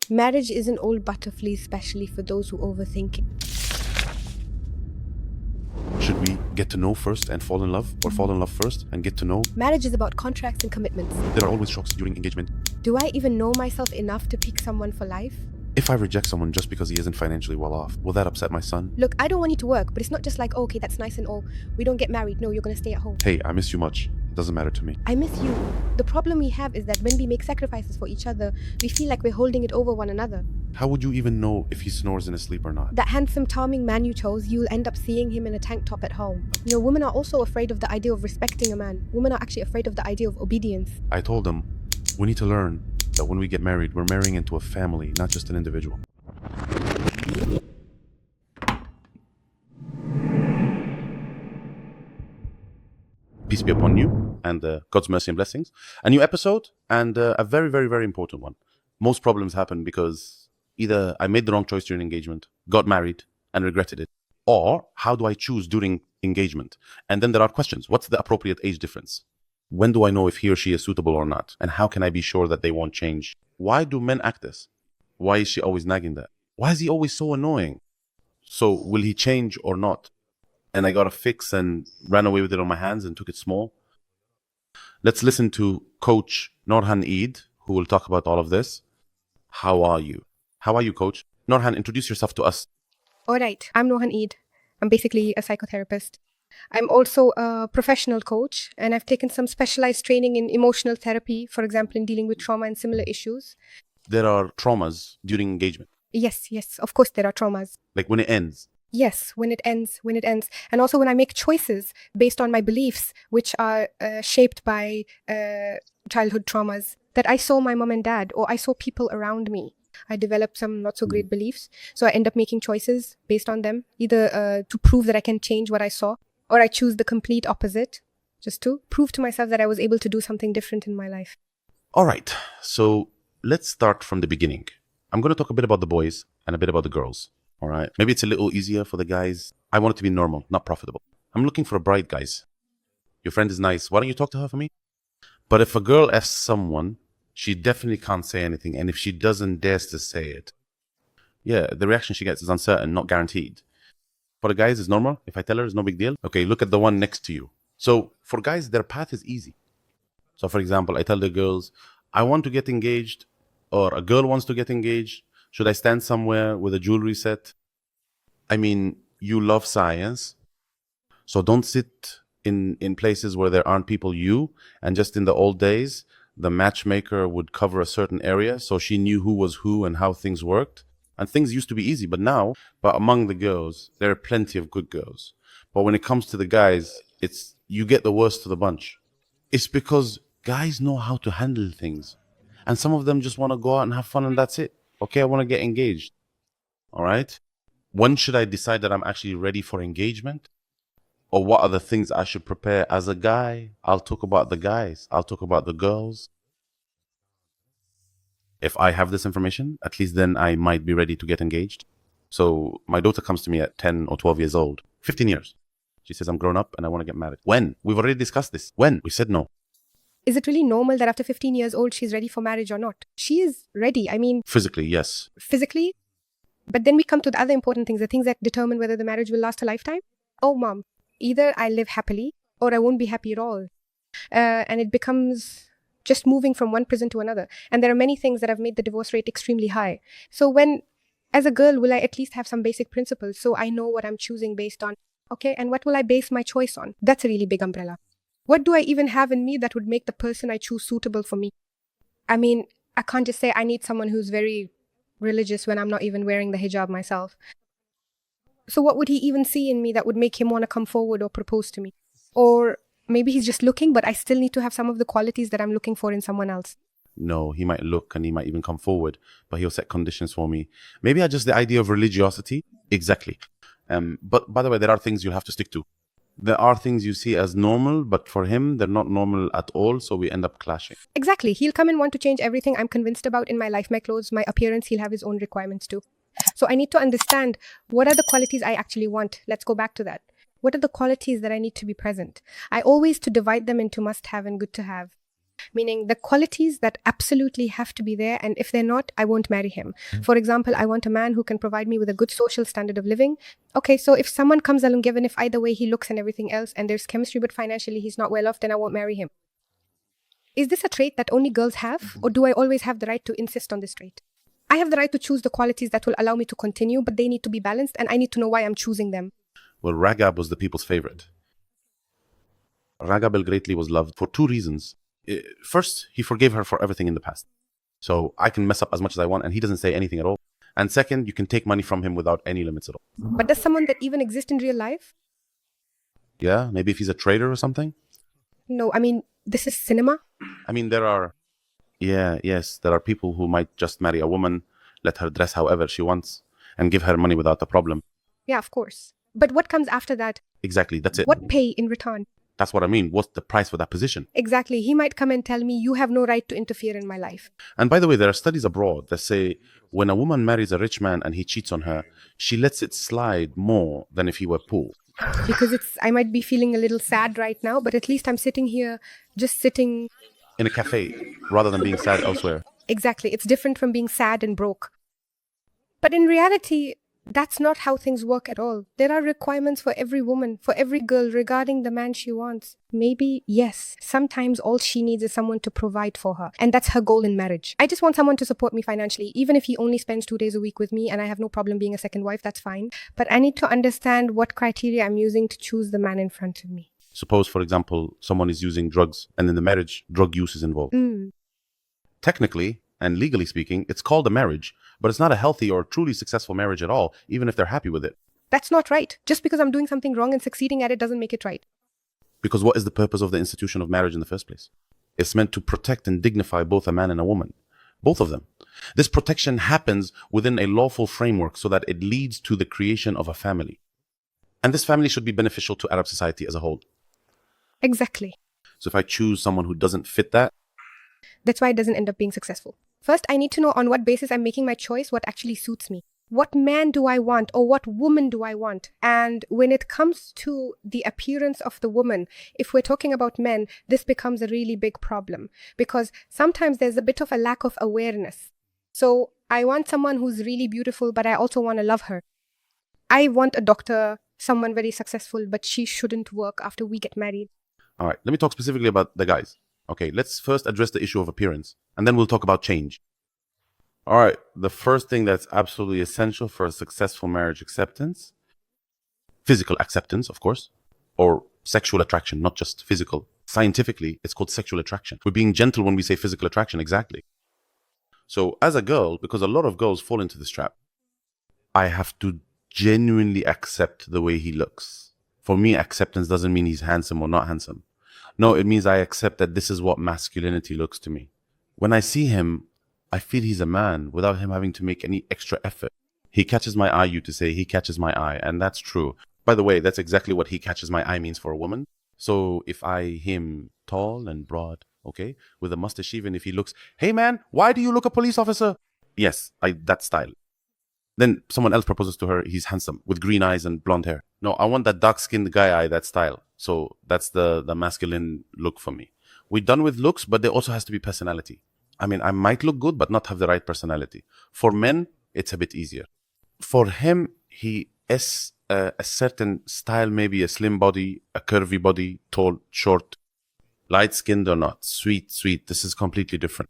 Marriage isn't all butterflies, especially for those who overthink it. Should we get to know first and fall in love, or fall in love first and get to know? Marriage is about contracts and commitments. There are always shocks during engagement. Do I even know myself enough to pick someone for life? If I reject someone just because he isn't financially well off, will that upset my son? Look, I don't want you to work, but it's not just like, oh, okay, that's nice and all. We don't get married. No, you're going to stay at home. Hey, I miss you much. It doesn't matter to me. I miss you. The problem we have is that when we make sacrifices for each other, we feel like we're holding it over one another. How would you even know if he snores in his sleep or not? That handsome, charming man you chose, you'll end up seeing him in a tank top at home. You know, women are also afraid of the idea of respecting a man. Women are actually afraid of the idea of obedience. I told him, we need to learn that when we get married, we're marrying into a family, not just an individual. Peace be upon you, and God's mercy and blessings. A new episode, and a very, very, very important one. Most problems happen because either I made the wrong choice during engagement, got married, and regretted it, or how do I choose during engagement? And then there are questions. What's the appropriate age difference? When do I know if he or she is suitable or not? And how can I be sure that they won't change? Why do men act this? Why is she always nagging that? Why is he always so annoying? So will he change or not? And I got a fix and ran away with it on my hands and took it small. Let's listen to Coach Norhan Eid, who will talk about all of this. How are you? How are you, Coach? Norhan, introduce yourself to us. All right, I'm Norhan Eid. I'm basically a psychotherapist. I'm also a professional coach, and I've taken some specialized training in emotional therapy, for example, in dealing with trauma and similar issues. There are traumas during engagement. Yes, of course there are traumas. Like when it ends. Yes, when it ends. And also when I make choices based on my beliefs, which are shaped by childhood traumas that I saw my mom and dad, or I saw people around me. I developed some not so great beliefs. So I end up making choices based on them, either to prove that I can change what I saw, or I choose the complete opposite, just to prove to myself that I was able to do something different in my life. All right, so let's start from the beginning. I'm going to talk a bit about the boys and a bit about the girls. All right, maybe it's a little easier for the guys. I want it to be normal, not profitable. I'm looking for a bride, guys. Your friend is nice. Why don't you talk to her for me? But if a girl asks someone, she definitely can't say anything. And if she doesn't dare to say it, yeah, the reaction she gets is uncertain, not guaranteed. For the guys, it's normal. If I tell her, it's no big deal. Okay, look at the one next to you. So for guys, their path is easy. So for example, I tell the girls, I want to get engaged, or a girl wants to get engaged. Should I stand somewhere with a jewelry set? I mean, you love science, so don't sit in places where there aren't people and just in the old days, the matchmaker would cover a certain area, so she knew who was who and how things worked. And things used to be easy, but among the girls, there are plenty of good girls. But when it comes to the guys, you get the worst of the bunch. It's because guys know how to handle things. And some of them just want to go out and have fun and that's it. Okay, I want to get engaged. All right? When should I decide that I'm actually ready for engagement? Or what are the things I should prepare as a guy? I'll talk about the guys. I'll talk about the girls. If I have this information, at least then I might be ready to get engaged. So my daughter comes to me at 10 or 12 years old, 15 years. She says, I'm grown up and I want to get married. When? We've already discussed this. When? We said no. Is it really normal that after 15 years old, she's ready for marriage or not? She is ready. I mean... Physically, yes. Physically? But then we come to the other important things, the things that determine whether the marriage will last a lifetime. Oh, mom, either I live happily or I won't be happy at all. And it becomes just moving from one prison to another. And there are many things that have made the divorce rate extremely high. So as a girl, will I at least have some basic principles so I know what I'm choosing based on? Okay, and what will I base my choice on? That's a really big umbrella. What do I even have in me that would make the person I choose suitable for me? I mean, I can't just say I need someone who's very religious when I'm not even wearing the hijab myself. So what would he even see in me that would make him want to come forward or propose to me? Or maybe he's just looking, but I still need to have some of the qualities that I'm looking for in someone else. No, he might look and he might even come forward, but he'll set conditions for me. Maybe I just the idea of religiosity. Exactly. But by the way, there are things you'll have to stick to. There are things you see as normal, but for him, they're not normal at all, so we end up clashing. Exactly. He'll come and want to change everything I'm convinced about in my life, my clothes, my appearance. He'll have his own requirements too. So I need to understand what are the qualities I actually want. Let's go back to that. What are the qualities that I need to be present? I always to divide them into must-have and good to have. Meaning the qualities that absolutely have to be there, and if they're not, I won't marry him. For example, I want a man who can provide me with a good social standard of living. Okay, so if someone comes along, given if either way he looks and everything else, and there's chemistry but financially he's not well off, then I won't marry him. Is this a trait that only girls have, or do I always have the right to insist on this trait? I have the right to choose the qualities that will allow me to continue, but they need to be balanced, and I need to know why I'm choosing them. Well, Ragab was the people's favorite. Ragab el-Greatly was loved for two reasons. First, he forgave her for everything in the past. So I can mess up as much as I want and he doesn't say anything at all. And second, you can take money from him without any limits at all. But does someone that even exist in real life? Yeah, maybe if he's a trader or something? No, I mean, this is cinema. I mean, there are people who might just marry a woman, let her dress however she wants, and give her money without a problem. Yeah, of course. But what comes after that? Exactly, that's it. What pay in return? That's what I mean. What's the price for that position? Exactly. He might come and tell me, you have no right to interfere in my life. And by the way, there are studies abroad that say when a woman marries a rich man and he cheats on her, she lets it slide more than if he were poor. Because I might be feeling a little sad right now, but at least I'm sitting here, just sitting in a cafe, rather than being sad elsewhere. Exactly. It's different from being sad and broke. But in reality, that's not how things work at all. There are requirements for every woman, for every girl regarding the man she wants. Maybe, yes, sometimes all she needs is someone to provide for her. And that's her goal in marriage. I just want someone to support me financially. Even if he only spends 2 days a week with me and I have no problem being a second wife, that's fine. But I need to understand what criteria I'm using to choose the man in front of me. Suppose, for example, someone is using drugs and in the marriage, drug use is involved. Technically and legally speaking, it's called a marriage, but it's not a healthy or truly successful marriage at all, even if they're happy with it. That's not right. Just because I'm doing something wrong and succeeding at it doesn't make it right. Because what is the purpose of the institution of marriage in the first place? It's meant to protect and dignify both a man and a woman. Both of them. This protection happens within a lawful framework so that it leads to the creation of a family. And this family should be beneficial to Arab society as a whole. Exactly. So if I choose someone who doesn't fit that, that's why it doesn't end up being successful. First, I need to know on what basis I'm making my choice, what actually suits me. What man do I want, or what woman do I want? And when it comes to the appearance of the woman, if we're talking about men, this becomes a really big problem because sometimes there's a bit of a lack of awareness. So I want someone who's really beautiful, but I also want to love her. I want a doctor, someone very successful, but she shouldn't work after we get married. All right, let me talk specifically about the guys. Okay, let's first address the issue of appearance, and then we'll talk about change. All right, the first thing that's absolutely essential for a successful marriage acceptance, physical acceptance, of course, or sexual attraction, not just physical. Scientifically, it's called sexual attraction. We're being gentle when we say physical attraction, exactly. So as a girl, because a lot of girls fall into this trap, I have to genuinely accept the way he looks. For me, acceptance doesn't mean he's handsome or not handsome. No, it means I accept that this is what masculinity looks to me. When I see him, I feel he's a man without him having to make any extra effort. He catches my eye, you to say, he catches my eye, and that's true. By the way, that's exactly what he catches my eye means for a woman. So if him tall and broad, okay, with a mustache, even if he looks, hey man, why do you look a police officer? Yes, that style. Then someone else proposes to her, he's handsome, with green eyes and blonde hair. No, I want that dark-skinned guy eye, that style. So that's the masculine look for me. We're done with looks, but there also has to be personality. I mean, I might look good, but not have the right personality. For men, it's a bit easier. For him, he is a certain style, maybe a slim body, a curvy body, tall, short, light-skinned or not, sweet. This is completely different.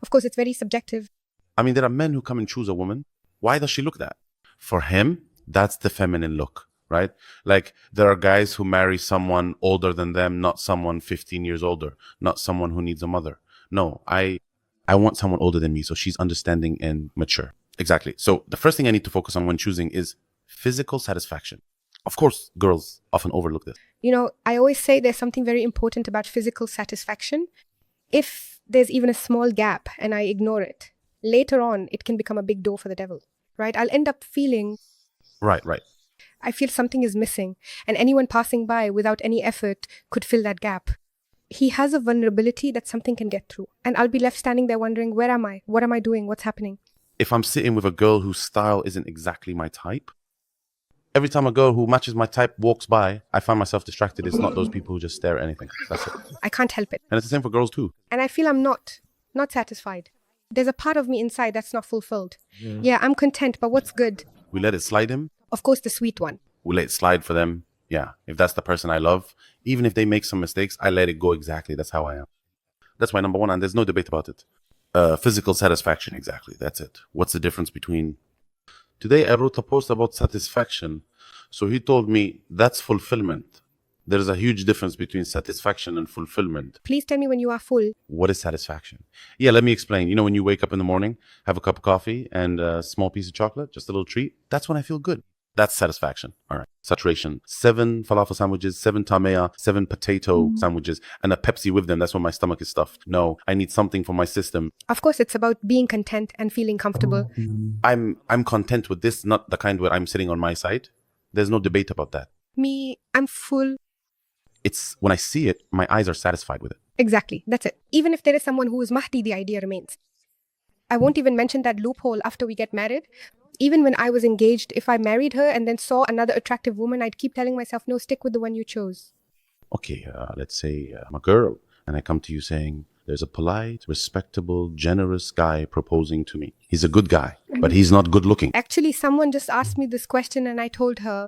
Of course, it's very subjective. I mean, there are men who come and choose a woman. Why does she look that? For him, that's the feminine look, right? Like there are guys who marry someone older than them, not someone 15 years older, not someone who needs a mother. No, I want someone older than me, so she's understanding and mature. Exactly. So the first thing I need to focus on when choosing is physical satisfaction. Of course, girls often overlook this. You know, I always say there's something very important about physical satisfaction. If there's even a small gap and I ignore it, later on, it can become a big door for the devil, right? I'll end up feeling... Right. I feel something is missing, and anyone passing by without any effort could fill that gap. He has a vulnerability that something can get through, and I'll be left standing there wondering, where am I? What am I doing? What's happening? If I'm sitting with a girl whose style isn't exactly my type, Every time a girl who matches my type walks by, I find myself distracted. It's not those people who just stare at anything. That's it. I can't help it. And it's the same for girls too. And I feel I'm not satisfied. There's a part of me inside that's not fulfilled. Yeah, I'm content, but what's good? We let it slide him. Of course, the sweet one. We let it slide for them. Yeah, if that's the person I love, even if they make some mistakes, I let it go exactly. That's how I am. That's my number one, and there's no debate about it. Physical satisfaction, exactly. That's it. What's the difference between... Today I wrote a post about satisfaction. So he told me that's fulfillment. There's a huge difference between satisfaction and fulfillment. Please tell me when you are full. What is satisfaction? Yeah, let me explain. You know, when you wake up in the morning, have a cup of coffee and a small piece of chocolate, just a little treat, that's when I feel good. That's satisfaction. All right. Saturation. 7 falafel sandwiches, 7 tamea, 7 potato sandwiches, and a Pepsi with them. That's when my stomach is stuffed. No, I need something for my system. Of course, it's about being content and feeling comfortable. I'm content with this, not the kind where I'm sitting on my side. There's no debate about that. Me, I'm full. It's when I see it, my eyes are satisfied with it. Exactly. That's it. Even if there is someone who is Mahdi, the idea remains. I won't even mention that loophole after we get married. Even when I was engaged, if I married her and then saw another attractive woman, I'd keep telling myself, no, stick with the one you chose. Okay, let's say I'm a girl and I come to you saying, there's a polite, respectable, generous guy proposing to me. He's a good guy, but he's not good looking. Actually, someone just asked me this question and I told her,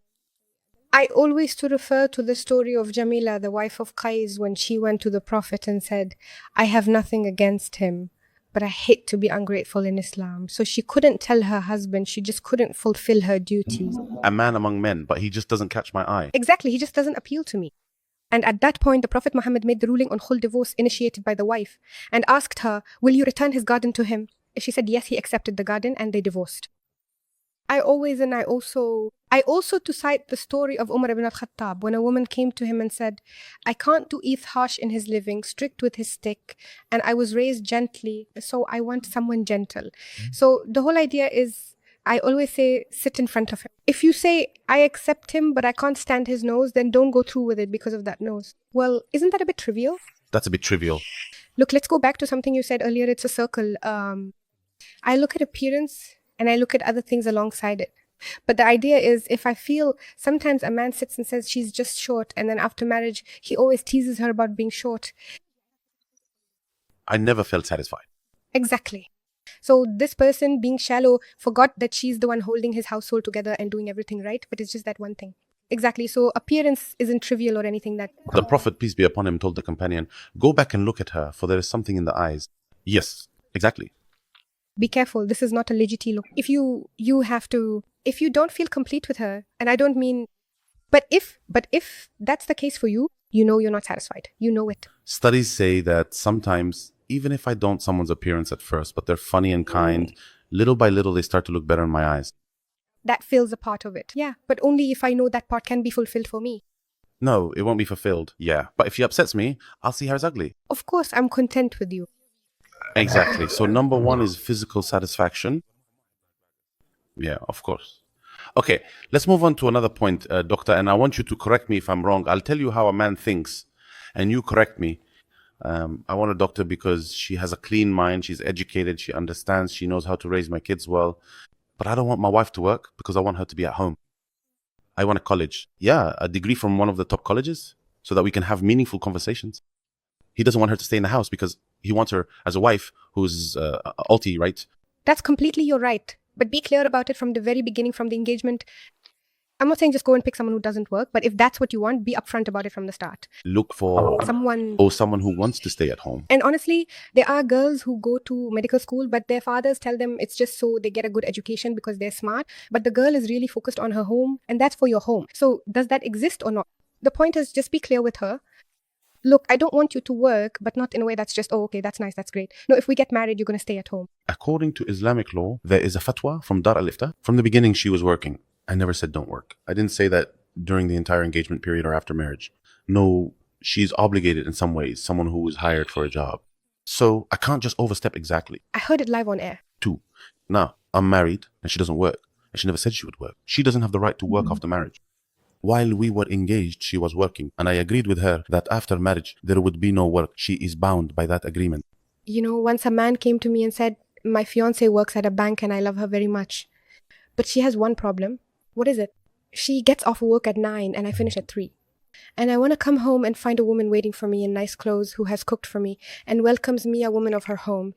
I always used to refer to the story of Jamila, the wife of Qais, when she went to the Prophet and said, I have nothing against him, but I hate to be ungrateful in Islam. So she couldn't tell her husband, she just couldn't fulfill her duties. A man among men, but he just doesn't catch my eye. Exactly, he just doesn't appeal to me. And at that point, the Prophet Muhammad made the ruling on khul divorce initiated by the wife and asked her, will you return his garden to him? If she said yes, he accepted the garden and they divorced. I also to cite the story of Umar ibn al-Khattab when a woman came to him and said, I can't do Eith harsh in his living, strict with his stick, and I was raised gently, so I want someone gentle. So the whole idea is, I always say, sit in front of him. If you say, I accept him, but I can't stand his nose, then don't go through with it because of that nose. Well, isn't that a bit trivial? That's a bit trivial. Look, let's go back to something you said earlier. It's a circle. I look at appearance and I look at other things alongside it. But the idea is, if I feel sometimes a man sits and says she's just short, and then after marriage, he always teases her about being short. I never felt satisfied. Exactly. So this person being shallow forgot that she's the one holding his household together and doing everything right, but it's just that one thing. Exactly. So appearance isn't trivial or anything that... The Prophet, peace be upon him, told the companion, go back and look at her, for there is something in the eyes. Yes, exactly. Be careful. This is not a legit look. If you don't feel complete with her, and I don't mean... But if that's the case for you, you know you're not satisfied. You know it. Studies say that sometimes, even if I don't someone's appearance at first, but they're funny and kind, little by little they start to look better in my eyes. That fills a part of it. Yeah, but only if I know that part can be fulfilled for me. No, it won't be fulfilled. Yeah, but if she upsets me, I'll see her as ugly. Of course, I'm content with you. Exactly. So number one is physical satisfaction. Yeah, of course. Okay, let's move on to another point, Doctor, and I want you to correct me if I'm wrong. I'll tell you how a man thinks, and you correct me. I want a doctor because she has a clean mind, she's educated, she understands, she knows how to raise my kids well. But I don't want my wife to work because I want her to be at home. I want a college. Yeah, a degree from one of the top colleges so that we can have meaningful conversations. He doesn't want her to stay in the house because he wants her as a wife who's alti, right? That's completely your right. But be clear about it from the very beginning, from the engagement. I'm not saying just go and pick someone who doesn't work, but if that's what you want, be upfront about it from the start. Look for someone who wants to stay at home. And honestly, there are girls who go to medical school, but their fathers tell them it's just so they get a good education because they're smart. But the girl is really focused on her home, and that's for your home. So does that exist or not? The point is, just be clear with her. Look, I don't want you to work, but not in a way that's just, oh, okay, that's nice, that's great. No, if we get married, you're going to stay at home. According to Islamic law, there is a fatwa from Dar al-Ifta. From the beginning, she was working. I never said don't work. I didn't say that during the entire engagement period or after marriage. No, she's obligated in some ways, someone who is hired for a job. So I can't just overstep exactly. I heard it live on air. 2, now, I'm married and she doesn't work. And she never said she would work. She doesn't have the right to work after marriage. While we were engaged, she was working. And I agreed with her that after marriage, there would be no work. She is bound by that agreement. You know, once a man came to me and said, my fiance works at a bank and I love her very much. But she has one problem. What is it? She gets off work at 9 and I finish at 3. And I want to come home and find a woman waiting for me in nice clothes who has cooked for me and welcomes me, a woman of her home.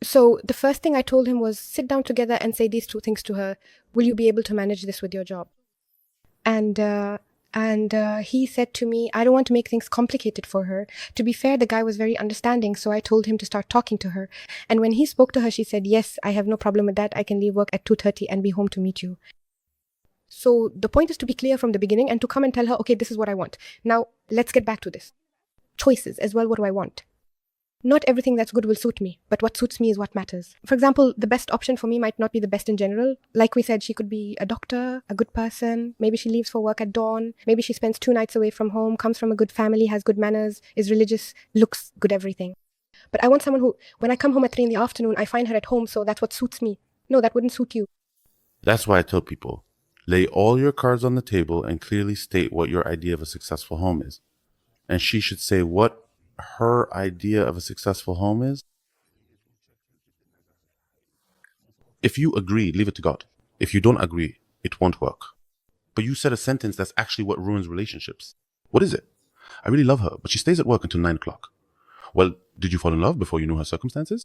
So the first thing I told him was sit down together and say these two things to her. Will you be able to manage this with your job? And he said to me, I don't want to make things complicated for her. To be fair, the guy was very understanding, so I told him to start talking to her. And when he spoke to her, she said, yes, I have no problem with that. I can leave work at 2:30 and be home to meet you. So the point is to be clear from the beginning and to come and tell her, okay, this is what I want. Now, let's get back to this. Choices as well, what do I want? Not everything that's good will suit me, but what suits me is what matters. For example, the best option for me might not be the best in general. Like we said, she could be a doctor, a good person. Maybe she leaves for work at dawn. Maybe she spends 2 nights away from home, comes from a good family, has good manners, is religious, looks good everything. But I want someone who, when I come home at 3 in the afternoon, I find her at home, so that's what suits me. No, that wouldn't suit you. That's why I tell people, lay all your cards on the table and clearly state what your idea of a successful home is. And she should say what her idea of a successful home is. If you agree, leave it to God. If you don't agree, it won't work. But you said a sentence that's actually what ruins relationships. What is it? I really love her, but she stays at work until 9 o'clock. Well, did you fall in love before you knew her circumstances?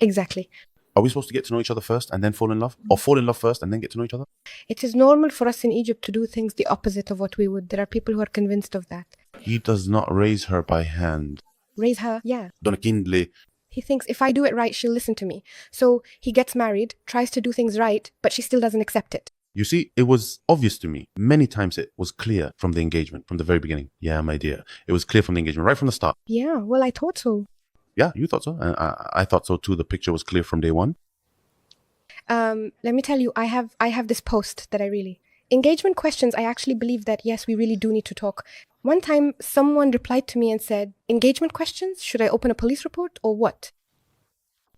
Exactly. Are we supposed to get to know each other first and then fall in love? Or fall in love first and then get to know each other? It is normal for us in Egypt to do things the opposite of what we would. There are people who are convinced of that. He does not raise her by hand. Raise her, yeah. Donakindle. He thinks if I do it right, she'll listen to me. So he gets married, tries to do things right, but she still doesn't accept it. You see, it was obvious to me. Many times it was clear from the engagement, from the very beginning. Yeah, my dear. It was clear from the engagement, right from the start. Yeah, well, I thought so. Yeah, you thought so. And I thought so too. The picture was clear from day one. Let me tell you, I have this post that I really... Engagement questions, I actually believe that, yes, we really do need to talk. One time, someone replied to me and said, engagement questions? Should I open a police report or what?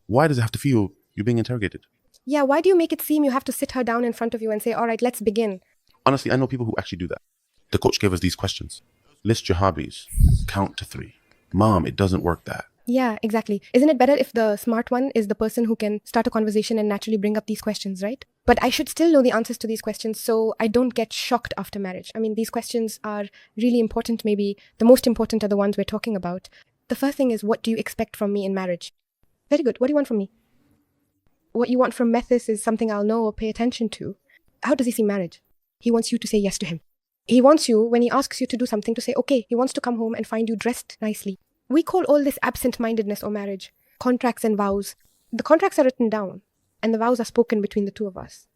Why does it have to feel you're being interrogated? Yeah, why do you make it seem you have to sit her down in front of you and say, all right, let's begin? Honestly, I know people who actually do that. The coach gave us these questions. List your hobbies. Count to 3. Mom, it doesn't work that. Yeah, exactly. Isn't it better if the smart one is the person who can start a conversation and naturally bring up these questions, right? But I should still know the answers to these questions so I don't get shocked after marriage. I mean, these questions are really important. Maybe the most important are the ones we're talking about. The first thing is, what do you expect from me in marriage? Very good. What do you want from me? What you want from Methis is something I'll know or pay attention to. How does he see marriage? He wants you to say yes to him. He wants you, when he asks you to do something, to say, okay. He wants to come home and find you dressed nicely. We call all this absent-mindedness or marriage. Contracts and vows. The contracts are written down, and the vows are spoken between the two of us.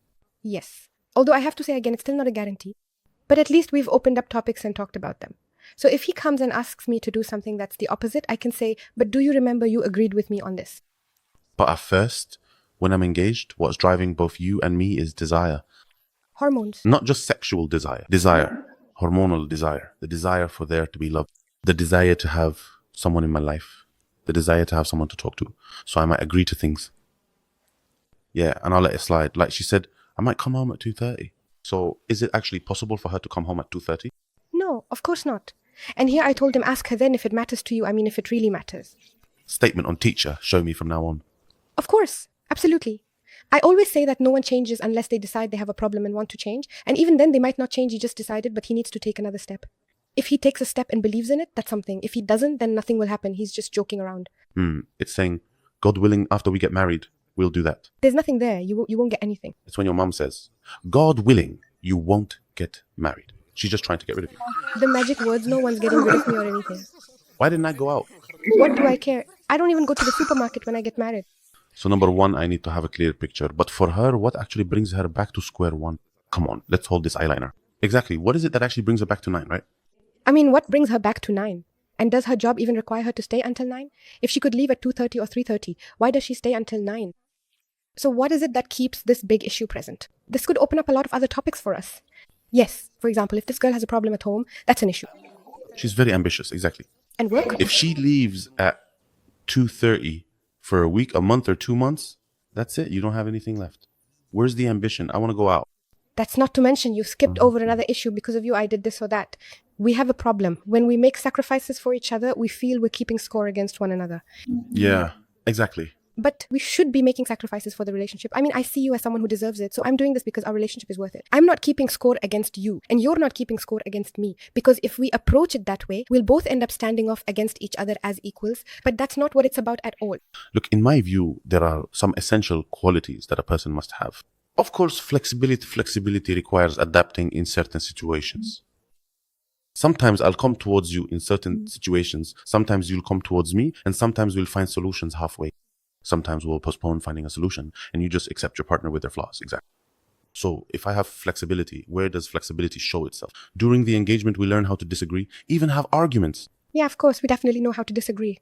Yes. Although I have to say again, it's still not a guarantee. But at least we've opened up topics and talked about them. So if he comes and asks me to do something that's the opposite, I can say, but do you remember you agreed with me on this? But at first, when I'm engaged, what's driving both you and me is desire. Hormones. Not just sexual desire. Desire. Hormonal desire. The desire for there to be love. The desire to have someone in my life. The desire to have someone to talk to. So I might agree to things. Yeah, and I'll let it slide. Like she said, I might come home at 2:30. So is it actually possible for her to come home at 2:30? No, of course not. And here I told him, ask her then if it matters to you. I mean, if it really matters. Statement on teacher, show me from now on. Of course, absolutely. I always say that no one changes unless they decide they have a problem and want to change. And even then, they might not change. He just decided, but he needs to take another step. If he takes a step and believes in it, that's something. If he doesn't, then nothing will happen. He's just joking around. It's saying, God willing, after we get married, we'll do that. There's nothing there. You won't get anything. It's when your mom says, God willing, you won't get married. She's just trying to get rid of you. The magic words, no one's getting rid of me or anything. Why didn't I go out? What do I care? I don't even go to the supermarket when I get married. So number one, I need to have a clear picture. But for her, what actually brings her back to square one? Come on, let's hold this eyeliner. Exactly. What is it that actually brings her back to 9, right? I mean, what brings her back to 9? And does her job even require her to stay until 9? If she could leave at 2:30 or 3:30, why does she stay until 9? So what is it that keeps this big issue present? This could open up a lot of other topics for us. Yes, for example, if this girl has a problem at home, that's an issue. She's very ambitious, exactly. And work? If she leaves at 2:30 for a week, a month, or 2 months, that's it. You don't have anything left. Where's the ambition? I want to go out. That's not to mention you skipped over another issue because of you. I did this or that. We have a problem. When we make sacrifices for each other, we feel we're keeping score against one another. Yeah, exactly. But we should be making sacrifices for the relationship. I mean, I see you as someone who deserves it. So I'm doing this because our relationship is worth it. I'm not keeping score against you, and you're not keeping score against me. Because if we approach it that way, we'll both end up standing off against each other as equals. But that's not what it's about at all. Look, in my view, there are some essential qualities that a person must have. Of course, flexibility requires adapting in certain situations. Sometimes I'll come towards you in certain situations. Sometimes you'll come towards me, and sometimes we'll find solutions halfway. Sometimes we'll postpone finding a solution, and you just accept your partner with their flaws. Exactly. So if I have flexibility, where does flexibility show itself? During the engagement, we learn how to disagree, even have arguments. Yeah, of course, we definitely know how to disagree.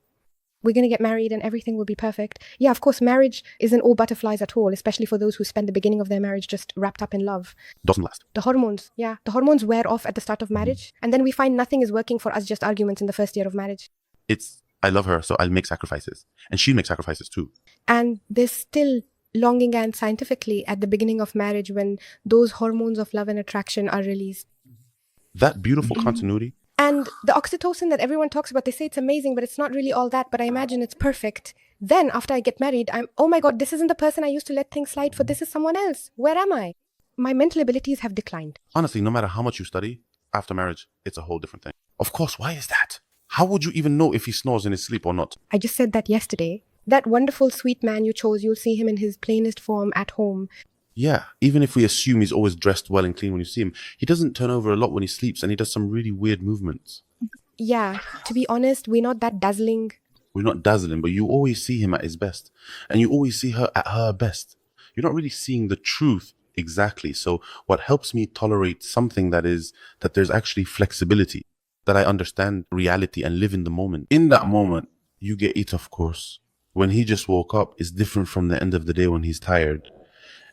We're going to get married and everything will be perfect. Yeah, of course, marriage isn't all butterflies at all, especially for those who spend the beginning of their marriage just wrapped up in love. Doesn't last. The hormones wear off at the start of marriage. And then we find nothing is working for us, just arguments in the first year of marriage. I love her, so I'll make sacrifices. And she'll make sacrifices too. And there's still longing and scientifically at the beginning of marriage when those hormones of love and attraction are released. That beautiful continuity. And the oxytocin that everyone talks about, they say it's amazing, but it's not really all that, but I imagine it's perfect. Then after I get married, oh my God, this isn't the person I used to let things slide for. This is someone else. Where am I? My mental abilities have declined. Honestly, no matter how much you study, after marriage, it's a whole different thing. Of course, why is that? How would you even know if he snores in his sleep or not? I just said that yesterday. That wonderful, sweet man you chose, you'll see him in his plainest form at home. Yeah, even if we assume he's always dressed well and clean when you see him, he doesn't turn over a lot when he sleeps, and he does some really weird movements. Yeah, to be honest, we're not that dazzling. We're not dazzling, but you always see him at his best. And you always see her at her best. You're not really seeing the truth exactly. So what helps me tolerate something that there's actually flexibility, that I understand reality and live in the moment. In that moment, you get it, of course. When he just woke up is different from the end of the day when he's tired,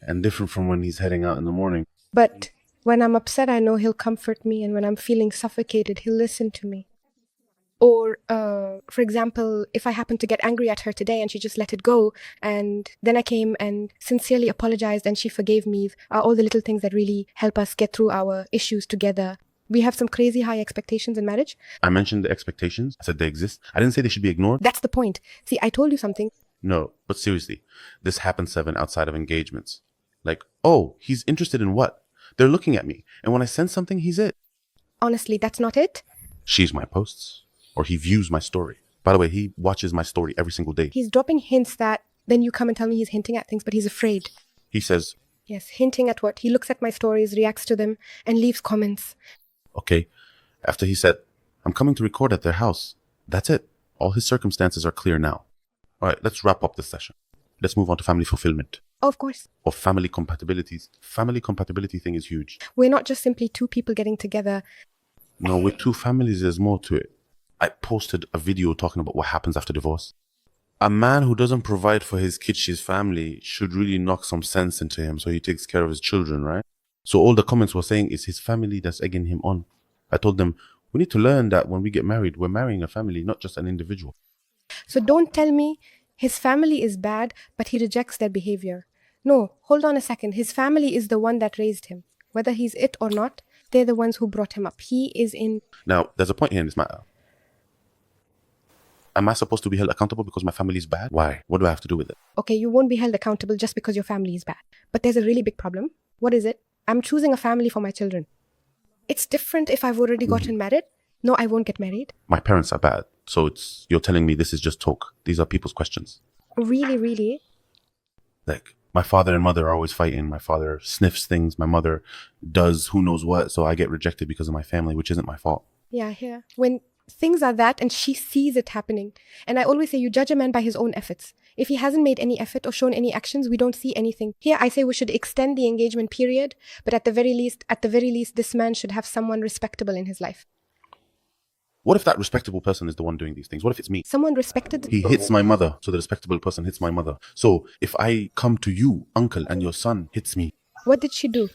and different from when he's heading out in the morning. But when I'm upset, I know he'll comfort me. And when I'm feeling suffocated, he'll listen to me. Or, for example, if I happen to get angry at her today and she just let it go, and then I came and sincerely apologized and she forgave me, all the little things that really help us get through our issues together. We have some crazy high expectations in marriage. I mentioned the expectations. I said they exist. I didn't say they should be ignored. That's the point. See, I told you something. No, but seriously, this happens, Seven, outside of engagements. Like, oh, he's interested in what? They're looking at me. And when I send something, he's it. Honestly, that's not it. She's my posts. Or he views my story. By the way, he watches my story every single day. He's dropping hints that then you come and tell me he's hinting at things, but he's afraid. He says... Yes, hinting at what? He looks at my stories, reacts to them, and leaves comments. Okay. After he said, I'm coming to record at their house. That's it. All his circumstances are clear now. All right, let's wrap up this session. Let's move on to family fulfillment. Oh, of course. Or family compatibilities. Family compatibility thing is huge. We're not just simply two people getting together. No, with two families, there's more to it. I posted a video talking about what happens after divorce. A man who doesn't provide for his kids, his family, should really knock some sense into him so he takes care of his children, right? So all the comments were saying it's his family that's egging him on. I told them, we need to learn that when we get married, we're marrying a family, not just an individual. So don't tell me his family is bad, but he rejects their behavior. No, hold on a second. His family is the one that raised him. Whether he's it or not, they're the ones who brought him up. He is in... Now, there's a point here in this matter. Am I supposed to be held accountable because my family is bad? Why? What do I have to do with it? Okay, you won't be held accountable just because your family is bad. But there's a really big problem. What is it? I'm choosing a family for my children. It's different if I've already gotten married. No, I won't get married. My parents are bad. So you're telling me this is just talk. These are people's questions. Really, really? Like, my father and mother are always fighting. My father sniffs things. My mother does who knows what. So I get rejected because of my family, which isn't my fault. Yeah, yeah. When things are that and she sees it happening. And I always say you judge a man by his own efforts. If he hasn't made any effort or shown any actions, we don't see anything. Here I say we should extend the engagement period, but at the very least, this man should have someone respectable in his life. What if that respectable person is the one doing these things? What if it's me? Someone respected. He hits my mother, so the respectable person hits my mother. So if I come to you, uncle, and your son hits me. What did she do?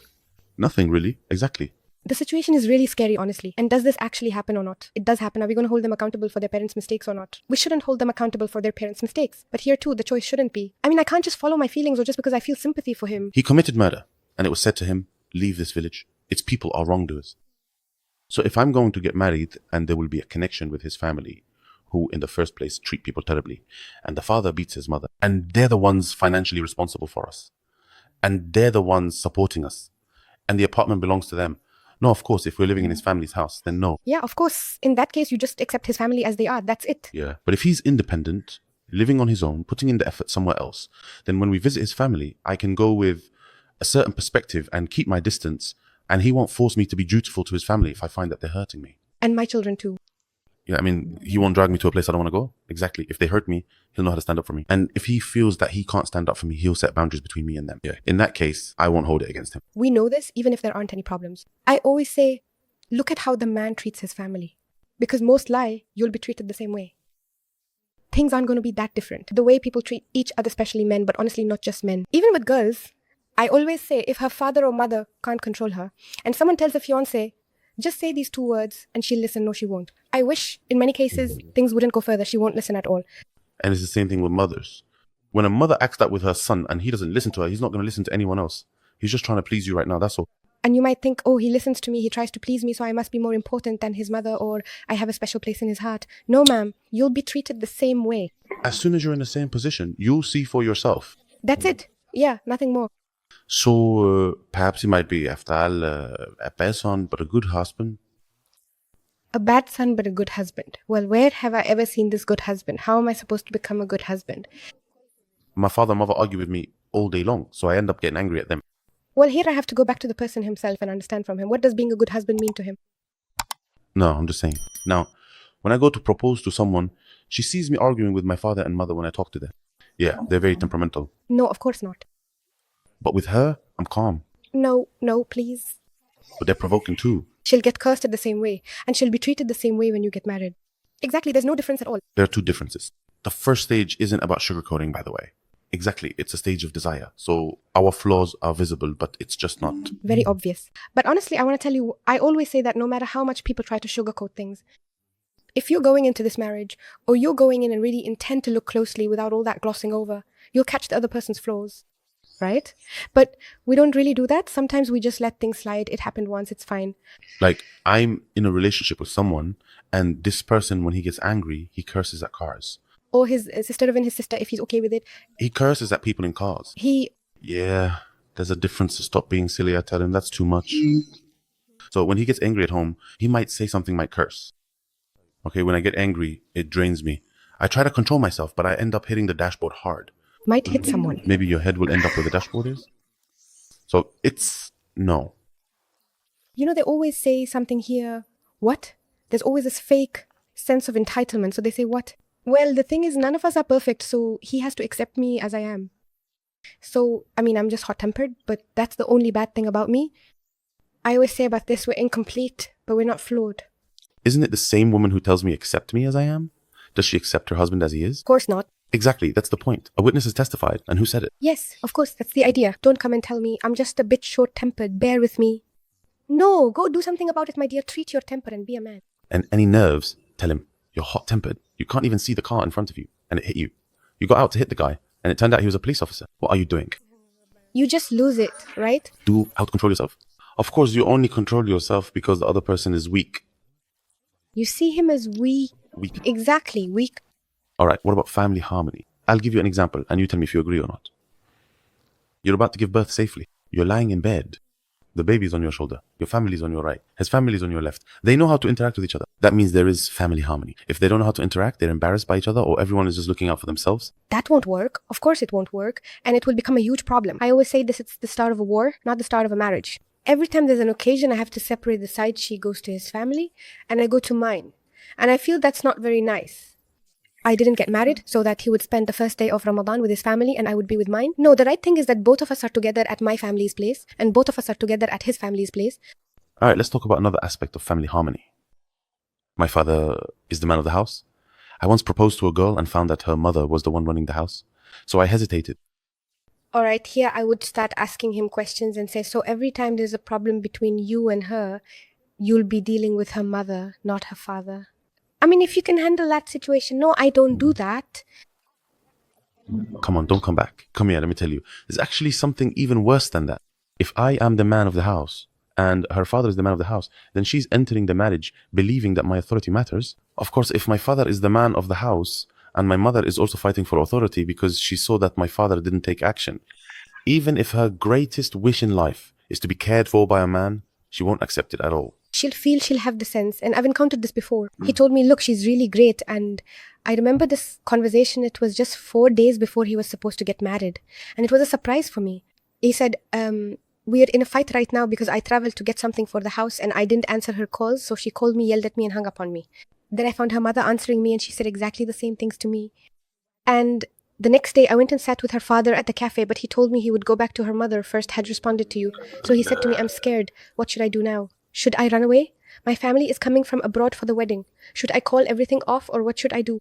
Nothing really. Exactly. The situation is really scary, honestly. And does this actually happen or not? It does happen. Are we going to hold them accountable for their parents' mistakes or not? We shouldn't hold them accountable for their parents' mistakes. But here too, the choice shouldn't be. I mean, I can't just follow my feelings or just because I feel sympathy for him. He committed murder, and it was said to him, leave this village. Its people are wrongdoers. So if I'm going to get married and there will be a connection with his family, who in the first place treat people terribly. And the father beats his mother. And they're the ones financially responsible for us. And they're the ones supporting us. And the apartment belongs to them. No, of course, if we're living in his family's house, then no. Yeah, of course. In that case, you just accept his family as they are. That's it. Yeah. But if he's independent, living on his own, putting in the effort somewhere else, then when we visit his family, I can go with a certain perspective and keep my distance. And he won't force me to be dutiful to his family if I find that they're hurting me. And my children too. Yeah, I mean, he won't drag me to a place I don't want to go. Exactly. If they hurt me, he'll know how to stand up for me. And if he feels that he can't stand up for me, he'll set boundaries between me and them. Yeah. In that case, I won't hold it against him. We know this even if there aren't any problems. I always say, look at how the man treats his family. Because most lie, you'll be treated the same way. Things aren't going to be that different. The way people treat each other, especially men, but honestly not just men. Even with girls, I always say if her father or mother can't control her, and someone tells a fiancé, just say these 2 words and she'll listen. No, she won't. I wish in many cases things wouldn't go further. She won't listen at all. And it's the same thing with mothers. When a mother acts that with her son and he doesn't listen to her, he's not going to listen to anyone else. He's just trying to please you right now. That's all. And you might think, oh, he listens to me. He tries to please me. So I must be more important than his mother, or I have a special place in his heart. No, ma'am. You'll be treated the same way. As soon as you're in the same position, you'll see for yourself. That's it. Yeah, nothing more. So perhaps he might be, after all, a bad son, but a good husband. A bad son, but a good husband. Well, where have I ever seen this good husband? How am I supposed to become a good husband? My father and mother argue with me all day long, so I end up getting angry at them. Well, here I have to go back to the person himself and understand from him. What does being a good husband mean to him? No, I'm just saying. Now, when I go to propose to someone, she sees me arguing with my father and mother when I talk to them. Yeah, they're very temperamental. No, of course not. But with her, I'm calm. No, please. But they're provoking too. She'll get cursed the same way, and she'll be treated the same way when you get married. Exactly, there's no difference at all. There are 2 differences. The first stage isn't about sugarcoating, by the way. Exactly, it's a stage of desire. So our flaws are visible, but it's just not very obvious. But honestly, I want to tell you, I always say that no matter how much people try to sugarcoat things, if you're going into this marriage, or you're going in and really intend to look closely without all that glossing over, you'll catch the other person's flaws, right? But we don't really do that. Sometimes we just let things slide. It happened once, it's fine. Like, I'm in a relationship with someone, and this person, when he gets angry, he curses at cars. Or his sister, even his sister, if he's okay with it. He curses at people in cars. Yeah, there's a difference. To stop being silly, I tell him that's too much. So when he gets angry at home, he might say something, might curse. Okay, when I get angry, it drains me. I try to control myself, but I end up hitting the dashboard hard. Might hit someone. Maybe your head will end up where the dashboard is. So it's no. You know, they always say something here. What? There's always this fake sense of entitlement. So they say what? Well, the thing is, none of us are perfect, so he has to accept me as I am. So, I mean, I'm just hot-tempered, but that's the only bad thing about me. I always say about this, we're incomplete, but we're not flawed. Isn't it the same woman who tells me accept me as I am? Does she accept her husband as he is? Of course not. Exactly, that's the point. A witness has testified, and who said it? Yes, of course, that's the idea. Don't come and tell me, I'm just a bit short-tempered, bear with me. No, go do something about it, my dear. Treat your temper and be a man. And any nerves, tell him, you're hot-tempered. You can't even see the car in front of you, and it hit you. You got out to hit the guy, and it turned out he was a police officer. What are you doing? You just lose it, right? Do out-control yourself. Of course, you only control yourself because the other person is weak. You see him as weak. Weak. Exactly, weak. All right, what about family harmony? I'll give you an example, and you tell me if you agree or not. You're about to give birth safely. You're lying in bed. The baby's on your shoulder. Your family's on your right. His family's on your left. They know how to interact with each other. That means there is family harmony. If they don't know how to interact, they're embarrassed by each other, or everyone is just looking out for themselves. That won't work. Of course it won't work. And it will become a huge problem. I always say this, it's the start of a war, not the start of a marriage. Every time there's an occasion, I have to separate the side. She goes to his family, and I go to mine. And I feel that's not very nice. I didn't get married so that he would spend the first day of Ramadan with his family and I would be with mine. No, the right thing is that both of us are together at my family's place and both of us are together at his family's place. All right, let's talk about another aspect of family harmony. My father is the man of the house. I once proposed to a girl and found that her mother was the one running the house. So I hesitated. All right, here I would start asking him questions and say, so every time there's a problem between you and her, you'll be dealing with her mother, not her father. I mean, if you can handle that situation. No, I don't do that. Come on, don't come back. Come here, let me tell you. There's actually something even worse than that. If I am the man of the house and her father is the man of the house, then she's entering the marriage believing that my authority matters. Of course, if my father is the man of the house and my mother is also fighting for authority because she saw that my father didn't take action, even if her greatest wish in life is to be cared for by a man, she won't accept it at all. She'll feel she'll have the sense. And I've encountered this before. He told me, look, she's really great. And I remember this conversation. It was just 4 days before he was supposed to get married. And it was a surprise for me. He said, we're in a fight right now because I traveled to get something for the house and I didn't answer her calls. So she called me, yelled at me and hung up on me. Then I found her mother answering me and she said exactly the same things to me. And the next day I went and sat with her father at the cafe, but he told me he would go back to her mother first, had responded to you. So he said to me, I'm scared. What should I do now? Should I run away? My family is coming from abroad for the wedding. Should I call everything off or what should I do?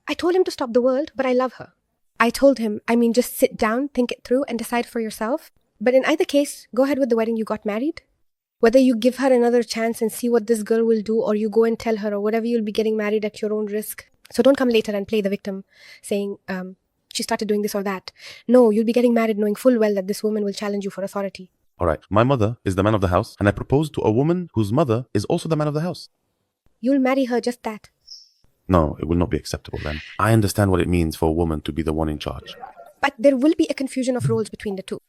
I told him to stop the world, but I love her. I told him, just sit down, think it through and decide for yourself. But in either case, go ahead with the wedding. You got married. Whether you give her another chance and see what this girl will do, or you go and tell her, or whatever, you'll be getting married at your own risk. So don't come later and play the victim saying, she started doing this or that. No, you'll be getting married knowing full well that this woman will challenge you for authority. All right, my mother is the man of the house, and I proposed to a woman whose mother is also the man of the house. You'll marry her just that. No, it will not be acceptable then. I understand what it means for a woman to be the one in charge. But there will be a confusion of roles between the two.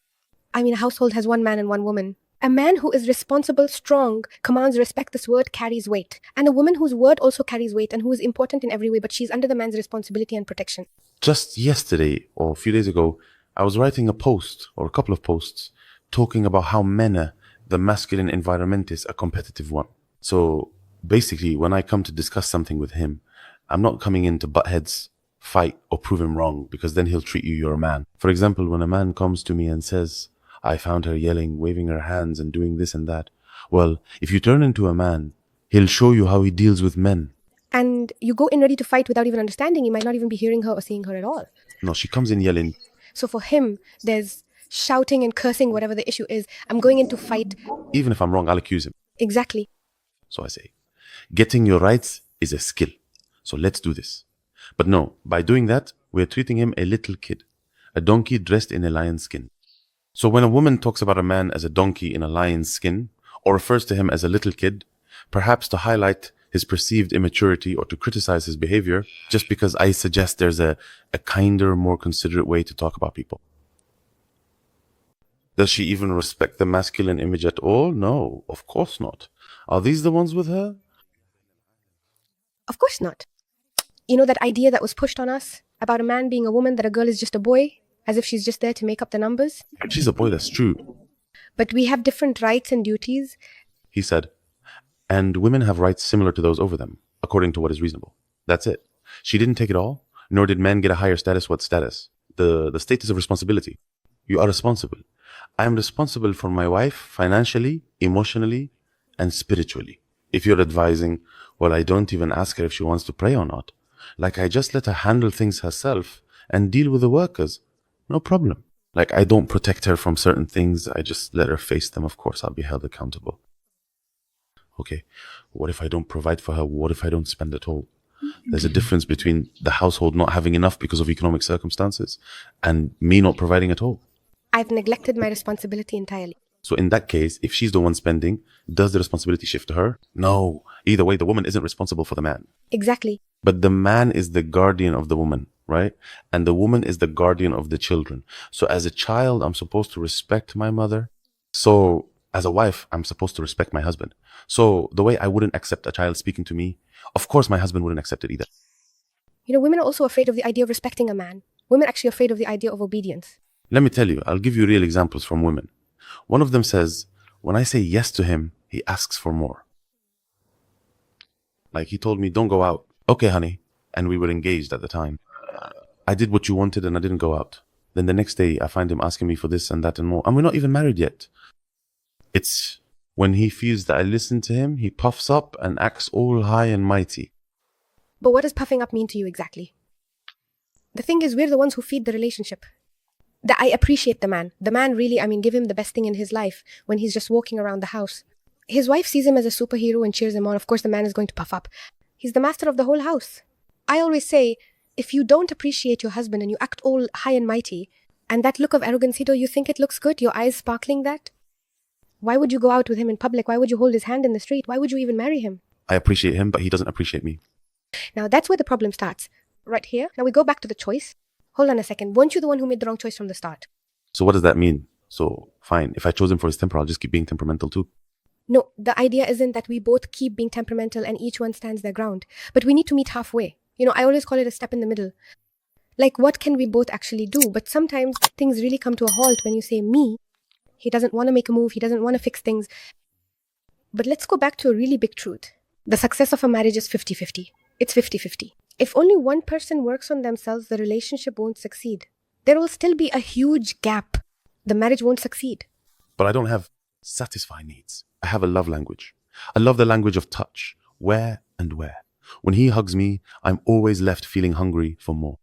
A household has one man and one woman. A man who is responsible, strong, commands respect, this word carries weight. And a woman whose word also carries weight and who is important in every way, but she's under the man's responsibility and protection. Just yesterday or a few days ago, I was writing a post or a couple of posts talking about how men, the masculine environment is a competitive one. So basically, when I come to discuss something with him, I'm not coming in to butt heads, fight, or prove him wrong, because then he'll treat you're a man. For example, when a man comes to me and says, I found her yelling, waving her hands and doing this and that. Well, if you turn into a man, he'll show you how he deals with men. And you go in ready to fight without even understanding. You might not even be hearing her or seeing her at all. No, she comes in yelling. So for him, there's shouting and cursing, whatever the issue is. I'm going in to fight. Even if I'm wrong, I'll accuse him. Exactly. So I say, getting your rights is a skill. So let's do this. But no, by doing that, we're treating him a little kid, a donkey dressed in a lion's skin. So when a woman talks about a man as a donkey in a lion's skin, or refers to him as a little kid, perhaps to highlight his perceived immaturity or to criticize his behavior, just because I suggest there's a kinder, more considerate way to talk about people. Does she even respect the masculine image at all? No, of course not. Are these the ones with her? Of course not. You know that idea that was pushed on us about a man being a woman, that a girl is just a boy, as if she's just there to make up the numbers? She's a boy, that's true. But we have different rights and duties. He said, and women have rights similar to those over them, according to what is reasonable. That's it. She didn't take it all, nor did men get a higher status. What status? The status of responsibility. You are responsible. I am responsible for my wife financially, emotionally, and spiritually. If you're advising, well, I don't even ask her if she wants to pray or not. Like, I just let her handle things herself and deal with the workers. No problem. Like, I don't protect her from certain things. I just let her face them. Of course, I'll be held accountable. Okay, what if I don't provide for her? What if I don't spend at all? There's a difference between the household not having enough because of economic circumstances and me not providing at all. I've neglected my responsibility entirely. So in that case, if she's the one spending, does the responsibility shift to her? No. Either way, the woman isn't responsible for the man. Exactly. But the man is the guardian of the woman, right? And the woman is the guardian of the children. So as a child, I'm supposed to respect my mother. So as a wife, I'm supposed to respect my husband. So the way I wouldn't accept a child speaking to me, of course my husband wouldn't accept it either. You know, women are also afraid of the idea of respecting a man. Women are actually afraid of the idea of obedience. Let me tell you, I'll give you real examples from women. One of them says, when I say yes to him, he asks for more. Like, he told me, don't go out. Okay, honey. And we were engaged at the time. I did what you wanted and I didn't go out. Then the next day, I find him asking me for this and that and more. And we're not even married yet. It's when he feels that I listen to him, he puffs up and acts all high and mighty. But what does puffing up mean to you exactly? The thing is, we're the ones who feed the relationship. That I appreciate the man. The man really, give him the best thing in his life when he's just walking around the house. His wife sees him as a superhero and cheers him on. Of course, the man is going to puff up. He's the master of the whole house. I always say, if you don't appreciate your husband and you act all high and mighty, and that look of arrogance, you think it looks good, your eyes sparkling that, Why would you go out with him in public? Why would you hold his hand in the street? Why would you even marry him? I appreciate him, but he doesn't appreciate me. Now that's where the problem starts. Right here. Now we go back to the choice. Hold on a second. Weren't you the one who made the wrong choice from the start? So what does that mean? So fine, if I chose him for his temper, I'll just keep being temperamental too. No, the idea isn't that we both keep being temperamental and each one stands their ground. But we need to meet halfway. I always call it a step in the middle. Like, what can we both actually do? But sometimes things really come to a halt when you say me. He doesn't want to make a move. He doesn't want to fix things. But let's go back to a really big truth. The success of a marriage is 50-50. It's 50-50. If only one person works on themselves, the relationship won't succeed. There will still be a huge gap. The marriage won't succeed. But I don't have satisfying needs. I have a love language. I love the language of touch. Where and where. When he hugs me, I'm always left feeling hungry for more.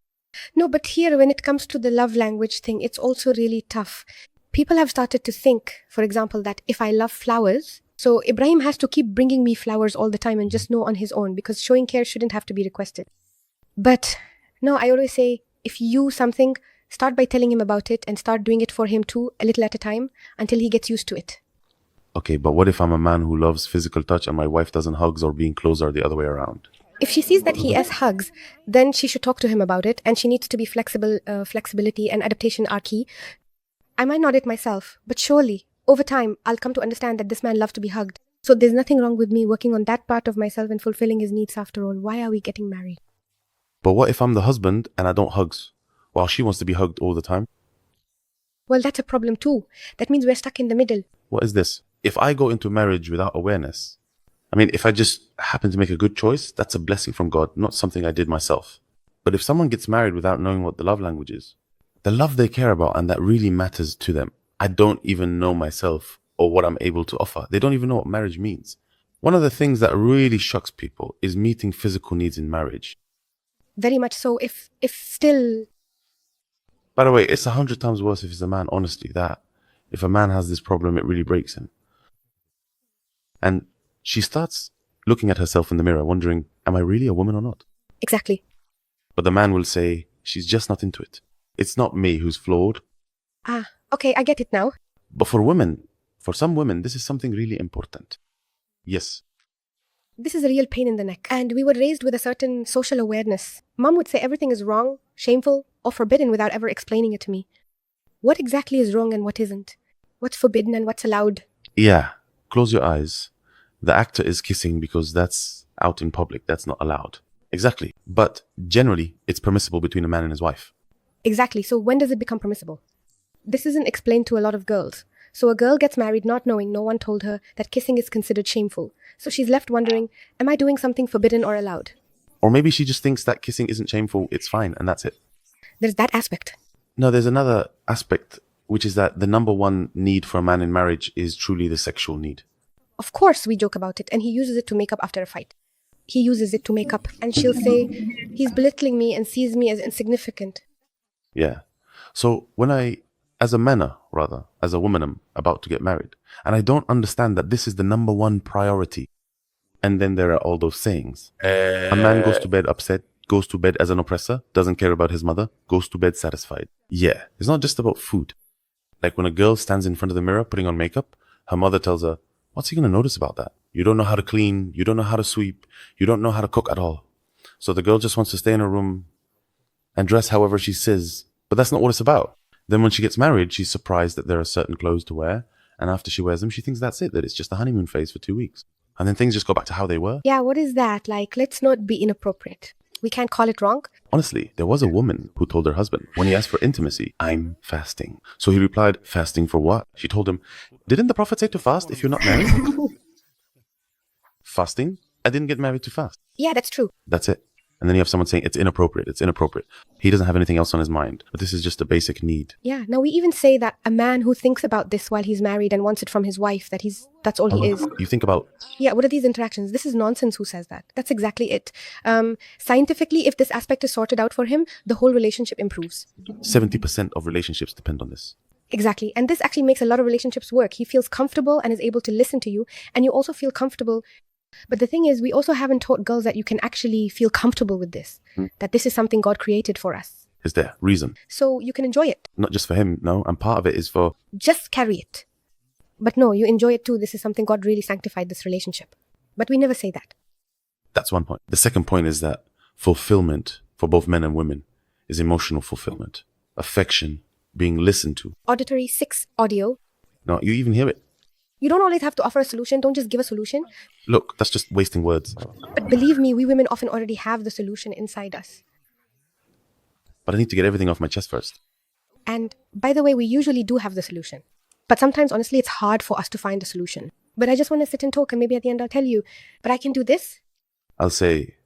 No, but here, when it comes to the love language thing, it's also really tough. People have started to think, for example, that if I love flowers, so Ibrahim has to keep bringing me flowers all the time and just know on his own, because showing care shouldn't have to be requested. But no, I always say, if you something, start by telling him about it and start doing it for him too, a little at a time, until he gets used to it. Okay, but what if I'm a man who loves physical touch and my wife doesn't hugs or being close or the other way around? If she sees that he has hugs, then she should talk to him about it, and she needs to be flexible. Flexibility and adaptation are key. I might not it myself, but surely, over time, I'll come to understand that this man loves to be hugged. So there's nothing wrong with me working on that part of myself and fulfilling his needs after all. Why are we getting married? But what if I'm the husband and I don't hugs, while she wants to be hugged all the time? Well, that's a problem too. That means we're stuck in the middle. What is this? If I go into marriage without awareness, if I just happen to make a good choice, that's a blessing from God, not something I did myself. But if someone gets married without knowing what the love language is, the love they care about and that really matters to them, I don't even know myself or what I'm able to offer. They don't even know what marriage means. One of the things that really shocks people is meeting physical needs in marriage. Very much so. If still... By the way, it's 100 times worse if it's a man, honestly, that if a man has this problem, it really breaks him. And she starts looking at herself in the mirror, wondering, am I really a woman or not? Exactly. But the man will say, she's just not into it. It's not me who's flawed. Okay, I get it now. But for some women, this is something really important. Yes. This is a real pain in the neck. And we were raised with a certain social awareness. Mom would say everything is wrong, shameful, or forbidden without ever explaining it to me. What exactly is wrong and what isn't? What's forbidden and what's allowed? Yeah. Close your eyes. The actor is kissing because that's out in public. That's not allowed. Exactly. But generally, it's permissible between a man and his wife. Exactly. So when does it become permissible? This isn't explained to a lot of girls. So a girl gets married not knowing, no one told her that kissing is considered shameful. So she's left wondering, am I doing something forbidden or allowed? Or maybe she just thinks that kissing isn't shameful, it's fine, and that's it. There's that aspect. No, there's another aspect, which is that the number one need for a man in marriage is truly the sexual need. Of course we joke about it, and he uses it to make up after a fight. He uses it to make up, and she'll say, he's belittling me and sees me as insignificant. Yeah. So when as a woman, I'm about to get married, and I don't understand that this is the number one priority. And then there are all those sayings. A man goes to bed upset, goes to bed as an oppressor, doesn't care about his mother, goes to bed satisfied. Yeah, it's not just about food. Like when a girl stands in front of the mirror putting on makeup, her mother tells her, what's he going to notice about that? You don't know how to clean, you don't know how to sweep, you don't know how to cook at all. So the girl just wants to stay in her room and dress however she says. But that's not what it's about. Then when she gets married, she's surprised that there are certain clothes to wear. And after she wears them, she thinks that's it, that it's just a honeymoon phase for 2 weeks. And then things just go back to how they were. Yeah, what is that? Like, let's not be inappropriate. We can't call it wrong. Honestly, there was a woman who told her husband, when he asked for intimacy, I'm fasting. So he replied, fasting for what? She told him, didn't the Prophet say to fast if you're not married? Fasting? I didn't get married to fast. Yeah, that's true. That's it. And then you have someone saying, it's inappropriate. He doesn't have anything else on his mind. But this is just a basic need. Yeah, now we even say that a man who thinks about this while he's married and wants it from his wife, that's all he is. You think about... Yeah, what are these interactions? This is nonsense who says that. That's exactly it. Scientifically, if this aspect is sorted out for him, the whole relationship improves. 70% of relationships depend on this. Exactly. And this actually makes a lot of relationships work. He feels comfortable and is able to listen to you. And you also feel comfortable. But the thing is, we also haven't taught girls that you can actually feel comfortable with this. That this is something God created for us. Is there reason? So you can enjoy it. Not just for him, no. And part of it is for... Just carry it. But no, you enjoy it too. This is something God really sanctified this relationship. But we never say that. That's one point. The second point is that fulfillment for both men and women is emotional fulfillment, affection, being listened to. Auditory 6 audio. No, you even hear it. You don't always have to offer a solution. Don't just give a solution. Look, that's just wasting words. But believe me, we women often already have the solution inside us. But I need to get everything off my chest first. And by the way, we usually do have the solution. But sometimes, honestly, it's hard for us to find a solution. But I just want to sit and talk, and maybe at the end I'll tell you, but I can do this. I'll say,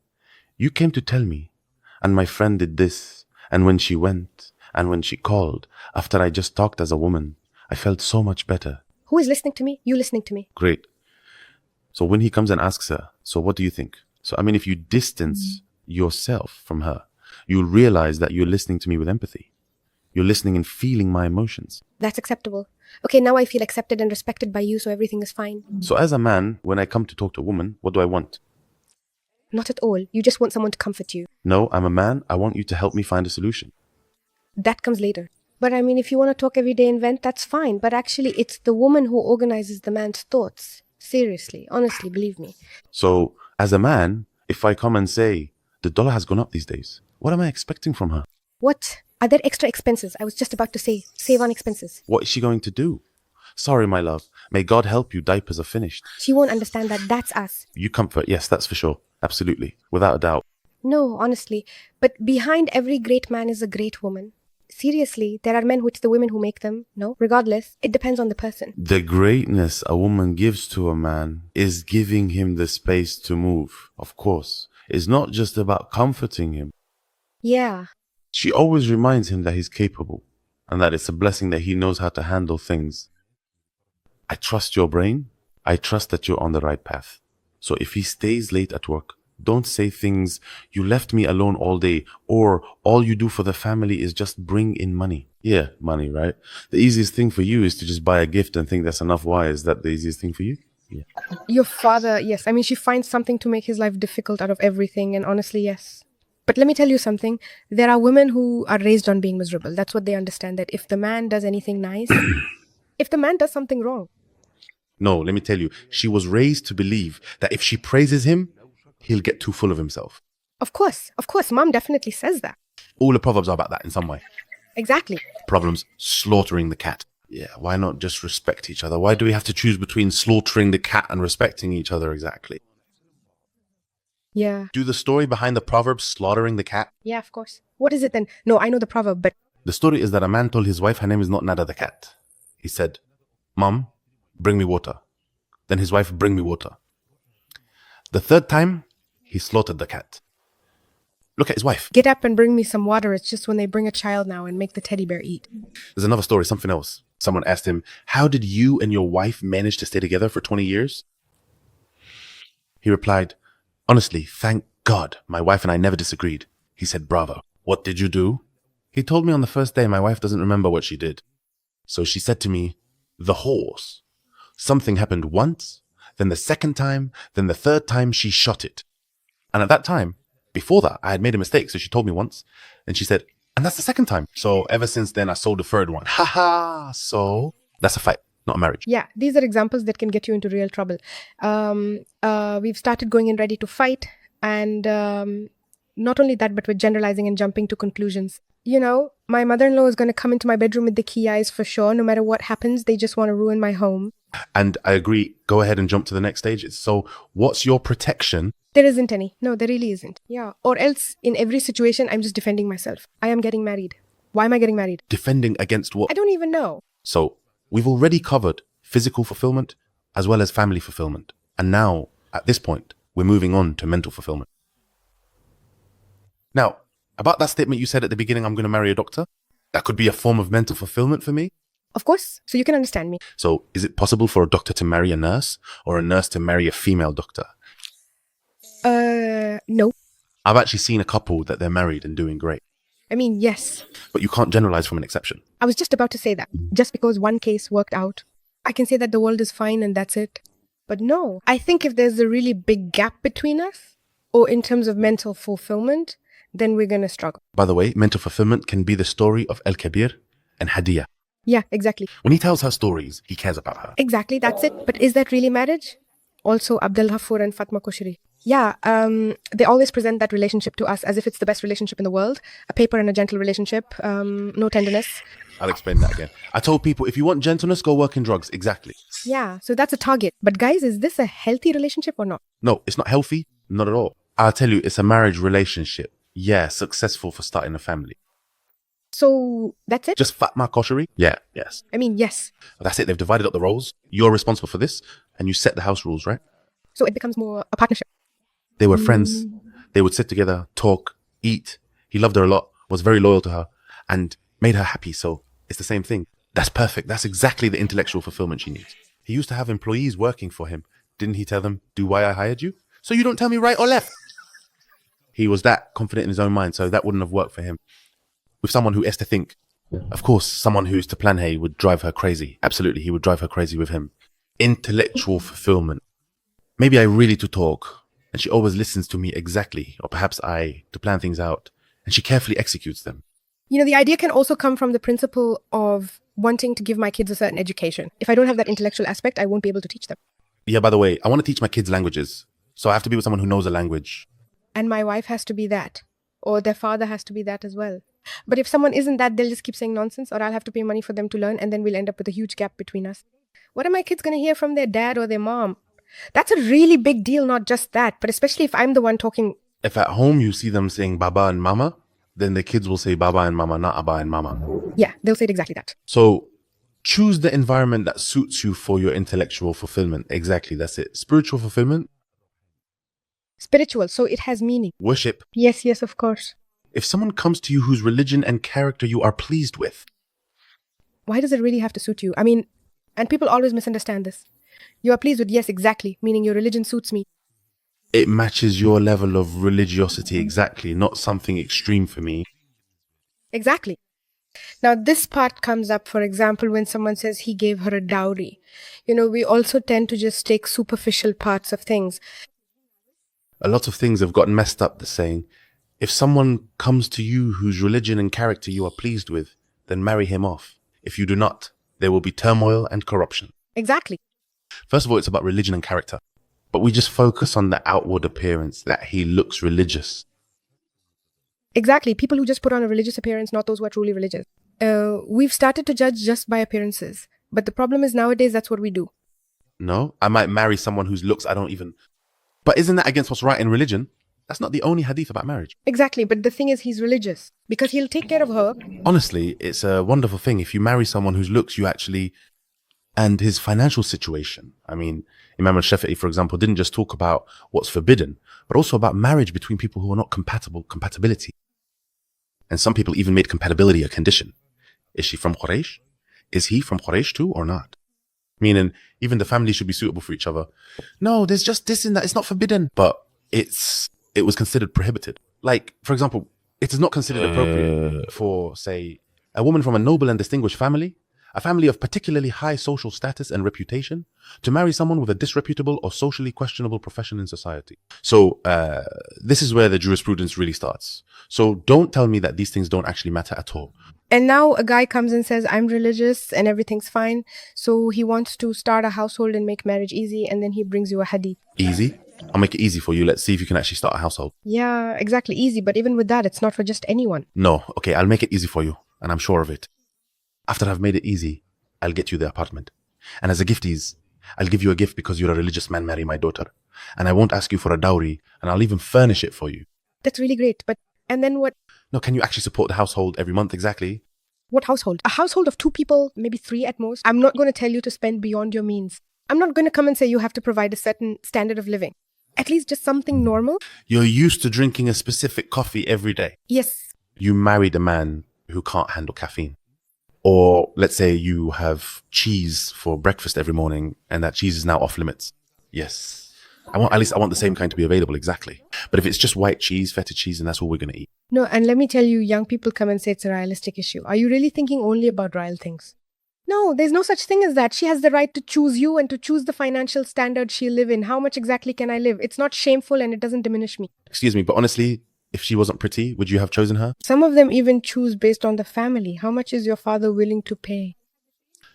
you came to tell me, and my friend did this, and when she went, and when she called, after I just talked as a woman, I felt so much better. Who is listening to me? You listening to me. Great. So when he comes and asks her, so what do you think? So, I mean, if you distance yourself from her, you'll realize that you're listening to me with empathy. You're listening and feeling my emotions. That's acceptable. Okay, now I feel accepted and respected by you, so everything is fine. So as a man, when I come to talk to a woman, what do I want? Not at all. You just want someone to comfort you. No, I'm a man. I want you to help me find a solution. That comes later. But I mean, if you want to talk every day and vent, that's fine. But actually, it's the woman who organizes the man's thoughts. Seriously, honestly, believe me. So as a man, if I come and say, the dollar has gone up these days, what am I expecting from her? What? Are there extra expenses? I was just about to say, save on expenses. What is she going to do? Sorry, my love. May God help you. Diapers are finished. She won't understand that. That's us. You comfort. Yes, that's for sure. Absolutely. Without a doubt. No, honestly. But behind every great man is a great woman. Seriously, there are men who it's the women who make them. No, regardless, it depends on the person. The greatness a woman gives to a man is giving him the space to move, of course. It's not just about comforting him. Yeah. She always reminds him that he's capable and that it's a blessing that he knows how to handle things. I trust your brain. I trust that you're on the right path. So if he stays late at work, don't say things, you left me alone all day, or all you do for the family is just bring in money. Yeah, money, right? The easiest thing for you is to just buy a gift and think that's enough. Why? Is that the easiest thing for you? Yeah. Your father, yes. I mean, she finds something to make his life difficult out of everything. And honestly, yes. But let me tell you something. There are women who are raised on being miserable. That's what they understand, that if the man does anything nice, if the man does something wrong. No, let me tell you, she was raised to believe that if she praises him, he'll get too full of himself. Of course, mom definitely says that. All the proverbs are about that in some way. Exactly. Problems, slaughtering the cat. Yeah, why not just respect each other? Why do we have to choose between slaughtering the cat and respecting each other exactly? Yeah. Do the story behind the proverb slaughtering the cat? Yeah, of course. What is it then? No, I know the proverb, but... The story is that a man told his wife her name is not Nada the cat. He said, Mom, bring me water. Then his wife, bring me water. The third time, he slaughtered the cat. Look at his wife. Get up and bring me some water. It's just when they bring a child now and make the teddy bear eat. There's another story, something else. Someone asked him, how did you and your wife manage to stay together for 20 years? He replied, honestly, thank God, my wife and I never disagreed. He said, bravo. What did you do? He told me on the first day my wife doesn't remember what she did. So she said to me, the horse. Something happened once, then the second time, then the third time she shot it. And at that time, before that, I had made a mistake. So she told me once and she said, and that's the second time. So ever since then, I sold the third one. Ha. So that's a fight, not a marriage. Yeah, these are examples that can get you into real trouble. We've started going in ready to fight. And not only that, but we're generalizing and jumping to conclusions. You know, my mother-in-law is going to come into my bedroom with the key eyes for sure. No matter what happens, they just want to ruin my home. And I agree. Go ahead and jump to the next stage. So what's your protection? There isn't any. No, there really isn't. Yeah. Or else in every situation, I'm just defending myself. I am getting married. Why am I getting married? Defending against what? I don't even know. So we've already covered physical fulfillment as well as family fulfillment. And now at this point, we're moving on to mental fulfillment. Now, about that statement you said at the beginning, I'm going to marry a doctor. That could be a form of mental fulfillment for me. Of course. So you can understand me. So is it possible for a doctor to marry a nurse or a nurse to marry a female doctor? No. I've actually seen a couple that they're married and doing great. I mean, yes. But you can't generalize from an exception. I was just about to say that. Just because one case worked out, I can say that the world is fine and that's it. But no. I think if there's a really big gap between us, or in terms of mental fulfillment, then we're going to struggle. By the way, mental fulfillment can be the story of Al-Kabir and Hadiyah. Yeah, exactly. When he tells her stories, he cares about her. Exactly, that's it. But is that really marriage? Also, Abdul Ghaffur and Fatma Koshri. Yeah, they always present that relationship to us as if it's the best relationship in the world. A paper and a gentle relationship, no tenderness. I'll explain that again. I told people, if you want gentleness, go work in drugs. Exactly. Yeah, so that's a target. But guys, is this a healthy relationship or not? No, it's not healthy. Not at all. I'll tell you, it's a marriage relationship. Yeah, successful for starting a family. So that's it? Just Fatma Koshari? Yeah, yes. I mean, yes. That's it. They've divided up the roles. You're responsible for this, and you set the house rules, right? So it becomes more a partnership. They were friends. They would sit together, talk, eat. He loved her a lot, was very loyal to her, and made her happy. So it's the same thing. That's perfect. That's exactly the intellectual fulfillment she needs. He used to have employees working for him. Didn't he tell them, do why I hired you? So you don't tell me right or left. He was that confident in his own mind, so that wouldn't have worked for him. With someone who has to think, of course, someone who's to plan hey would drive her crazy. Absolutely, he would drive her crazy with him. Intellectual fulfillment. Maybe I really to talk, and she always listens to me exactly, or perhaps I to plan things out, and she carefully executes them. You know, the idea can also come from the principle of wanting to give my kids a certain education. If I don't have that intellectual aspect, I won't be able to teach them. Yeah, by the way, I want to teach my kids languages, so I have to be with someone who knows a language. And my wife has to be that, or their father has to be that as well. But if someone isn't that, they'll just keep saying nonsense, or I'll have to pay money for them to learn, and then we'll end up with a huge gap between us. What are my kids going to hear from their dad or their mom? That's a really big deal, not just that, but especially if I'm the one talking. If at home you see them saying Baba and Mama, then the kids will say Baba and Mama, not Abba and Mama. Yeah, they'll say it exactly that. So choose the environment that suits you for your intellectual fulfillment. Exactly, that's it. Spiritual fulfillment. Spiritual, so it has meaning. Worship. Yes, yes, of course. If someone comes to you whose religion and character you are pleased with. Why does it really have to suit you? I mean, and people always misunderstand this. You are pleased with, yes, exactly, meaning your religion suits me. It matches your level of religiosity exactly, not something extreme for me. Exactly. Now, this part comes up, for example, when someone says he gave her a dowry. You know, we also tend to just take superficial parts of things. A lot of things have gotten messed up. The saying, if someone comes to you whose religion and character you are pleased with, then marry him off. If you do not, there will be turmoil and corruption. Exactly. First of all, it's about religion and character. But we just focus on the outward appearance, that he looks religious. Exactly. People who just put on a religious appearance, not those who are truly religious. We've started to judge just by appearances. But the problem is nowadays that's what we do. No, I might marry someone whose looks I don't even... But isn't that against what's right in religion? That's not the only hadith about marriage. Exactly. But the thing is, he's religious because he'll take care of her. Honestly, it's a wonderful thing if you marry someone whose looks you actually... And his financial situation. I mean, Imam al-Shafi'i, for example, didn't just talk about what's forbidden, but also about marriage between people who are not compatibility. And some people even made compatibility a condition. Is she from Quraysh? Is he from Quraysh too or not? Meaning, even the family should be suitable for each other. No, there's just this and that. It's not forbidden, but it was considered prohibited. Like, for example, it is not considered appropriate for, say, a woman from a noble and distinguished family, a family of particularly high social status and reputation, to marry someone with a disreputable or socially questionable profession in society. So this is where the jurisprudence really starts. So don't tell me that these things don't actually matter at all. And now a guy comes and says, I'm religious and everything's fine. So he wants to start a household and make marriage easy. And then he brings you a hadith. Easy? I'll make it easy for you. Let's see if you can actually start a household. Yeah, exactly. Easy. But even with that, it's not for just anyone. No. Okay, I'll make it easy for you. And I'm sure of it. After I've made it easy, I'll get you the apartment. And as a gifties, I'll give you a gift because you're a religious man, marry my daughter. And I won't ask you for a dowry, and I'll even furnish it for you. That's really great. But, and then what? No, can you actually support the household every month exactly? What household? A household of 2 people, maybe 3 at most. I'm not going to tell you to spend beyond your means. I'm not going to come and say you have to provide a certain standard of living. At least just something normal. You're used to drinking a specific coffee every day. Yes. You married a man who can't handle caffeine. Or let's say you have cheese for breakfast every morning and that cheese is now off limits. Yes. I want the same kind to be available, exactly. But if it's just white cheese, feta cheese, and that's all we're going to eat. No, and let me tell you, young people come and say it's a realistic issue. Are you really thinking only about royal things? No, there's no such thing as that. She has the right to choose you and to choose the financial standard she'll live in. How much exactly can I live? It's not shameful and it doesn't diminish me. Excuse me, but honestly, if she wasn't pretty, would you have chosen her? Some of them even choose based on the family. How much is your father willing to pay?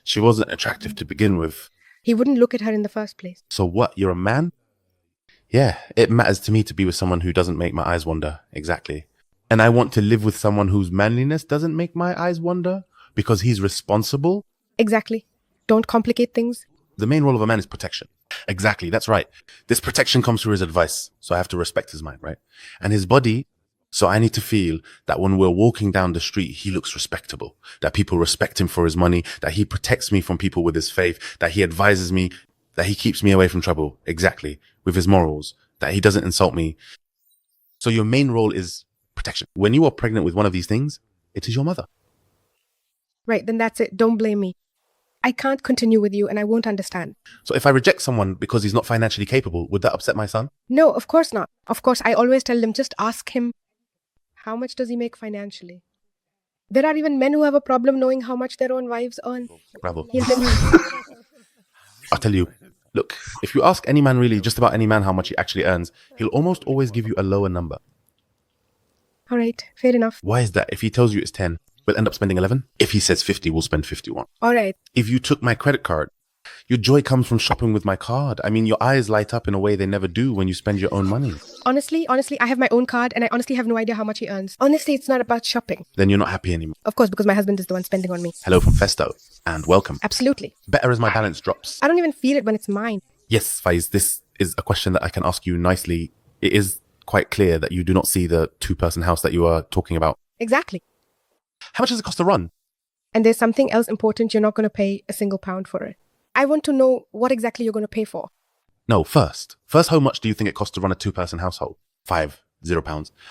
She wasn't attractive to begin with. He wouldn't look at her in the first place. So what? You're a man? Yeah, it matters to me to be with someone who doesn't make my eyes wander. Exactly. And I want to live with someone whose manliness doesn't make my eyes wander because he's responsible. Exactly. Don't complicate things. The main role of a man is protection. Exactly, that's right. This protection comes through his advice, so I have to respect his mind, right? And his body, so I need to feel that when we're walking down the street, he looks respectable, that people respect him for his money, that he protects me from people with his faith, that he advises me, that he keeps me away from trouble. Exactly. With his morals, that he doesn't insult me. So your main role is protection. When you are pregnant with one of these things, it is your mother. Right, then that's it. Don't blame me. I can't continue with you and I won't understand. So if I reject someone because he's not financially capable, would that upset my son? No, of course not. Of course, I always tell them, just ask him, how much does he make financially? There are even men who have a problem knowing how much their own wives earn. Bravo. He'll tell you, I'll tell you, look, if you ask any man really, just about any man how much he actually earns, he'll almost always give you a lower number. all right, fair enough. Why is that? If he tells you it's 10, we'll end up spending 11. If he says 50, we'll spend 51. All right. If you took my credit card, your joy comes from shopping with my card. I mean, your eyes light up in a way they never do when you spend your own money. Honestly, I have my own card and I honestly have no idea how much he earns. Honestly, it's not about shopping. Then you're not happy anymore. Of course, because my husband is the one spending on me. Hello from Festo, and welcome. Absolutely. Better as my balance drops. I don't even feel it when it's mine. Yes, Faiz, this is a question that I can ask you nicely. It is quite clear that you do not see the two-person house that you are talking about. Exactly. How much does it cost to run? And there's something else important, you're not going to pay a single pound for it. I want to know what exactly you're going to pay for. No, first, how much do you think it costs to run a two-person household? £5.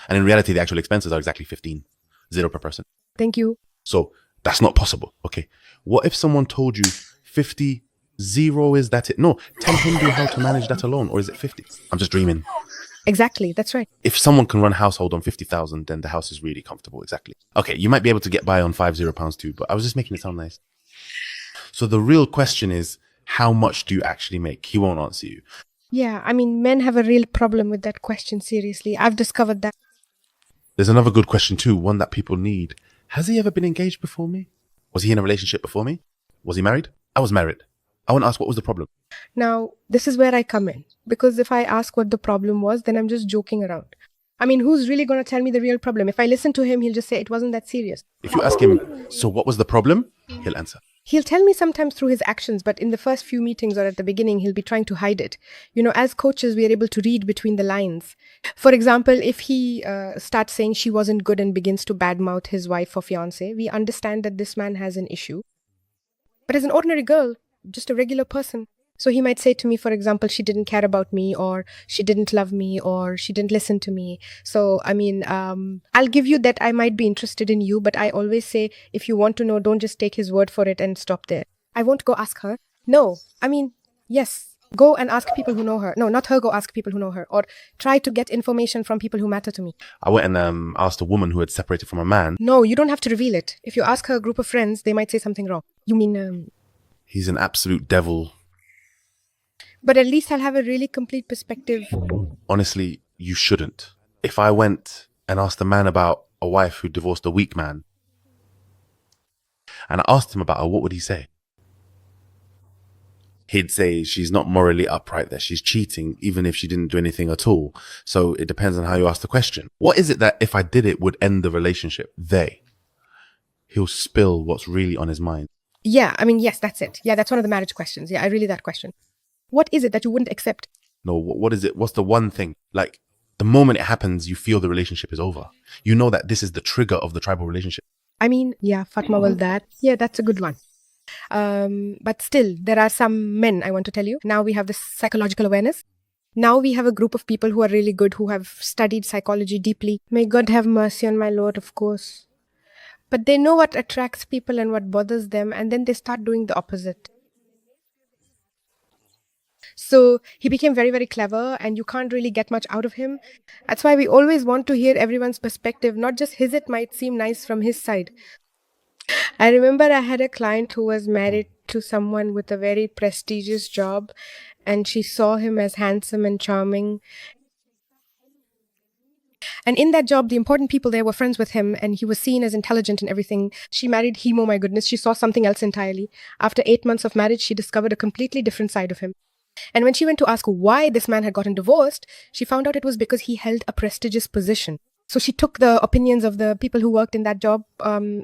And in reality, the actual expenses are exactly 15, 0 per person. Thank you. So that's not possible. Okay. What if someone told you 50, 0 is that it? No, tell Hindu how to manage that alone. Or is it 50? I'm just dreaming. Exactly, that's right. If someone can run a household on 50,000, then the house is really comfortable. Exactly. Okay, you might be able to get by on £50 too, but I was just making it sound nice. So the real question is, how much do you actually make? He won't answer you. Yeah, I mean, men have a real problem with that question, seriously. I've discovered that. There's another good question too, one that people need. Has he ever been engaged before me? Was he in a relationship before me? Was he married? I was married. I want to ask, what was the problem? Now, this is where I come in. Because if I ask what the problem was, then I'm just joking around. I mean, who's really going to tell me the real problem? If I listen to him, he'll just say it wasn't that serious. If you ask him, so what was the problem? He'll answer. He'll tell me sometimes through his actions, but in the first few meetings or at the beginning, he'll be trying to hide it. You know, as coaches, we are able to read between the lines. For example, if he starts saying she wasn't good and begins to badmouth his wife or fiance, we understand that this man has an issue. But as an ordinary girl, just a regular person, so he might say to me, for example, she didn't care about me, or she didn't love me, or she didn't listen to me. So, I mean, I'll give you that I might be interested in you, but I always say, if you want to know, don't just take his word for it and stop there. I won't go ask her. No, I mean, yes, go and ask people who know her. No, not her, go ask people who know her. Or try to get information from people who matter to me. I went and asked a woman who had separated from a man. No, you don't have to reveal it. If you ask her a group of friends, they might say something wrong. You mean... He's an absolute devil. But at least I'll have a really complete perspective. Honestly, you shouldn't. If I went and asked a man about a wife who divorced a weak man, and I asked him about her, what would he say? He'd say she's not morally upright, that she's cheating, even if she didn't do anything at all. So it depends on how you ask the question. What is it that if I did it would end the relationship? He'll spill what's really on his mind. Yeah, I mean, yes, that's it. Yeah, that's one of the marriage questions. Yeah, I really that question. What is it that you wouldn't accept? No, what is it? What's the one thing? Like, the moment it happens, you feel the relationship is over. You know that this is the trigger of the tribal relationship. I mean, yeah, Fatma, well, that. Yeah, that's a good one. But still, there are some men, I want to tell you. Now we have this psychological awareness. Now we have a group of people who are really good, who have studied psychology deeply. May God have mercy on my Lord, of course. But they know what attracts people and what bothers them, and then they start doing the opposite. So he became very, very clever, and you can't really get much out of him. That's why we always want to hear everyone's perspective, not just his. It might seem nice from his side. I remember I had a client who was married to someone with a very prestigious job, and she saw him as handsome and charming. And in that job, the important people there were friends with him, and he was seen as intelligent and everything. She married him, oh my goodness, she saw something else entirely. After 8 months of marriage, she discovered a completely different side of him. And when she went to ask why this man had gotten divorced, she found out it was because he held a prestigious position. So she took the opinions of the people who worked in that job.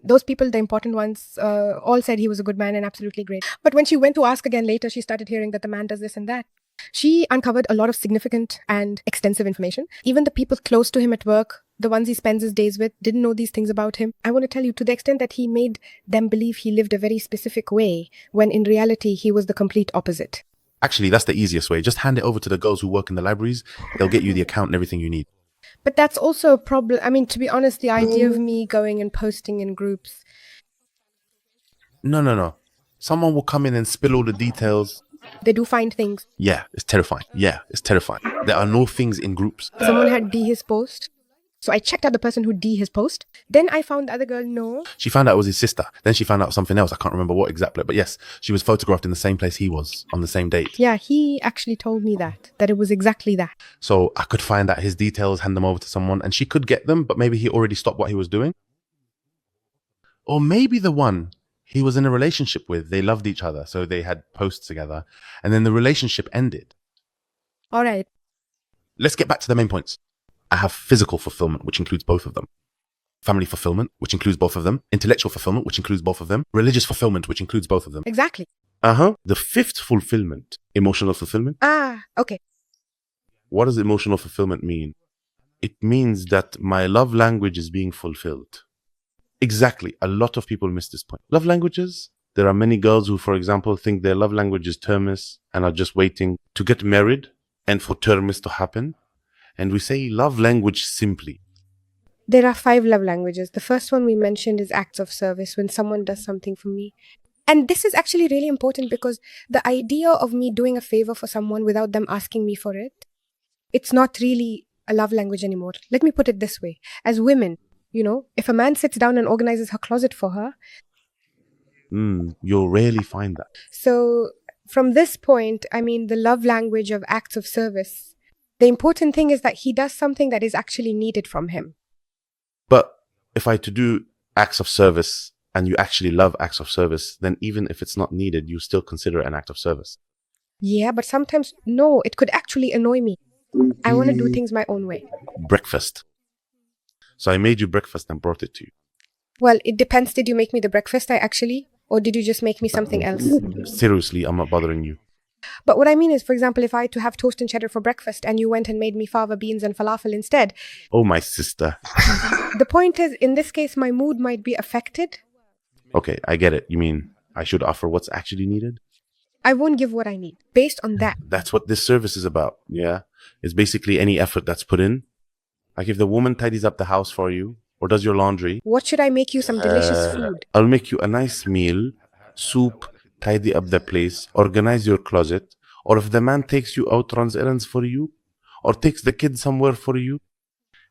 Those people, the important ones, all said he was a good man and absolutely great. But when she went to ask again later, she started hearing that the man does this and that. She uncovered a lot of significant and extensive information. Even the people close to him at work, the ones he spends his days with, didn't know these things about him. I want to tell you, to the extent that he made them believe he lived a very specific way, when in reality, he was the complete opposite. Actually, that's the easiest way. Just hand it over to the girls who work in the libraries. They'll get you the account and everything you need. But that's also a problem. I mean, to be honest, the idea of me going and posting in groups. No. Someone will come in and spill all the details. They do find things. Yeah, it's terrifying. There are no things in groups. Someone had D his post. So I checked out the person who D his post. Then I found the other girl, no. She found out it was his sister. Then she found out something else. I can't remember what exactly. But yes, she was photographed in the same place he was on the same date. Yeah, he actually told me that it was exactly that. So I could find out his details, hand them over to someone, and she could get them, but maybe he already stopped what he was doing. Or maybe the one he was in a relationship with, they loved each other, so they had posts together, and then the relationship ended. All right. Let's get back to the main points. I have physical fulfillment, which includes both of them. Family fulfillment, which includes both of them. Intellectual fulfillment, which includes both of them. Religious fulfillment, which includes both of them. Exactly. The fifth fulfillment, emotional fulfillment. Okay. What does emotional fulfillment mean? It means that my love language is being fulfilled. Exactly. A lot of people miss this point. Love languages. There are many girls who, for example, think their love language is termis and are just waiting to get married and for termis to happen. And we say love language simply. There are 5 love languages. The first one we mentioned is acts of service, when someone does something for me. And this is actually really important, because the idea of me doing a favor for someone without them asking me for it, it's not really a love language anymore. Let me put it this way. As women, if a man sits down and organizes her closet for her, you'll rarely find that. So from this point, I mean, the love language of acts of service, the important thing is that he does something that is actually needed from him. But if I to do acts of service and you actually love acts of service, then even if it's not needed, you still consider it an act of service. Yeah, but sometimes, no, it could actually annoy me. I want to do things my own way. Breakfast. So I made you breakfast and brought it to you. Well, it depends. Did you make me the breakfast or did you just make me something else? Seriously, I'm not bothering you. But what I mean is, for example, if I had to have toast and cheddar for breakfast and you went and made me fava beans and falafel instead. Oh, my sister. The point is, in this case, my mood might be affected. Okay, I get it. You mean I should offer what's actually needed? I won't give what I need based on that. That's what this service is about, yeah? It's basically any effort that's put in. Like if the woman tidies up the house for you or does your laundry. What should I make you? Some delicious food. I'll make you a nice meal, soup, tidy up the place, organize your closet. Or if the man takes you out, runs errands for you, or takes the kids somewhere for you.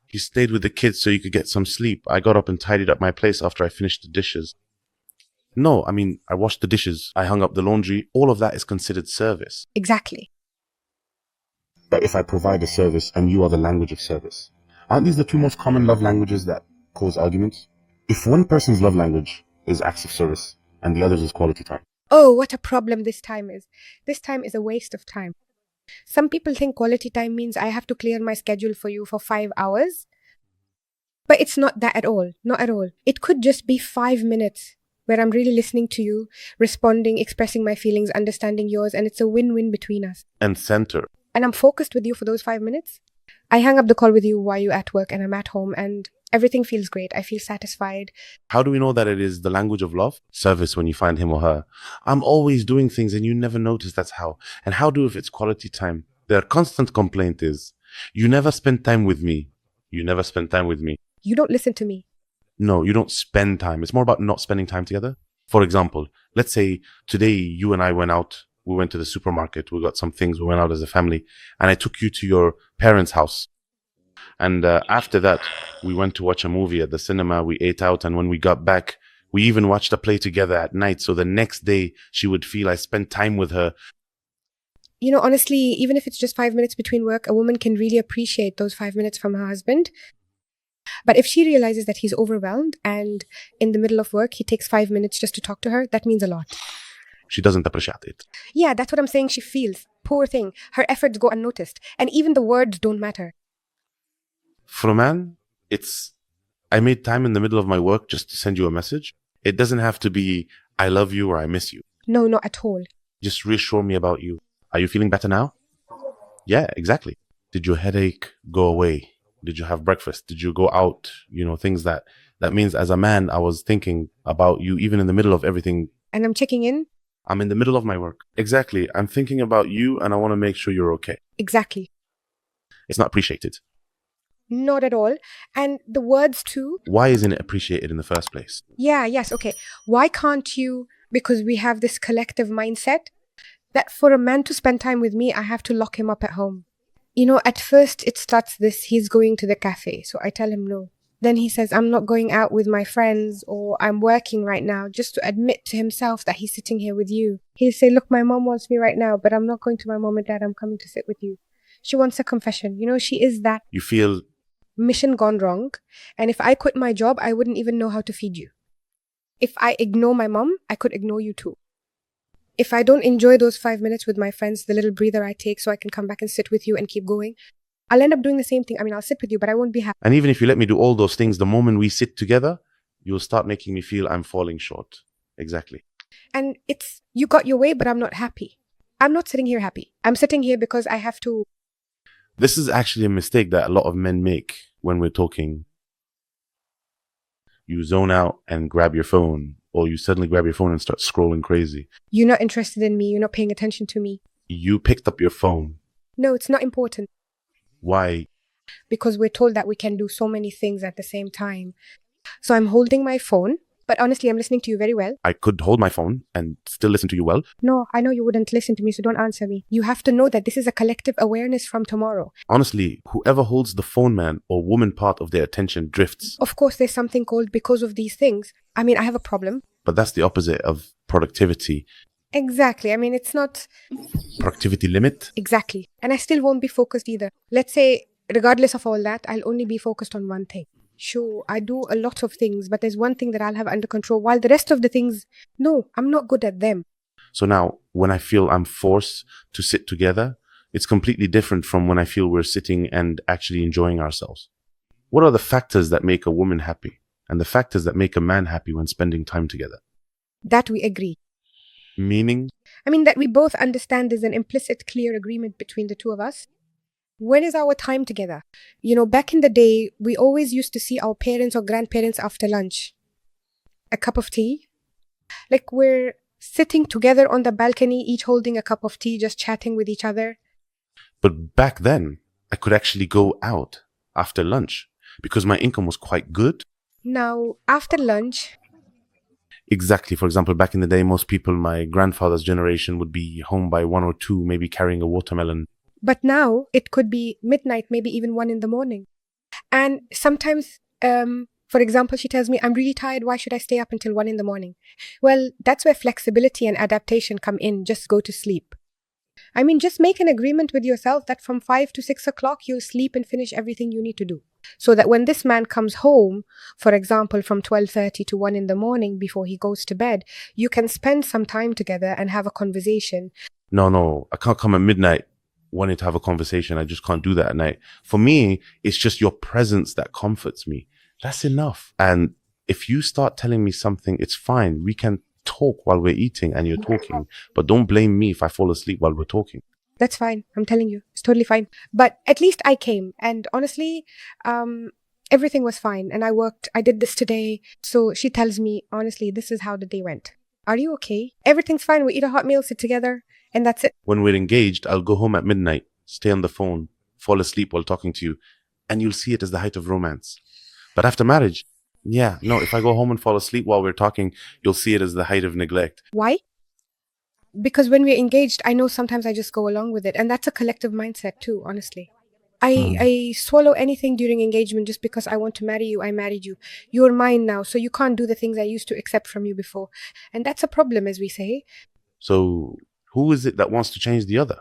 He stayed with the kids so you could get some sleep. I got up and tidied up my place after I finished the dishes. No, I mean, I washed the dishes, I hung up the laundry. All of that is considered service. Exactly. But if I provide a service and you are the language of service, aren't these the 2 most common love languages that cause arguments? If one person's love language is acts of service and the other's is quality time. Oh, what a problem this time is. This time is a waste of time. Some people think quality time means I have to clear my schedule for you for 5 hours. But it's not that at all. Not at all. It could just be 5 minutes where I'm really listening to you, responding, expressing my feelings, understanding yours, and it's a win-win between us. And center. And I'm focused with you for those 5 minutes. I hang up the call with you while you're at work and I'm at home and everything feels great. I feel satisfied. How do we know that it is the language of love? Service when you find him or her. I'm always doing things and you never notice that's how. And how do if it's quality time? Their constant complaint is, you never spend time with me. You never spend time with me. You don't listen to me. No, you don't spend time. It's more about not spending time together. For example, let's say today you and I went out. We went to the supermarket. We got some things. We went out as a family. And I took you to your parents' house. And after that, we went to watch a movie at the cinema. We ate out. And when we got back, we even watched a play together at night. So the next day, she would feel I spent time with her. Honestly, even if it's just 5 minutes between work, a woman can really appreciate those 5 minutes from her husband. But if she realizes that he's overwhelmed and in the middle of work, he takes 5 minutes just to talk to her, that means a lot. She doesn't appreciate it. Yeah, that's what I'm saying. She feels. Poor thing. Her efforts go unnoticed. And even the words don't matter. For a man, it's, I made time in the middle of my work just to send you a message. It doesn't have to be, I love you or I miss you. No, not at all. Just reassure me about you. Are you feeling better now? Yeah, exactly. Did your headache go away? Did you have breakfast? Did you go out? Things that means as a man, I was thinking about you even in the middle of everything. And I'm checking in? I'm in the middle of my work. Exactly. I'm thinking about you and I want to make sure you're okay. Exactly. It's not appreciated. Not at all. And the words too. Why isn't it appreciated in the first place? Yes, okay. Why can't you, because we have this collective mindset that for a man to spend time with me, I have to lock him up at home. At first it starts this, he's going to the cafe. So I tell him no. Then he says, I'm not going out with my friends or I'm working right now, just to admit to himself that he's sitting here with you. He'll say, look, my mom wants me right now, but I'm not going to my mom and dad. I'm coming to sit with you. She wants a confession. She is that. You feel Mission gone wrong. And if I quit my job, I wouldn't even know how to feed you. If I ignore my mom, I could ignore you too. If I don't enjoy those 5 minutes with my friends, the little breather I take so I can come back and sit with you and keep going, I'll end up doing the same thing. I'll sit with you, but I won't be happy. And even if you let me do all those things, the moment we sit together, you'll start making me feel I'm falling short. Exactly. And it's, you got your way, but I'm not happy. I'm not sitting here happy. I'm sitting here because I have to. This is actually a mistake that a lot of men make when we're talking. You zone out and grab your phone, or you suddenly grab your phone and start scrolling crazy. You're not interested in me. You're not paying attention to me. You picked up your phone. No, it's not important. Why? Because we're told that we can do so many things at the same time. So I'm holding my phone, but honestly, I'm listening to you very well. I could hold my phone and still listen to you well. No, I know you wouldn't listen to me, so don't answer me. You have to know that this is a collective awareness from tomorrow. Honestly, whoever holds the phone man or woman part of their attention drifts. Of course, there's something called because of these things. I have a problem. But that's the opposite of productivity. Exactly. It's not. Productivity limit? Exactly. And I still won't be focused either. Let's say, regardless of all that, I'll only be focused on one thing. Sure, I do a lot of things, but there's one thing that I'll have under control, while the rest of the things, no, I'm not good at them. So now, when I feel I'm forced to sit together, it's completely different from when I feel we're sitting and actually enjoying ourselves. What are the factors that make a woman happy and the factors that make a man happy when spending time together? That we agree. Meaning? That we both understand there's an implicit, clear agreement between the two of us. When is our time together? Back in the day, we always used to see our parents or grandparents after lunch. A cup of tea. Like we're sitting together on the balcony, each holding a cup of tea, just chatting with each other. But back then, I could actually go out after lunch because my income was quite good. Now, after lunch. Exactly. For example, back in the day, most people, my grandfather's generation, would be home by 1 or 2, maybe carrying a watermelon. But now it could be midnight, maybe even 1 a.m. And sometimes, for example, she tells me, I'm really tired. Why should I stay up until 1 a.m? Well, that's where flexibility and adaptation come in. Just go to sleep. Just make an agreement with yourself that from 5 to 6 o'clock, you'll sleep and finish everything you need to do. So that when this man comes home, for example, from 12:30 to 1 a.m. before he goes to bed, you can spend some time together and have a conversation. No, I can't come at midnight wanting to have a conversation. I just can't do that at night. For me, it's just your presence that comforts me. That's enough. And if you start telling me something, it's fine. We can talk while we're eating and you're talking, but don't blame me if I fall asleep while we're talking. That's fine. I'm telling you, it's totally fine. But at least I came. And honestly, everything was fine. And I did this today. So she tells me, honestly, this is how the day went. Are you okay? Everything's fine. We eat a hot meal, sit together, and that's it. When we're engaged, I'll go home at midnight, stay on the phone, fall asleep while talking to you, and you'll see it as the height of romance. But after marriage, if I go home and fall asleep while we're talking, you'll see it as the height of neglect. Why? Because when we're engaged, I know sometimes I just go along with it. And that's a collective mindset too, honestly. I swallow anything during engagement just because I want to marry you. I married you. You're mine now, so you can't do the things I used to accept from you before. And that's a problem, as we say. So who is it that wants to change the other?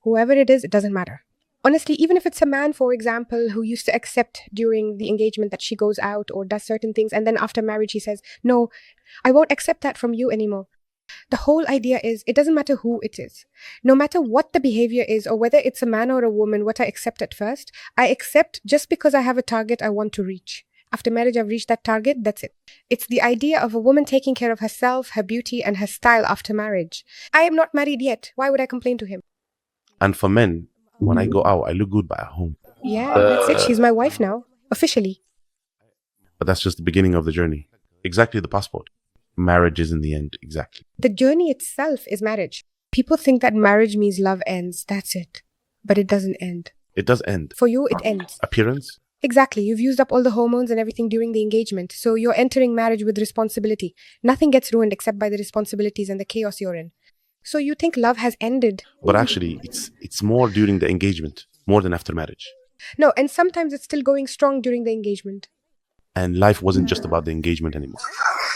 Whoever it is, it doesn't matter. Honestly, even if it's a man, for example, who used to accept during the engagement that she goes out or does certain things, and then after marriage he says, no, I won't accept that from you anymore. The whole idea is it doesn't matter who it is. No matter what the behavior is or whether it's a man or a woman, what I accept at first, I accept just because I have a target I want to reach. After marriage, I've reached that target, that's it. It's the idea of a woman taking care of herself, her beauty, and her style after marriage. I am not married yet. Why would I complain to him? And for men, when I go out, I look good at home. Yeah, that's it. She's my wife now, officially. But that's just the beginning of the journey. Exactly the passport. Marriage is in the end, exactly. The journey itself is marriage. People think that marriage means love ends. That's it. But it doesn't end. It does end. For you, it ends. Appearance? Exactly. You've used up all the hormones and everything during the engagement. So you're entering marriage with responsibility. Nothing gets ruined except by the responsibilities and the chaos you're in. So you think love has ended. But actually, it's more during the engagement, more than after marriage. No, and sometimes it's still going strong during the engagement. And life wasn't just about the engagement anymore.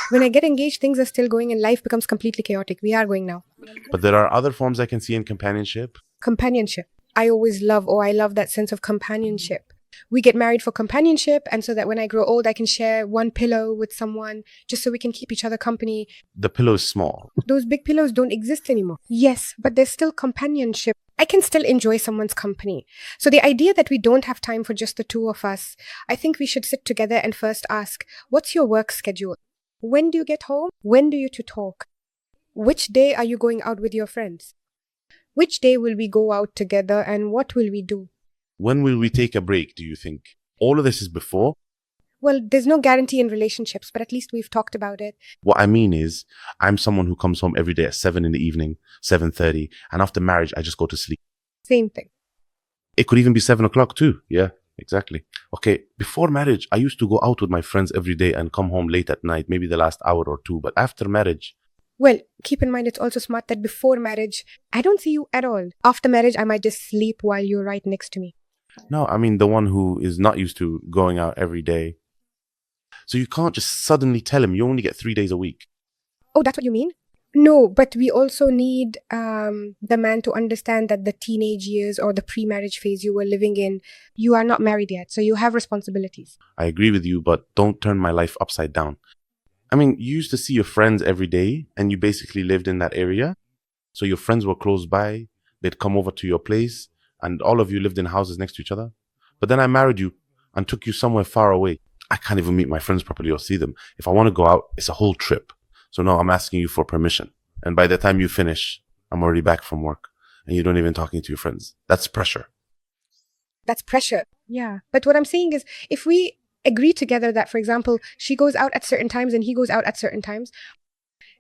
When I get engaged, things are still going and life becomes completely chaotic. We are going now. But there are other forms I can see in companionship. Companionship. I love that sense of companionship. We get married for companionship, and so that when I grow old, I can share one pillow with someone just so we can keep each other company. The pillow is small. Those big pillows don't exist anymore. Yes, but there's still companionship. I can still enjoy someone's company. So the idea that we don't have time for just the two of us, I think we should sit together and first ask, what's your work schedule? When do you get home? When do you two talk? Which day are you going out with your friends? Which day will we go out together and what will we do? When will we take a break, do you think? All of this is before. Well, there's no guarantee in relationships, but at least we've talked about it. What I mean is, I'm someone who comes home every day at 7 in the evening, 7:30, and after marriage, I just go to sleep. Same thing. It could even be 7 o'clock too. Yeah, exactly. Okay, before marriage, I used to go out with my friends every day and come home late at night, maybe the last hour or two. But after marriage... Well, keep in mind, it's also smart that before marriage, I don't see you at all. After marriage, I might just sleep while you're right next to me. No, I mean the one who is not used to going out every day. So you can't just suddenly tell him you only get 3 days a week. Oh, that's what you mean? No, but we also need the man to understand that the teenage years or the pre-marriage phase you were living in, you are not married yet, so you have responsibilities. I agree with you, but don't turn my life upside down. I mean, you used to see your friends every day and you basically lived in that area. So your friends were close by, they'd come over to your place and all of you lived in houses next to each other. But then I married you and took you somewhere far away. I can't even meet my friends properly or see them. If I want to go out, it's a whole trip. So no, I'm asking you for permission. And by the time you finish, I'm already back from work and you don't even talking to your friends. That's pressure. That's pressure. Yeah. But what I'm saying is, if we agree together that, for example, she goes out at certain times and he goes out at certain times,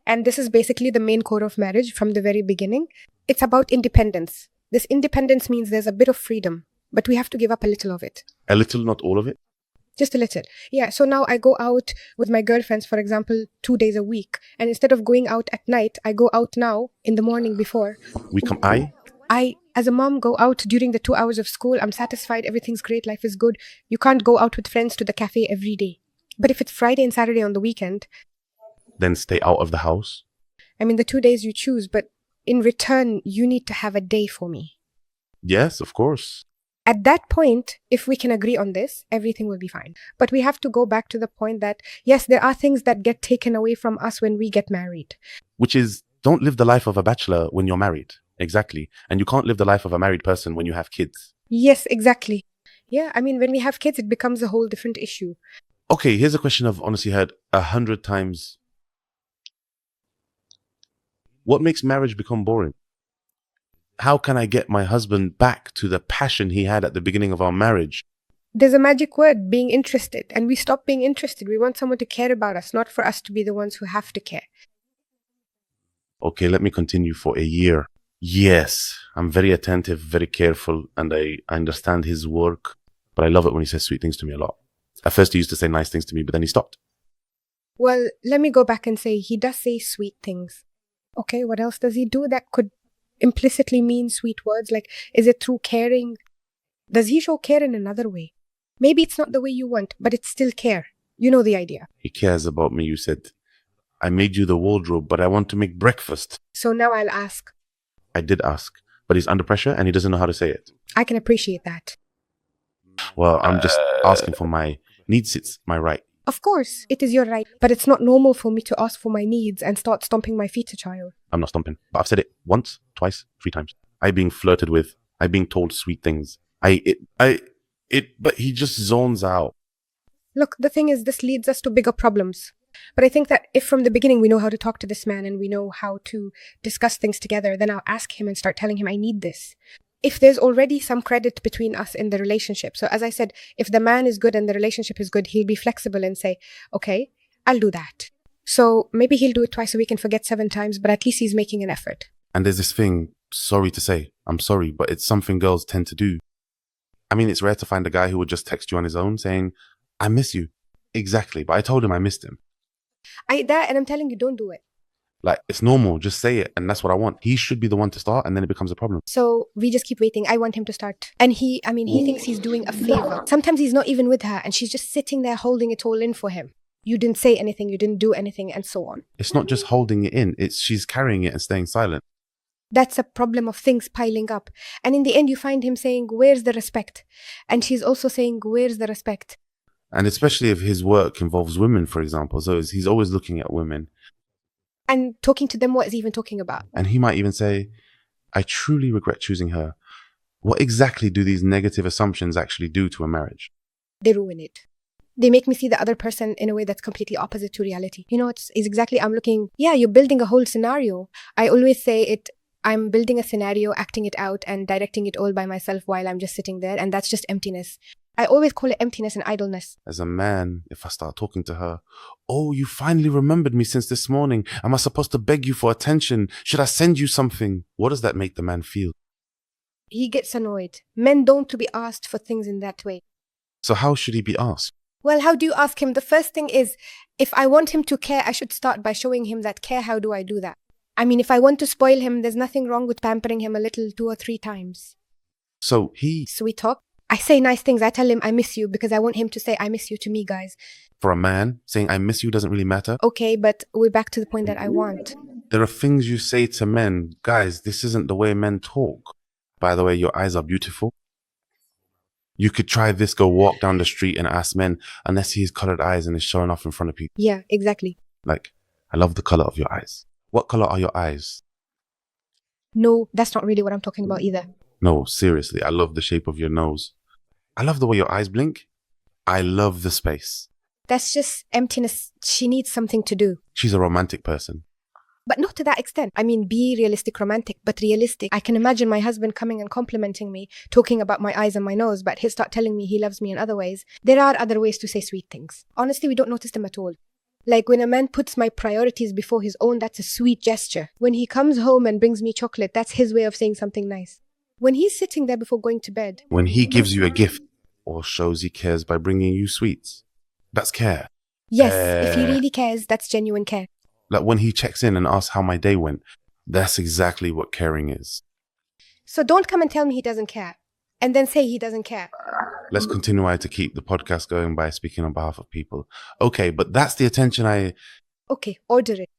and this is basically the main core of marriage from the very beginning, it's about independence. This independence means there's a bit of freedom, but we have to give up a little of it. A little, not all of it? Just a little. Yeah. So now I go out with my girlfriends, for example, 2 days a week. And instead of going out at night, I go out now in the morning before. I, as a mom, go out during the 2 hours of school. I'm satisfied. Everything's great. Life is good. You can't go out with friends to the cafe every day. But if it's Friday and Saturday on the weekend, then stay out of the house. I mean, the 2 days you choose, but in return, you need to have a day for me. Yes, of course. At that point, if we can agree on this, everything will be fine. But we have to go back to the point that, yes, there are things that get taken away from us when we get married. Which is, don't live the life of a bachelor when you're married. Exactly. And you can't live the life of a married person when you have kids. Yes, exactly. Yeah, I mean, when we have kids, it becomes a whole different issue. Okay, here's a question I've honestly heard 100 times. What makes marriage become boring? How can I get my husband back to the passion he had at the beginning of our marriage? There's a magic word, being interested. And we stop being interested. We want someone to care about us, not for us to be the ones who have to care. Okay, let me continue for a year. Yes, I'm very attentive, very careful, and I understand his work. But I love it when he says sweet things to me a lot. At first he used to say nice things to me, but then he stopped. Well, let me go back and say he does say sweet things. Okay, what else does he do that could implicitly mean sweet words? Like, is it through caring? Does he show care in another way? Maybe it's not the way you want, but it's still care. You know the idea. He cares about me, you said. I made you the wardrobe, but I want to make breakfast. So now I'll ask. I did ask, but he's under pressure and he doesn't know how to say it. I can appreciate that. Well, I'm just asking for my needs. It's my right. Of course, it is your right, but it's not normal for me to ask for my needs and start stomping my feet, a child. I'm not stomping, but I've said it once, twice, 3 times. I being flirted with. I being told sweet things. But he just zones out. Look, the thing is, this leads us to bigger problems. But I think that if from the beginning we know how to talk to this man and we know how to discuss things together, then I'll ask him and start telling him I need this. If there's already some credit between us in the relationship. So as I said, if the man is good and the relationship is good, he'll be flexible and say, okay, I'll do that. So maybe he'll do it twice a week and forget 7 times, but at least he's making an effort. And there's this thing, sorry to say, I'm sorry, but it's something girls tend to do. I mean, it's rare to find a guy who would just text you on his own saying, I miss you. Exactly. But I told him I missed him. And I'm telling you, don't do it. Like, it's normal. Just say it. And that's what I want. He should be the one to start, and then it becomes a problem. So we just keep waiting. I want him to start. And he thinks he's doing a favor. Sometimes he's not even with her and she's just sitting there holding it all in for him. You didn't say anything, you didn't do anything, and so on. It's not just holding it in. It's she's carrying it and staying silent. That's a problem of things piling up. And in the end, you find him saying, where's the respect? And she's also saying, where's the respect? And especially if his work involves women, for example. So he's always looking at women. And talking to them, what is he even talking about? And he might even say, I truly regret choosing her. What exactly do these negative assumptions actually do to a marriage? They ruin it. They make me see the other person in a way that's completely opposite to reality. You know, it's exactly, you're building a whole scenario. I always say I'm building a scenario, acting it out and directing it all by myself while I'm just sitting there. And that's just emptiness. I always call it emptiness and idleness. As a man, if I start talking to her, oh, you finally remembered me since this morning. Am I supposed to beg you for attention? Should I send you something? What does that make the man feel? He gets annoyed. Men don't to be asked for things in that way. So how should he be asked? Well, how do you ask him? The first thing is, if I want him to care, I should start by showing him that care. How do I do that? I mean, if I want to spoil him, there's nothing wrong with pampering him a little 2 or 3 times. So we talk. I say nice things. I tell him I miss you because I want him to say I miss you to me, guys. For a man, saying I miss you doesn't really matter. Okay, but we're back to the point that I want. There are things you say to men. Guys, this isn't the way men talk. By the way, your eyes are beautiful. You could try this, go walk down the street and ask men, unless he has colored eyes and is showing off in front of people. Yeah, exactly. Like, I love the color of your eyes. What color are your eyes? No, that's not really what I'm talking about either. No, seriously, I love the shape of your nose. I love the way your eyes blink. I love the space. That's just emptiness. She needs something to do. She's a romantic person. But not to that extent. I mean, be realistic, romantic, but realistic. I can imagine my husband coming and complimenting me, talking about my eyes and my nose, but he'll start telling me he loves me in other ways. There are other ways to say sweet things. Honestly, we don't notice them at all. Like when a man puts my priorities before his own, that's a sweet gesture. When he comes home and brings me chocolate, that's his way of saying something nice. When he's sitting there before going to bed. When he gives you a gift or shows he cares by bringing you sweets, that's care. Yes, if he really cares, that's genuine care. Like when he checks in and asks how my day went, that's exactly what caring is. So don't come and tell me he doesn't care and then say he doesn't care. Let's continue to keep the podcast going by speaking on behalf of people. Okay, but that's the attention Okay, order it.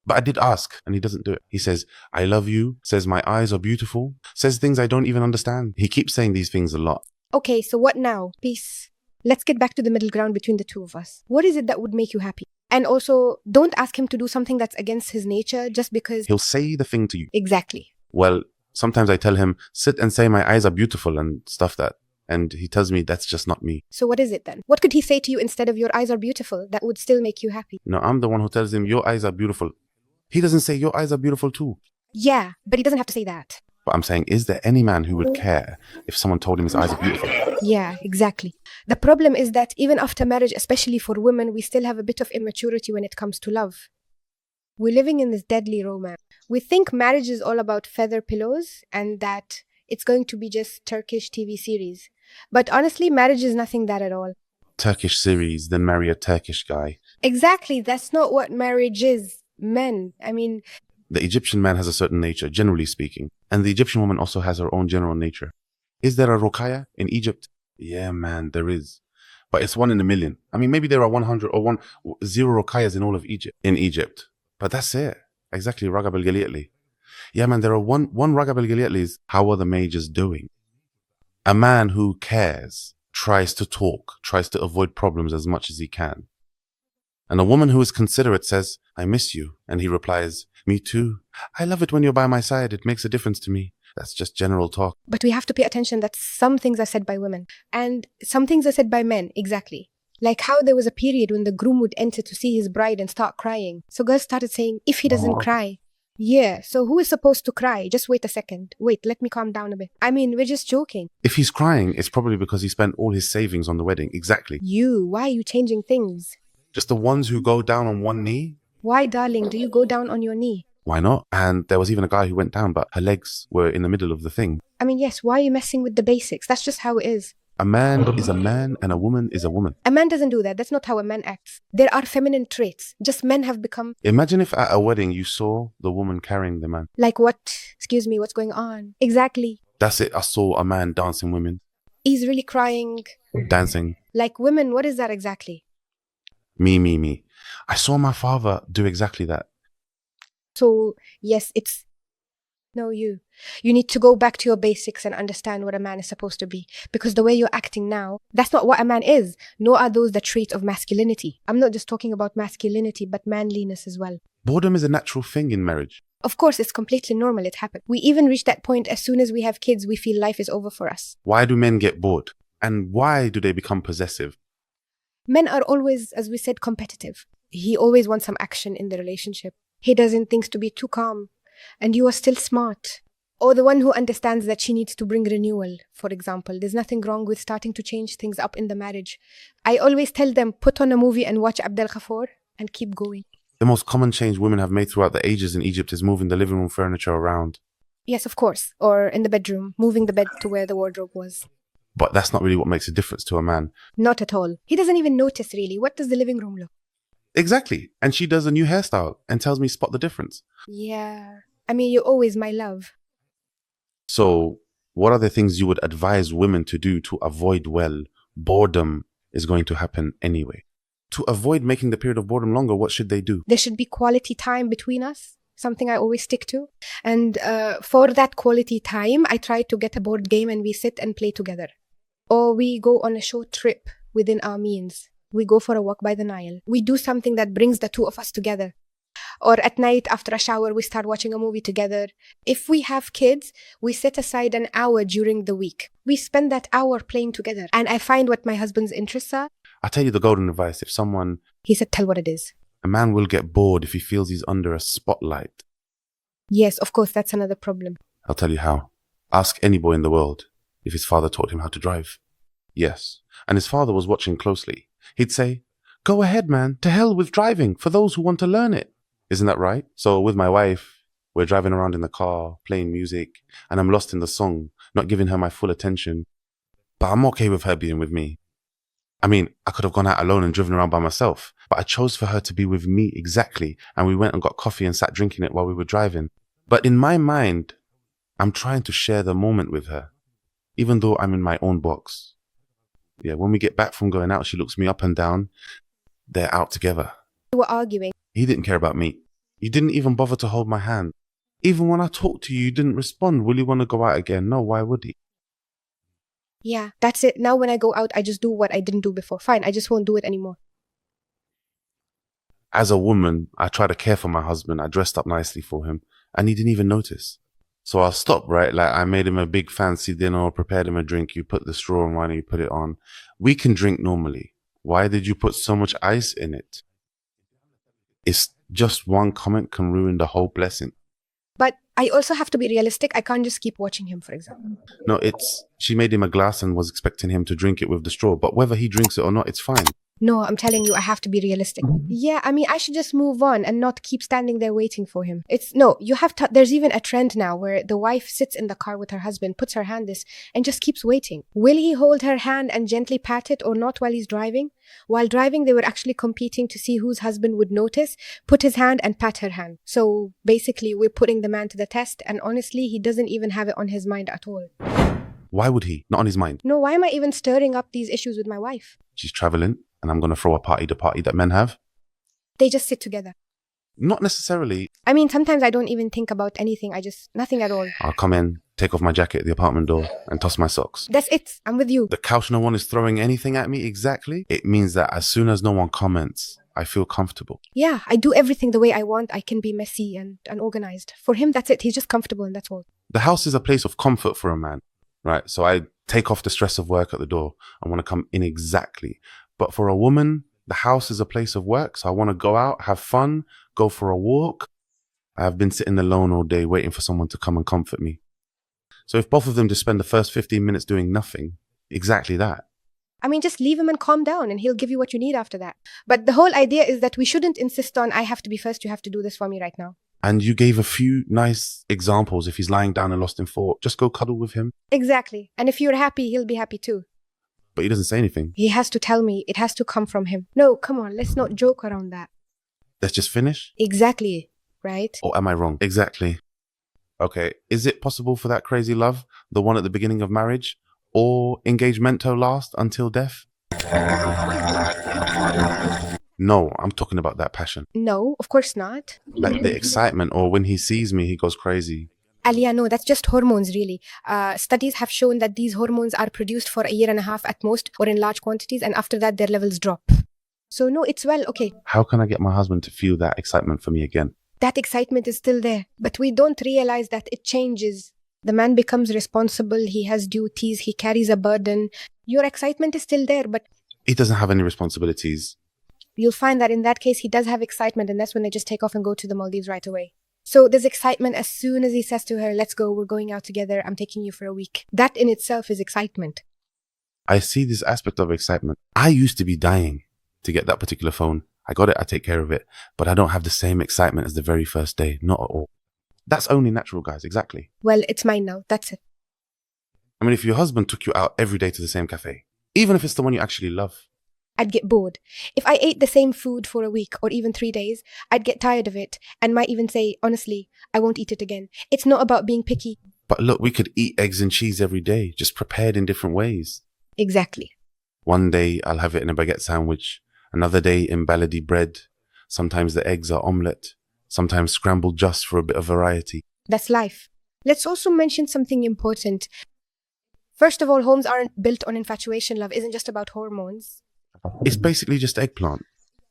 But I did ask, and he doesn't do it. He says, I love you, says my eyes are beautiful, says things I don't even understand. He keeps saying these things a lot. Okay, so what now? Peace. Let's get back to the middle ground between the two of us. What is it that would make you happy? And also, don't ask him to do something that's against his nature just because... He'll say the thing to you. Exactly. Well, sometimes I tell him, sit and say my eyes are beautiful and stuff that. And he tells me that's just not me. So what is it then? What could he say to you instead of your eyes are beautiful that would still make you happy? No, I'm the one who tells him your eyes are beautiful. He doesn't say your eyes are beautiful too. Yeah, but he doesn't have to say that. But I'm saying, is there any man who would care if someone told him his eyes are beautiful? Yeah, exactly. The problem is that even after marriage, especially for women, we still have a bit of immaturity when it comes to love. We're living in this deadly romance. We think marriage is all about feather pillows and that it's going to be just Turkish TV series. But honestly, marriage is nothing that at all. Turkish series, then marry a Turkish guy. Exactly. That's not what marriage is. Men, I mean... The Egyptian man has a certain nature, generally speaking. And the Egyptian woman also has her own general nature. Is there a Rokaya in Egypt? Yeah, man, there is. But it's 1 in a million. I mean, maybe there are 100 or 0 Rokayas in all of Egypt. But that's it. Exactly, Ragab al-Ghali'li. Yeah, man, there are one ragab al-Galiatlis. How are the majors doing? A man who cares tries to talk, tries to avoid problems as much as he can. And a woman who is considerate says, I miss you. And he replies, me too. I love it when you're by my side. It makes a difference to me. That's just general talk. But we have to pay attention that some things are said by women and some things are said by men, exactly. Like how there was a period when the groom would enter to see his bride and start crying. So girls started saying, if he doesn't cry. Yeah, so who is supposed to cry? Just wait a second. Wait, let me calm down a bit. I mean, we're just joking. If he's crying, it's probably because he spent all his savings on the wedding. Exactly. Why are you changing things? Just the ones who go down on one knee? Why, darling, do you go down on your knee? Why not? And there was even a guy who went down, but her legs were in the middle of the thing. I mean, yes, why are you messing with the basics? That's just how it is. A man is a man and a woman is a woman. A man doesn't do that. That's not how a man acts. There are feminine traits. Just men have become... Imagine if at a wedding you saw the woman carrying the man. Like what? Excuse me, what's going on? Exactly. That's it. I saw a man dancing women. He's really crying. Dancing. Like women, what is that exactly? Me. I saw my father do exactly that. So, yes, it's... No, you. You need to go back to your basics and understand what a man is supposed to be. Because the way you're acting now, that's not what a man is. Nor are those the traits of masculinity. I'm not just talking about masculinity, but manliness as well. Boredom is a natural thing in marriage. Of course, it's completely normal. It happens. We even reach that point as soon as we have kids, we feel life is over for us. Why do men get bored? And why do they become possessive? Men are always, as we said, competitive. He always wants some action in the relationship. He doesn't think to be too calm. And you are still smart. Or the one who understands that she needs to bring renewal, for example. There's nothing wrong with starting to change things up in the marriage. I always tell them, put on a movie and watch Abdel Ghafoor and keep going. The most common change women have made throughout the ages in Egypt is moving the living room furniture around. Yes, of course. Or in the bedroom, moving the bed to where the wardrobe was. But that's not really what makes a difference to a man. Not at all. He doesn't even notice, really. What does the living room look? Exactly. And she does a new hairstyle and tells me spot the difference. Yeah. I mean, you're always my love. So, what are the things you would advise women to do to avoid, well, boredom is going to happen anyway? To avoid making the period of boredom longer, what should they do? There should be quality time between us, something I always stick to. And for that quality time, I try to get a board game and we sit and play together. Or we go on a short trip within our means. We go for a walk by the Nile. We do something that brings the two of us together. Or at night after a shower, we start watching a movie together. If we have kids, we set aside an hour during the week. We spend that hour playing together. And I find what my husband's interests are. I'll tell you the golden advice. If someone... He said, tell what it is. A man will get bored if he feels he's under a spotlight. Yes, of course, that's another problem. I'll tell you how. Ask any boy in the world if his father taught him how to drive. Yes. And his father was watching closely. He'd say, go ahead, man. To hell with driving for those who want to learn it. Isn't that right? So with my wife, we're driving around in the car, playing music, and I'm lost in the song, not giving her my full attention. But I'm okay with her being with me. I mean, I could have gone out alone and driven around by myself, but I chose for her to be with me exactly. And we went and got coffee and sat drinking it while we were driving. But in my mind, I'm trying to share the moment with her, even though I'm in my own box. Yeah, when we get back from going out, she looks me up and down. They're out together. We were arguing. He didn't care about me. You didn't even bother to hold my hand. Even when I talked to you, you didn't respond. Will you want to go out again? No, why would he? Yeah, that's it. Now when I go out, I just do what I didn't do before. Fine, I just won't do it anymore. As a woman, I try to care for my husband. I dressed up nicely for him and he didn't even notice. So I'll stop, right? Like I made him a big fancy dinner, prepared him a drink. You put the straw in wine, you put it on. We can drink normally. Why did you put so much ice in it? It's just one comment can ruin the whole blessing. But I also have to be realistic. I can't just keep watching him, for example. No, she made him a glass and was expecting him to drink it with the straw. But whether he drinks it or not, it's fine. No, I'm telling you, I have to be realistic. Yeah, I mean, I should just move on and not keep standing there waiting for him. There's even a trend now where the wife sits in the car with her husband, puts her hand this, and just keeps waiting. Will he hold her hand and gently pat it or not while he's driving? While driving, they were actually competing to see whose husband would notice, put his hand and pat her hand. So basically, we're putting the man to the test, and honestly, he doesn't even have it on his mind at all. Why would he? Not on his mind. No, why am I even stirring up these issues with my wife? She's traveling. And I'm going to throw a party, the party that men have. They just sit together. Not necessarily. I mean, sometimes I don't even think about anything. Nothing at all. I'll come in, take off my jacket at the apartment door, and toss my socks. That's it. I'm with you. The couch, no one is throwing anything at me exactly. It means that as soon as no one comments, I feel comfortable. Yeah, I do everything the way I want. I can be messy and unorganized. For him, that's it. He's just comfortable and that's all. The house is a place of comfort for a man, right? So I take off the stress of work at the door. I want to come in exactly. But for a woman, the house is a place of work. So I want to go out, have fun, go for a walk. I've been sitting alone all day waiting for someone to come and comfort me. So if both of them just spend the first 15 minutes doing nothing, exactly that. I mean, just leave him and calm down and he'll give you what you need after that. But the whole idea is that we shouldn't insist on, I have to be first, you have to do this for me right now. And you gave a few nice examples. If he's lying down and lost in thought, just go cuddle with him. Exactly. And if you're happy, he'll be happy too. But he doesn't say anything. He has to tell me. It has to come from him. No, come on, let's not joke around that. Let's just finish. Exactly, right? Or am I wrong? Exactly. Okay, is it possible for that crazy love, the one at the beginning of marriage, or engagemento last until death? No, I'm talking about that passion. No, of course not. Like the excitement, or when he sees me, he goes crazy. Alia, no, that's just hormones, really. Studies have shown that these hormones are produced for a year and a half at most, or in large quantities, and after that, their levels drop. So no, it's well, okay. How can I get my husband to feel that excitement for me again? That excitement is still there, but we don't realize that it changes. The man becomes responsible, he has duties, he carries a burden. Your excitement is still there, but He doesn't have any responsibilities. you'll find that in that case, he does have excitement, and that's when they just take off and go to the Maldives right away. So there's excitement as soon as he says to her, let's go, we're going out together, I'm taking you for a week. That in itself is excitement. I see this aspect of excitement. I used to be dying to get that particular phone. I got it, I take care of it, but I don't have the same excitement as the very first day, not at all. That's only natural, guys, exactly. Well, it's mine now, that's it. I mean, if your husband took you out every day to the same cafe, even if it's the one you actually love, I'd get bored. If I ate the same food for a week or even 3 days, I'd get tired of it and might even say, honestly, I won't eat it again. It's not about being picky. but look, we could eat eggs and cheese every day, just prepared in different ways. Exactly. One day I'll have it in a baguette sandwich, another day in baladi bread. Sometimes the eggs are omelette, sometimes scrambled just for a bit of variety. That's life. Let's also mention something important. First of all, homes aren't built on infatuation. Love isn't just about hormones. It's basically just eggplant.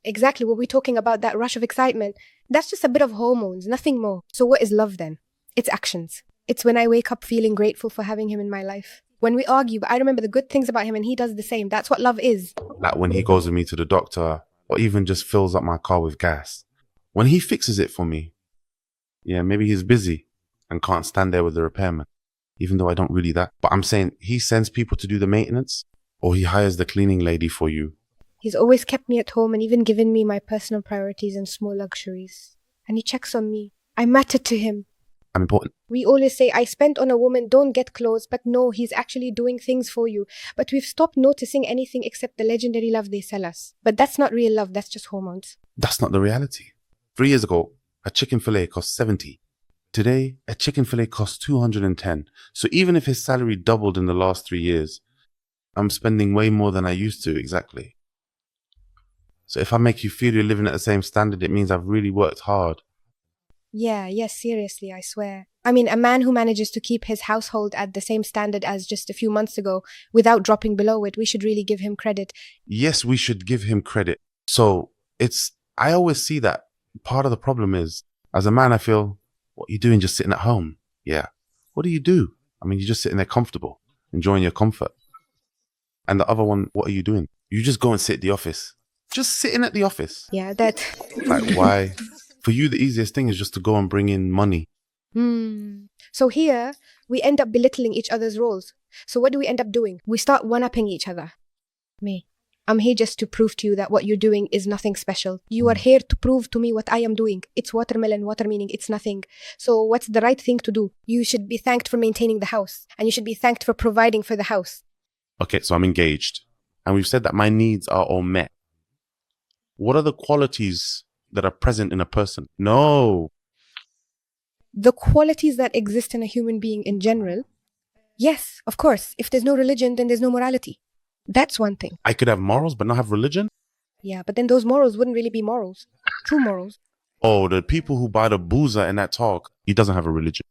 Exactly what we're talking about, that rush of excitement. That's just a bit of hormones, nothing more. So what is love then? It's actions. It's when I wake up feeling grateful for having him in my life. When we argue, but I remember the good things about him and he does the same. That's what love is. Like when he goes with me to the doctor, or even just fills up my car with gas. When he fixes it for me, yeah, maybe he's busy and can't stand there with the repairman, even though I don't really that. But I'm saying he sends people to do the maintenance, or he hires the cleaning lady for you. He's always kept me at home and even given me my personal priorities and small luxuries. And he checks on me. I matter to him. I'm important. We always say, I spent on a woman, don't get close. But no, he's actually doing things for you. But we've stopped noticing anything except the legendary love they sell us. But that's not real love, that's just hormones. That's not the reality. 3 years ago, a chicken fillet cost 70. Today, a chicken fillet costs 210. So even if his salary doubled in the last 3 years, I'm spending way more than I used to, exactly. So if I make you feel you're living at the same standard, it means I've really worked hard. Yeah, yes, seriously, I swear. I mean, a man who manages to keep his household at the same standard as just a few months ago without dropping below it, we should really give him credit. Yes, we should give him credit. So I always see that part of the problem is, as a man, I feel, what are you doing just sitting at home? Yeah. What do you do? I mean, you're just sitting there comfortable, enjoying your comfort. And the other one, what are you doing? You just go and sit at the office. Just sitting at the office. Yeah, that... Like, why? For you, the easiest thing is just to go and bring in money. So here, we end up belittling each other's roles. So what do we end up doing? We start one-upping each other. Me. I'm here just to prove to you that what you're doing is nothing special. You are here to prove to me what I am doing. It's watermelon, water meaning it's nothing. So what's the right thing to do? You should be thanked for maintaining the house. And you should be thanked for providing for the house. Okay, so I'm engaged. And we've said that my needs are all met. What are the qualities that are present in a person? No. The qualities that exist in a human being in general. Yes, of course. If there's no religion, then there's no morality. That's one thing. I could have morals but not have religion? Yeah, but then those morals wouldn't really be morals. True morals. Oh, the people who buy the boozer and that talk, he doesn't have a religion.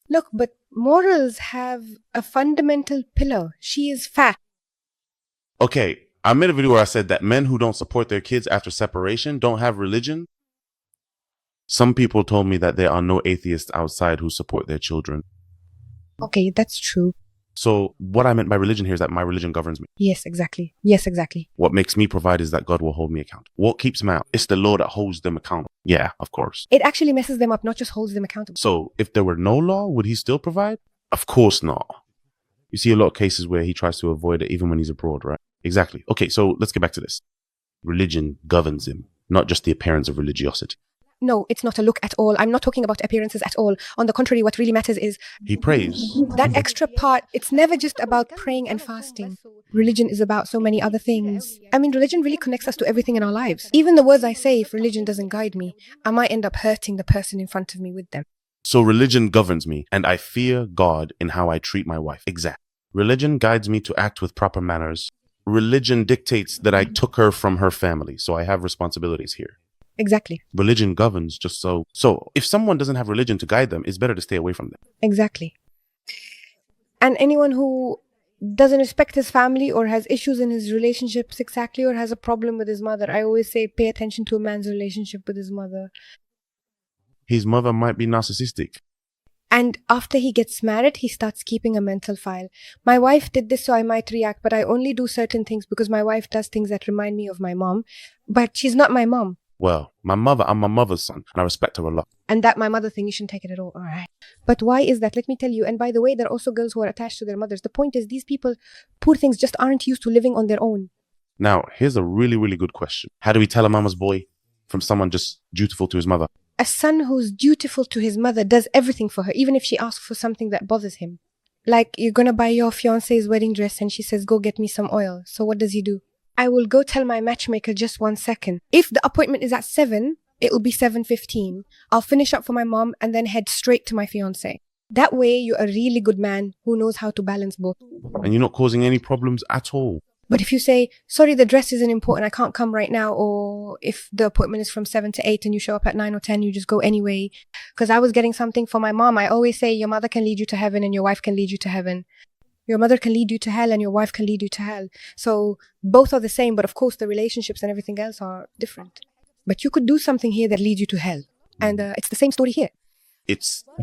Look, but morals have a fundamental pillar. She is fat. Okay, I made a video where I said that men who don't support their kids after separation don't have religion. Some people told me that there are no atheists outside who support their children. Okay, that's true. So what I meant by religion here is that my religion governs me. Yes, exactly. Yes, exactly. What makes me provide is that God will hold me accountable. What keeps them out? It's the law that holds them accountable. Yeah, of course. It actually messes them up, not just holds them accountable. So if there were no law, would he still provide? Of course not. You see a lot of cases where he tries to avoid it even when he's abroad, right? Exactly. Okay, so let's get back to this. Religion governs him, not just the appearance of religiosity. No, it's not a look at all. I'm not talking about appearances at all. On the contrary, what really matters is He prays. that extra part. It's never just about praying and fasting. Religion is about so many other things. I mean, religion really connects us to everything in our lives. Even the words I say, if religion doesn't guide me, I might end up hurting the person in front of me with them. So religion governs me, and I fear God in how I treat my wife. Exactly. Religion guides me to act with proper manners. Religion dictates that I took her from her family, so I have responsibilities here. Exactly. Religion governs just so. So if someone doesn't have religion to guide them, it's better to stay away from them. Exactly. And anyone who doesn't respect his family or has issues in his relationships exactly, or has a problem with his mother, I always say pay attention to a man's relationship with his mother. His mother might be narcissistic. And after he gets married, he starts keeping a mental file. My wife did this, so I might react, but I only do certain things because my wife does things that remind me of my mom. But she's not my mom. Well, I'm my mother's son, and I respect her a lot. And that my mother thing, you shouldn't take it at all. All right. But why is that? Let me tell you. And by the way, there are also girls who are attached to their mothers. The point is, these people, poor things, just aren't used to living on their own. Now, here's a really, really good question. How do we tell a mama's boy from someone just dutiful to his mother? A son who's dutiful to his mother does everything for her, even if she asks for something that bothers him. Like, you're gonna buy your fiance's wedding dress and she says, go get me some oil. So what does he do? I will go tell my matchmaker just 1 second. If the appointment is at 7, it will be 7:15. I'll finish up for my mom and then head straight to my fiance. That way, you're a really good man who knows how to balance both. And you're not causing any problems at all. But if you say, sorry, the dress isn't important, I can't come right now, or if the appointment is from 7 to 8 and you show up at 9 or 10, you just go anyway. Because I was getting something for my mom. I always say your mother can lead you to heaven and your wife can lead you to heaven. Your mother can lead you to hell and your wife can lead you to hell. So both are the same, but of course the relationships and everything else are different. But you could do something here that leads you to hell. And it's the same story here.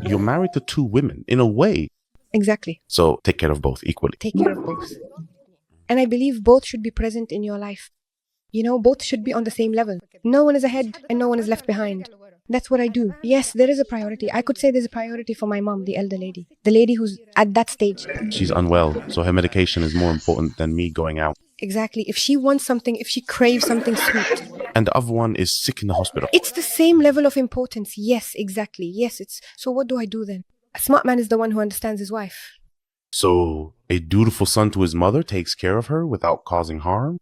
You're married to two women in a way. Exactly. So take care of both equally. Take care of both. And I believe both should be present in your life. You know, both should be on the same level. No one is ahead and no one is left behind. That's what I do. Yes, there is a priority. I could say there's a priority for my mom, the elder lady. The lady who's at that stage. She's unwell, so her medication is more important than me going out. Exactly. If she wants something, if she craves something sweet. And the other one is sick in the hospital. It's the same level of importance. Yes, exactly. Yes, so what do I do then? A smart man is the one who understands his wife. So a dutiful son to his mother takes care of her without causing harm?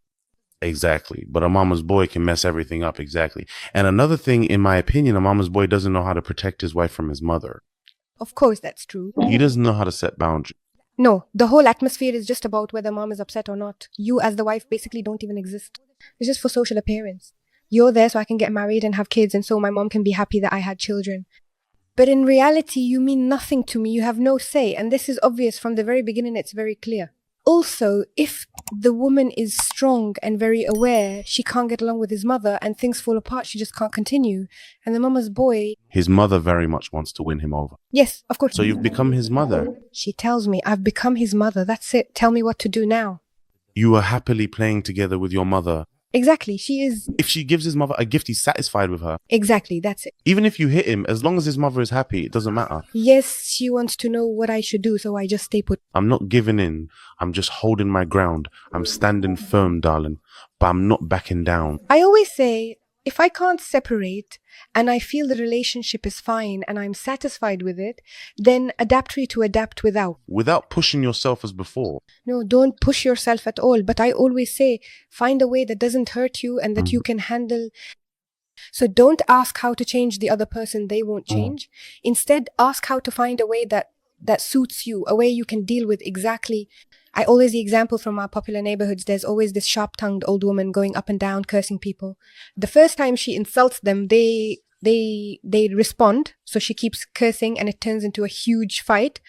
Exactly. But a mama's boy can mess everything up. Exactly. And another thing, in my opinion, a mama's boy doesn't know how to protect his wife from his mother. Of course, that's true. He doesn't know how to set boundaries. No, the whole atmosphere is just about whether mom is upset or not. You as the wife basically don't even exist. It's just for social appearance. You're there so I can get married and have kids and so my mom can be happy that I had children. But in reality, you mean nothing to me. You have no say. And this is obvious from the very beginning. It's very clear. Also, if the woman is strong and very aware, she can't get along with his mother and things fall apart, she just can't continue. And the mama's boy... His mother very much wants to win him over. Yes, of course. So you've become his mother. She tells me, I've become his mother. That's it. Tell me what to do now. You are happily playing together with your mother. Exactly, she is... If she gives his mother a gift, he's satisfied with her. Exactly, that's it. Even if you hit him, as long as his mother is happy, it doesn't matter. Yes, she wants to know what I should do, so I just stay put. I'm not giving in. I'm just holding my ground. I'm standing firm, darling. But I'm not backing down. I always say, if I can't separate and I feel the relationship is fine and I'm satisfied with it, then adapt to adapt without. Without pushing yourself as before. No, don't push yourself at all. But I always say, find a way that doesn't hurt you and that you can handle. So don't ask how to change the other person. They won't change. Instead, ask how to find a way that suits you, a way you can deal with exactly. I always the example from our popular neighborhoods, there's always this sharp-tongued old woman going up and down, cursing people. The first time she insults them, they They respond, so she keeps cursing and it turns into a huge fight.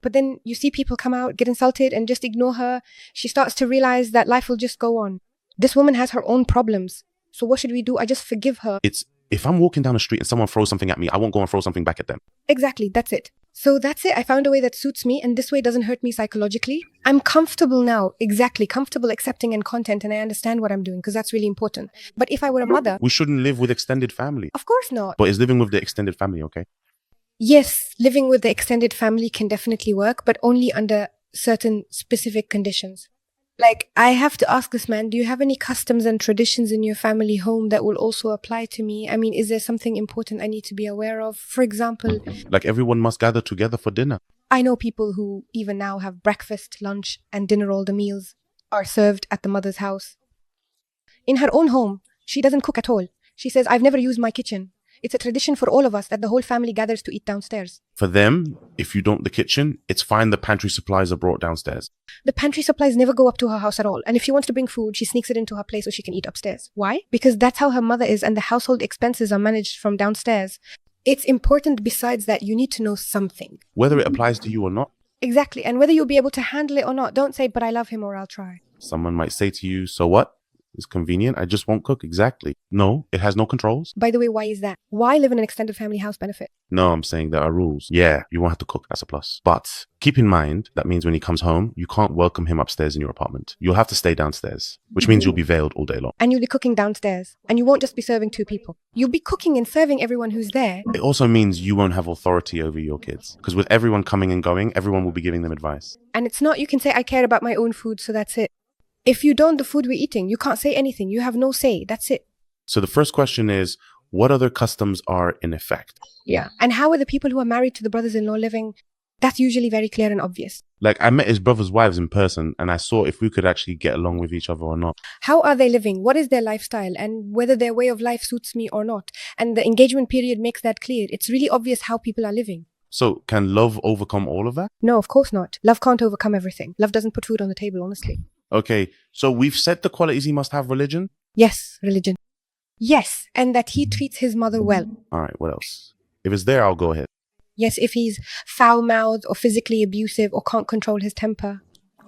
But then you see people come out, get insulted, and just ignore her. She starts to realize that life will just go on. This woman has her own problems. So what should we do? I just forgive her. It's if I'm walking down the street and someone throws something at me, I won't go and throw something back at them. Exactly, that's it. So that's it. I found a way that suits me, and this way doesn't hurt me psychologically. I'm comfortable now, exactly, comfortable accepting and content, and I understand what I'm doing because that's really important. But if I were a mother... We shouldn't live with extended family. Of course not. But is living with the extended family okay? Yes, living with the extended family can definitely work, but only under certain specific conditions. Like, I have to ask this man, do you have any customs and traditions in your family home that will also apply to me? I mean, is there something important I need to be aware of? For example, Like everyone must gather together for dinner. I know people who even now have breakfast, lunch, and dinner. All the meals are served at the mother's house. In her own home, she doesn't cook at all. She says, I've never used my kitchen. It's a tradition for all of us that the whole family gathers to eat downstairs. For them, if you don't the kitchen, it's fine the pantry supplies are brought downstairs. The pantry supplies never go up to her house at all. And if she wants to bring food, she sneaks it into her place so she can eat upstairs. Why? Because that's how her mother is, and the household expenses are managed from downstairs. It's important besides that you need to know something. Whether it applies to you or not. Exactly. And whether you'll be able to handle it or not. Don't say, but I love him or I'll try. Someone might say to you, so what? It's convenient. I just won't cook. Exactly. No, it has no controls. By the way, why is that? Why live in an extended family house benefit? No, I'm saying there are rules. Yeah, you won't have to cook. That's a plus. But keep in mind, that means when he comes home, you can't welcome him upstairs in your apartment. You'll have to stay downstairs, which means you'll be veiled all day long. And you'll be cooking downstairs. And you won't just be serving 2 people. You'll be cooking and serving everyone who's there. It also means you won't have authority over your kids. Because with everyone coming and going, everyone will be giving them advice. And it's not you can say, I care about my own food, so that's it. If you don't, the food we're eating, you can't say anything. You have no say. That's it. So the first question is, what other customs are in effect? Yeah. And how are the people who are married to the brothers-in-law living? That's usually very clear and obvious. Like, I met his brother's wives in person and I saw if we could actually get along with each other or not. How are they living? What is their lifestyle? And whether their way of life suits me or not. And the engagement period makes that clear. It's really obvious how people are living. So can love overcome all of that? No, of course not. Love can't overcome everything. Love doesn't put food on the table, honestly. Okay, so we've said the qualities he must have: religion. Yes, religion. Yes, and that he treats his mother well. All right, what else? If it's there, I'll go ahead. Yes, if he's foul-mouthed or physically abusive or can't control his temper.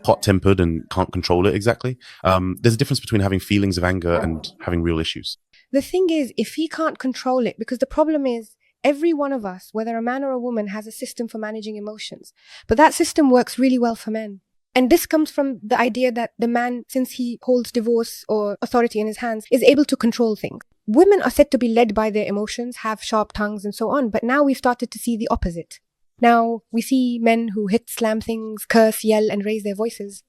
Hot-tempered and can't control it, exactly. There's a difference between having feelings of anger and having real issues. The thing is, if he can't control it, because the problem is, every one of us, whether a man or a woman, has a system for managing emotions. But that system works really well for men. And this comes from the idea that the man, since he holds divorce or authority in his hands, is able to control things. Women are said to be led by their emotions, have sharp tongues and so on. But now we've started to see the opposite. Now we see men who hit, slam things, curse, yell and raise their voices.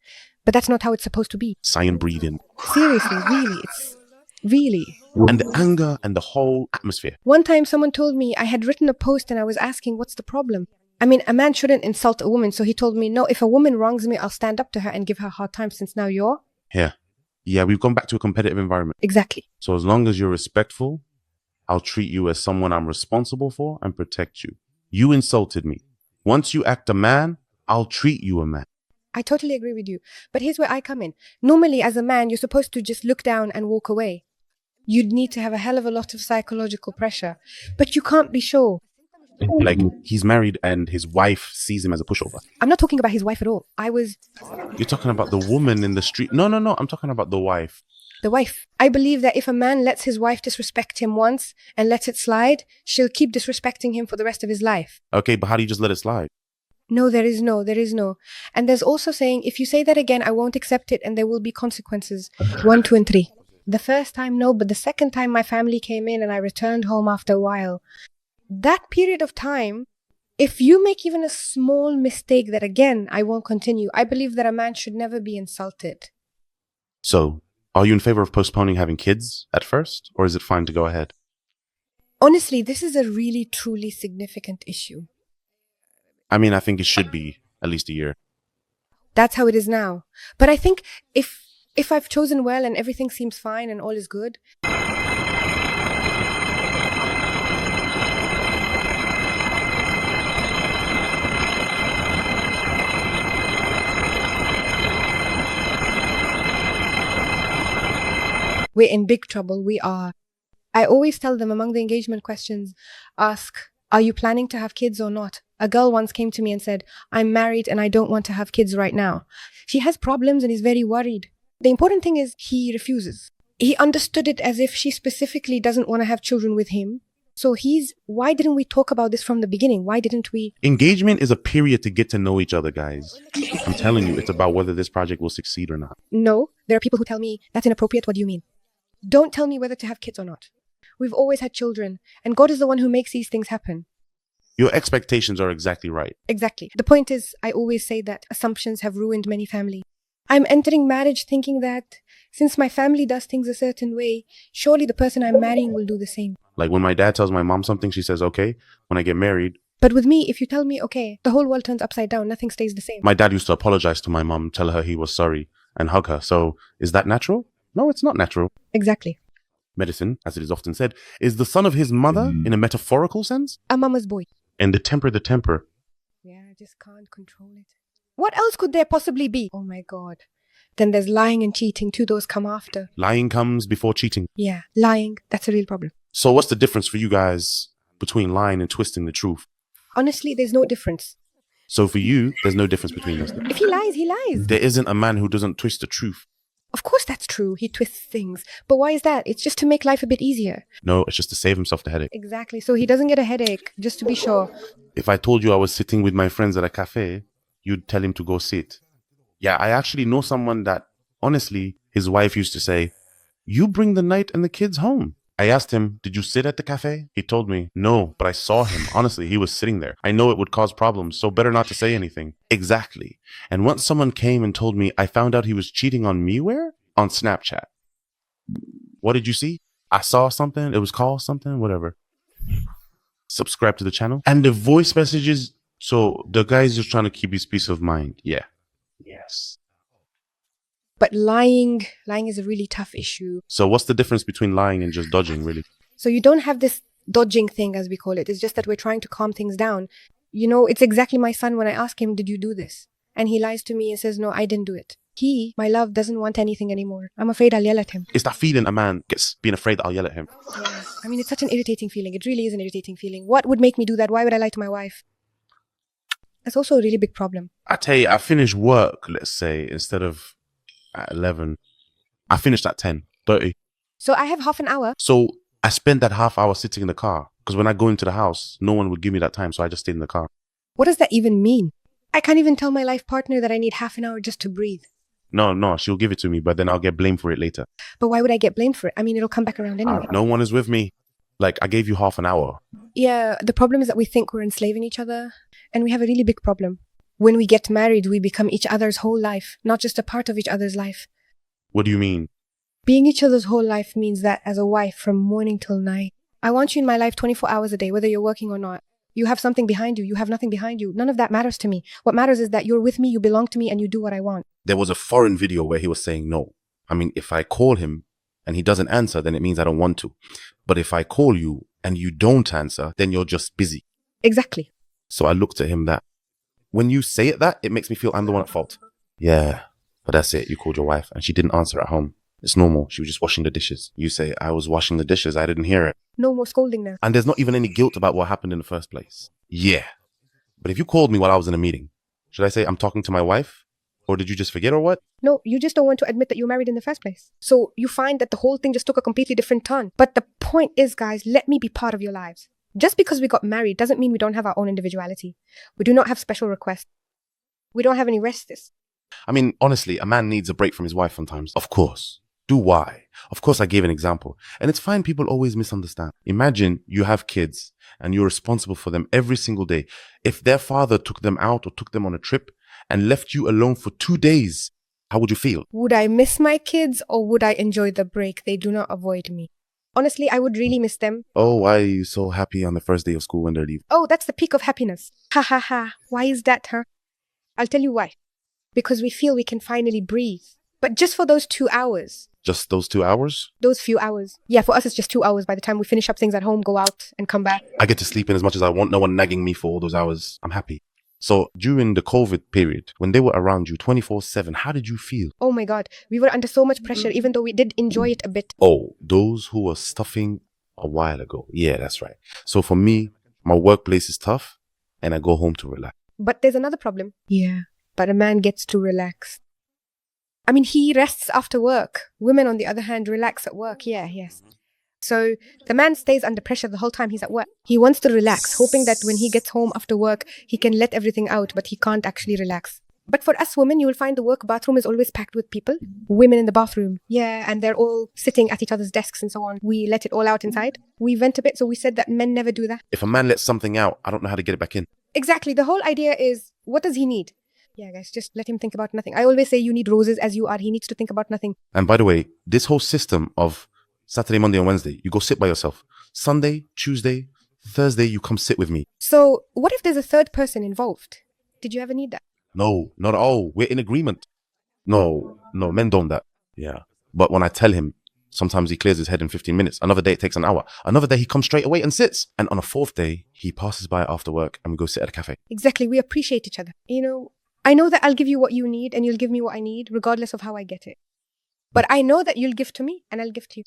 But that's not how it's supposed to be. Sign breathing. Seriously, really, it's really. And the anger and the whole atmosphere. One time someone told me I had written a post and I was asking, what's the problem? I mean, a man shouldn't insult a woman. So he told me, no, if a woman wrongs me, I'll stand up to her and give her a hard time since now you're. Yeah, we've gone back to a competitive environment. Exactly. So as long as you're respectful, I'll treat you as someone I'm responsible for and protect you. You insulted me. Once you act a man, I'll treat you a man. I totally agree with you. But here's where I come in. Normally, as a man, you're supposed to just look down and walk away. You'd need to have a hell of a lot of psychological pressure. But you can't be sure. Like, he's married and his wife sees him as a pushover. I'm not talking about his wife at all. You're talking about the woman in the street. No. I'm talking about the wife. The wife. I believe that if a man lets his wife disrespect him once and lets it slide, she'll keep disrespecting him for the rest of his life. Okay, but how do you just let it slide? No, there is no. And there's also saying, if you say that again, I won't accept it and there will be consequences. 1, 2, and 3. The first time, no, but the second time my family came in and I returned home after a while. That period of time, if you make even a small mistake that again, I won't continue, I believe that a man should never be insulted. So, are you in favor of postponing having kids at first, or is it fine to go ahead? Honestly, this is a really, truly significant issue. I mean, I think it should be at least a year. That's how it is now. But I think if I've chosen well and everything seems fine and all is good... we're in big trouble. We are. I always tell them among the engagement questions, ask, are you planning to have kids or not? A girl once came to me and said, I'm married and I don't want to have kids right now. She has problems and is very worried. The important thing is he refuses. He understood it as if she specifically doesn't want to have children with him. So why didn't we talk about this from the beginning? Why didn't we? Engagement is a period to get to know each other, guys. I'm telling you, it's about whether this project will succeed or not. No, there are people who tell me, that's inappropriate. What do you mean? Don't tell me whether to have kids or not. We've always had children, and God is the one who makes these things happen. Your expectations are exactly right. Exactly. The point is, I always say that assumptions have ruined many families. I'm entering marriage thinking that since my family does things a certain way, surely the person I'm marrying will do the same. Like when my dad tells my mom something, she says, okay. When I get married, But with me, if you tell me, okay, the whole world turns upside down, nothing stays the same. my dad used to apologize to my mom, tell her he was sorry, and hug her. So is that natural? No, it's not natural. Exactly. Medicine, as it is often said, is the son of his mother in a metaphorical sense. A mama's boy. And the temper. Yeah, I just can't control it. What else could there possibly be? Oh my God. Then there's lying and cheating. Two those come after. Lying comes before cheating. Yeah, lying. That's a real problem. So what's the difference for you guys between lying and twisting the truth? Honestly, there's no difference. So for you, there's no difference between us. If he lies, he lies. There isn't a man who doesn't twist the truth. Of course that's true. He twists things. But why is that? It's just to make life a bit easier. No, it's just to save himself the headache. Exactly. So he doesn't get a headache, just to be sure. If I told you I was sitting with my friends at a cafe, you'd tell him to go sit. Yeah, I actually know someone that, honestly, his wife used to say, you bring the night and the kids home. I asked him, did you sit at the cafe? He told me, no, but I saw him. Honestly, he was sitting there. I know it would cause problems, so better not to say anything. Exactly. And once someone came and told me, I found out he was cheating on me where? On Snapchat. What did you see? I saw something. It was called something, whatever. Subscribe to the channel. And the voice messages. So the guy's just trying to keep his peace of mind. Yeah. Yes. But lying is a really tough issue. So what's the difference between lying and just dodging, really? So you don't have this dodging thing, as we call it. It's just that we're trying to calm things down. You know, it's exactly my son when I ask him, did you do this? And he lies to me and says, no, I didn't do it. He, my love, doesn't want anything anymore. I'm afraid I'll yell at him. It's that feeling a man gets being afraid that I'll yell at him. Yeah. I mean, it's such an irritating feeling. It really is an irritating feeling. What would make me do that? Why would I lie to my wife? That's also a really big problem. I tell you, I finish work, let's say, instead of at 11. I finished at 10:30. So I have half an hour. So I spent that half hour sitting in the car. Because when I go into the house, no one would give me that time. So I just stayed in the car. What does that even mean? I can't even tell my life partner that I need half an hour just to breathe. No, she'll give it to me, but then I'll get blamed for it later. But why would I get blamed for it? I mean, it'll come back around anyway. No one is with me. Like, I gave you half an hour. Yeah, the problem is that we think we're enslaving each other. And we have a really big problem. When we get married, we become each other's whole life, not just a part of each other's life. What do you mean? Being each other's whole life means that as a wife, from morning till night, I want you in my life 24 hours a day, whether you're working or not. You have something behind you. You have nothing behind you. None of that matters to me. What matters is that you're with me, you belong to me, and you do what I want. There was a foreign video where he was saying no. I mean, if I call him and he doesn't answer, then it means I don't want to. But if I call you and you don't answer, then you're just busy. Exactly. So I looked at him that when you say it that, it makes me feel I'm the one at fault. Yeah, but that's it. You called your wife and she didn't answer at home. It's normal. She was just washing the dishes. You say, I was washing the dishes. I didn't hear it. No more scolding now. And there's not even any guilt about what happened in the first place. Yeah. But if you called me while I was in a meeting, should I say I'm talking to my wife? Or did you just forget or what? No, you just don't want to admit that you're married in the first place. So you find that the whole thing just took a completely different turn. But the point is, guys, let me be part of your lives. Just because we got married doesn't mean we don't have our own individuality. We do not have special requests. We don't have any restes. I mean, honestly, a man needs a break from his wife sometimes. Of course. Do why? Of course, I gave an example. And it's fine, people always misunderstand. Imagine you have kids and you're responsible for them every single day. If their father took them out or took them on a trip and left you alone for 2 days, how would you feel? Would I miss my kids or would I enjoy the break? They do not avoid me. Honestly, I would really miss them. Oh, why are you so happy on the first day of school when they're leaving? Oh, that's the peak of happiness. Ha ha ha. Why is that, huh? I'll tell you why. Because we feel we can finally breathe. But just for those 2 hours. Just those 2 hours? Those few hours. Yeah, for us it's just 2 hours. By the time we finish up things at home, go out and come back. I get to sleep in as much as I want. No one nagging me for all those hours. I'm happy. So during the COVID period, when they were around you 24/7, how did you feel? Oh my God. We were under so much pressure, even though we did enjoy it a bit. Oh, those who were stuffing A while ago. Yeah, that's right. So for me, my workplace is tough and I go home to relax. But there's another problem. Yeah. But a man gets to relax. I mean, he rests after work. Women, on the other hand, relax at work. Yeah, yes. So the man stays under pressure the whole time he's at work. He wants to relax, hoping that when he gets home after work, he can let everything out, but he can't actually relax. But for us women, you will find the work bathroom is always packed with people. Women in the bathroom. Yeah, and they're all sitting at each other's desks and so on. We let it all out inside. We vent a bit, so we said that men never do that. If a man lets something out, I don't know how to get it back in. Exactly. The whole idea is, what does he need? Yeah, guys, just let him think about nothing. I always say you need roses as you are. He needs to think about nothing. And by the way, this whole system of Saturday, Monday, and Wednesday, you go sit by yourself. Sunday, Tuesday, Thursday, you come sit with me. So what if there's a third person involved? Did you ever need that? No, not at all. We're in agreement. No, men don't that. Yeah. But when I tell him, sometimes he clears his head in 15 minutes. Another day it takes an hour. Another day he comes straight away and sits. And on a fourth day, he passes by after work and we go sit at a cafe. Exactly. We appreciate each other. I know that I'll give you what you need and you'll give me what I need, regardless of how I get it. But I know that you'll give to me and I'll give to you.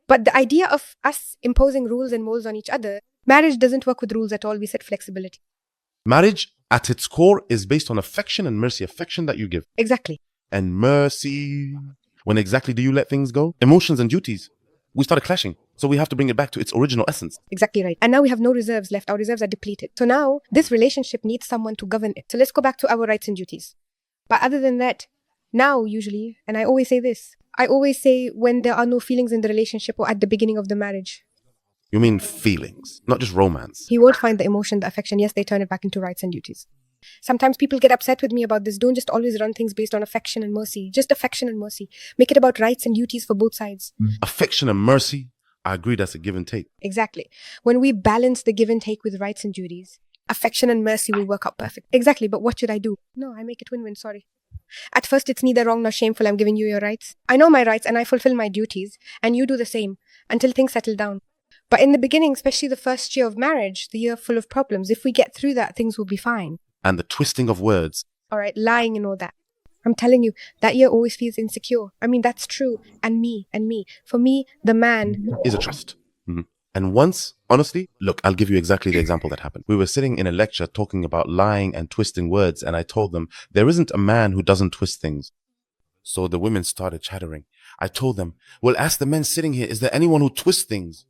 But the idea of us imposing rules and molds on each other, marriage doesn't work with rules at all. We said flexibility. Marriage, at its core, is based on affection and mercy. Affection that you give. Exactly. And mercy. When exactly do you let things go? Emotions and duties. We started clashing. So we have to bring it back to its original essence. Exactly right. And now we have no reserves left. Our reserves are depleted. So now this relationship needs someone to govern it. So let's go back to our rights and duties. But other than that, now usually, and I always say this, I always say when there are no feelings in the relationship or at the beginning of the marriage. You mean feelings, not just romance. He won't find the emotion, the affection. Yes, they turn it back into rights and duties. Sometimes people get upset with me about this. Don't just always run things based on affection and mercy. Just affection and mercy. Make it about rights and duties for both sides. Affection and mercy, I agree that's a give and take. Exactly. When we balance the give and take with rights and duties, affection and mercy will work out perfect. Exactly. But what should I do? No, I make it win-win. Sorry. At first, it's neither wrong nor shameful. I'm giving you your rights. I know my rights and I fulfill my duties, and you do the same until things settle down. But in the beginning, especially the first year of marriage, the year full of problems, if we get through that, things will be fine. And the twisting of words. All right, lying and all that. I'm telling you, that year always feels insecure. I mean, that's true. And me. For me, the man is a trust. Mm-hmm. And once, honestly, look, I'll give you exactly the example that happened. We were sitting in a lecture talking about lying and twisting words, and I told them, there isn't a man who doesn't twist things. So the women started chattering. I told them, well, ask the men sitting here, is there anyone who twists things?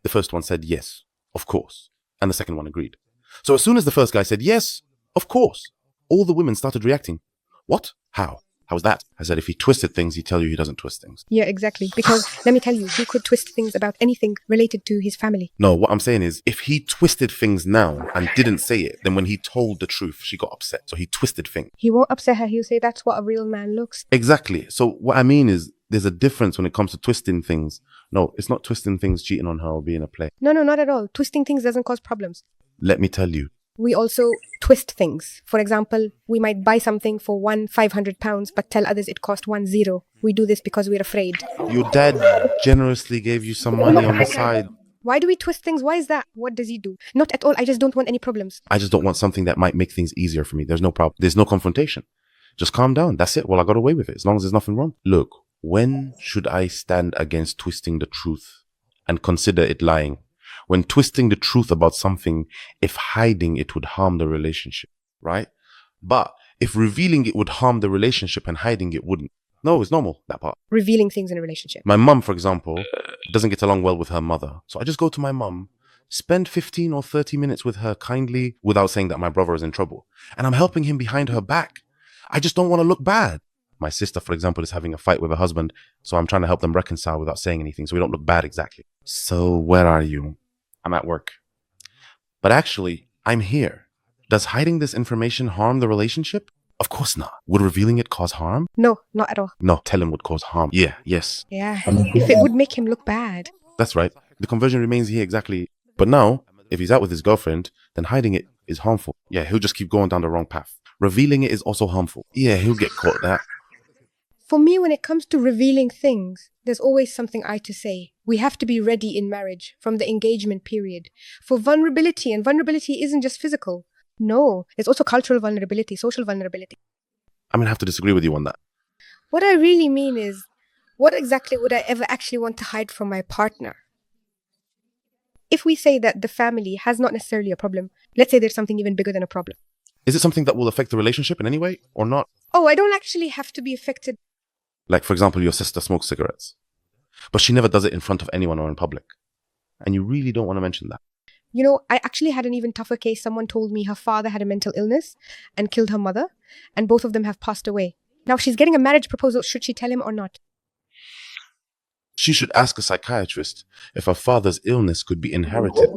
The first one said, yes, of course. And the second one agreed. So as soon as the first guy said, yes, of course, all the women started reacting. What? How? How was that? I said, if he twisted things, he'd tell you he doesn't twist things. Yeah, exactly. Because let me tell you, he could twist things about anything related to his family. No, what I'm saying is, if he twisted things now and didn't say it, then when he told the truth, she got upset. So he twisted things. He won't upset her. He'll say that's what a real man looks. Exactly. So what I mean is, there's a difference when it comes to twisting things. No, it's not twisting things, cheating on her or being a play. No, not at all. Twisting things doesn't cause problems. Let me tell you. We also twist things. For example, we might buy something for £500, but tell others it cost 10. We do this because we're afraid. Your dad generously gave you some money on the side. Why do we twist things? Why is that? What does he do? Not at all. I just don't want any problems. I just don't want something that might make things easier for me. There's no problem. There's no confrontation. Just calm down. That's it. Well, I got away with it as long as there's nothing wrong. Look, when should I stand against twisting the truth and consider it lying? When twisting the truth about something, if hiding it would harm the relationship, right? But if revealing it would harm the relationship and hiding it wouldn't. No, it's normal, that part. Revealing things in a relationship. My mum, for example, doesn't get along well with her mother. So I just go to my mum, spend 15 or 30 minutes with her kindly without saying that my brother is in trouble. And I'm helping him behind her back. I just don't want to look bad. My sister, for example, is having a fight with her husband. So I'm trying to help them reconcile without saying anything so we don't look bad exactly. So where are you? I'm at work. But actually, I'm here. Does hiding this information harm the relationship? Of course not. Would revealing it cause harm? No, not at all. No, tell him would cause harm. Yeah, yes. Yeah, if it would make him look bad. That's right. The conversion remains here exactly. But now, if he's out with his girlfriend, then hiding it is harmful. Yeah, he'll just keep going down the wrong path. Revealing it is also harmful. Yeah, he'll get caught that. For me, when it comes to revealing things, there's always something I to say. We have to be ready in marriage from the engagement period for vulnerability. And vulnerability isn't just physical. No, there's also cultural vulnerability, social vulnerability. I'm going to have to disagree with you on that. What I really mean is, what exactly would I ever actually want to hide from my partner? If we say that the family has not necessarily a problem, let's say there's something even bigger than a problem. Is it something that will affect the relationship in any way or not? Oh, I don't actually have to be affected. Like, for example, your sister smokes cigarettes, but she never does it in front of anyone or in public. And you really don't want to mention that. You know, I actually had an even tougher case. Someone told me her father had a mental illness and killed her mother, and both of them have passed away. Now she's getting a marriage proposal. Should she tell him or not? She should ask a psychiatrist if her father's illness could be inherited.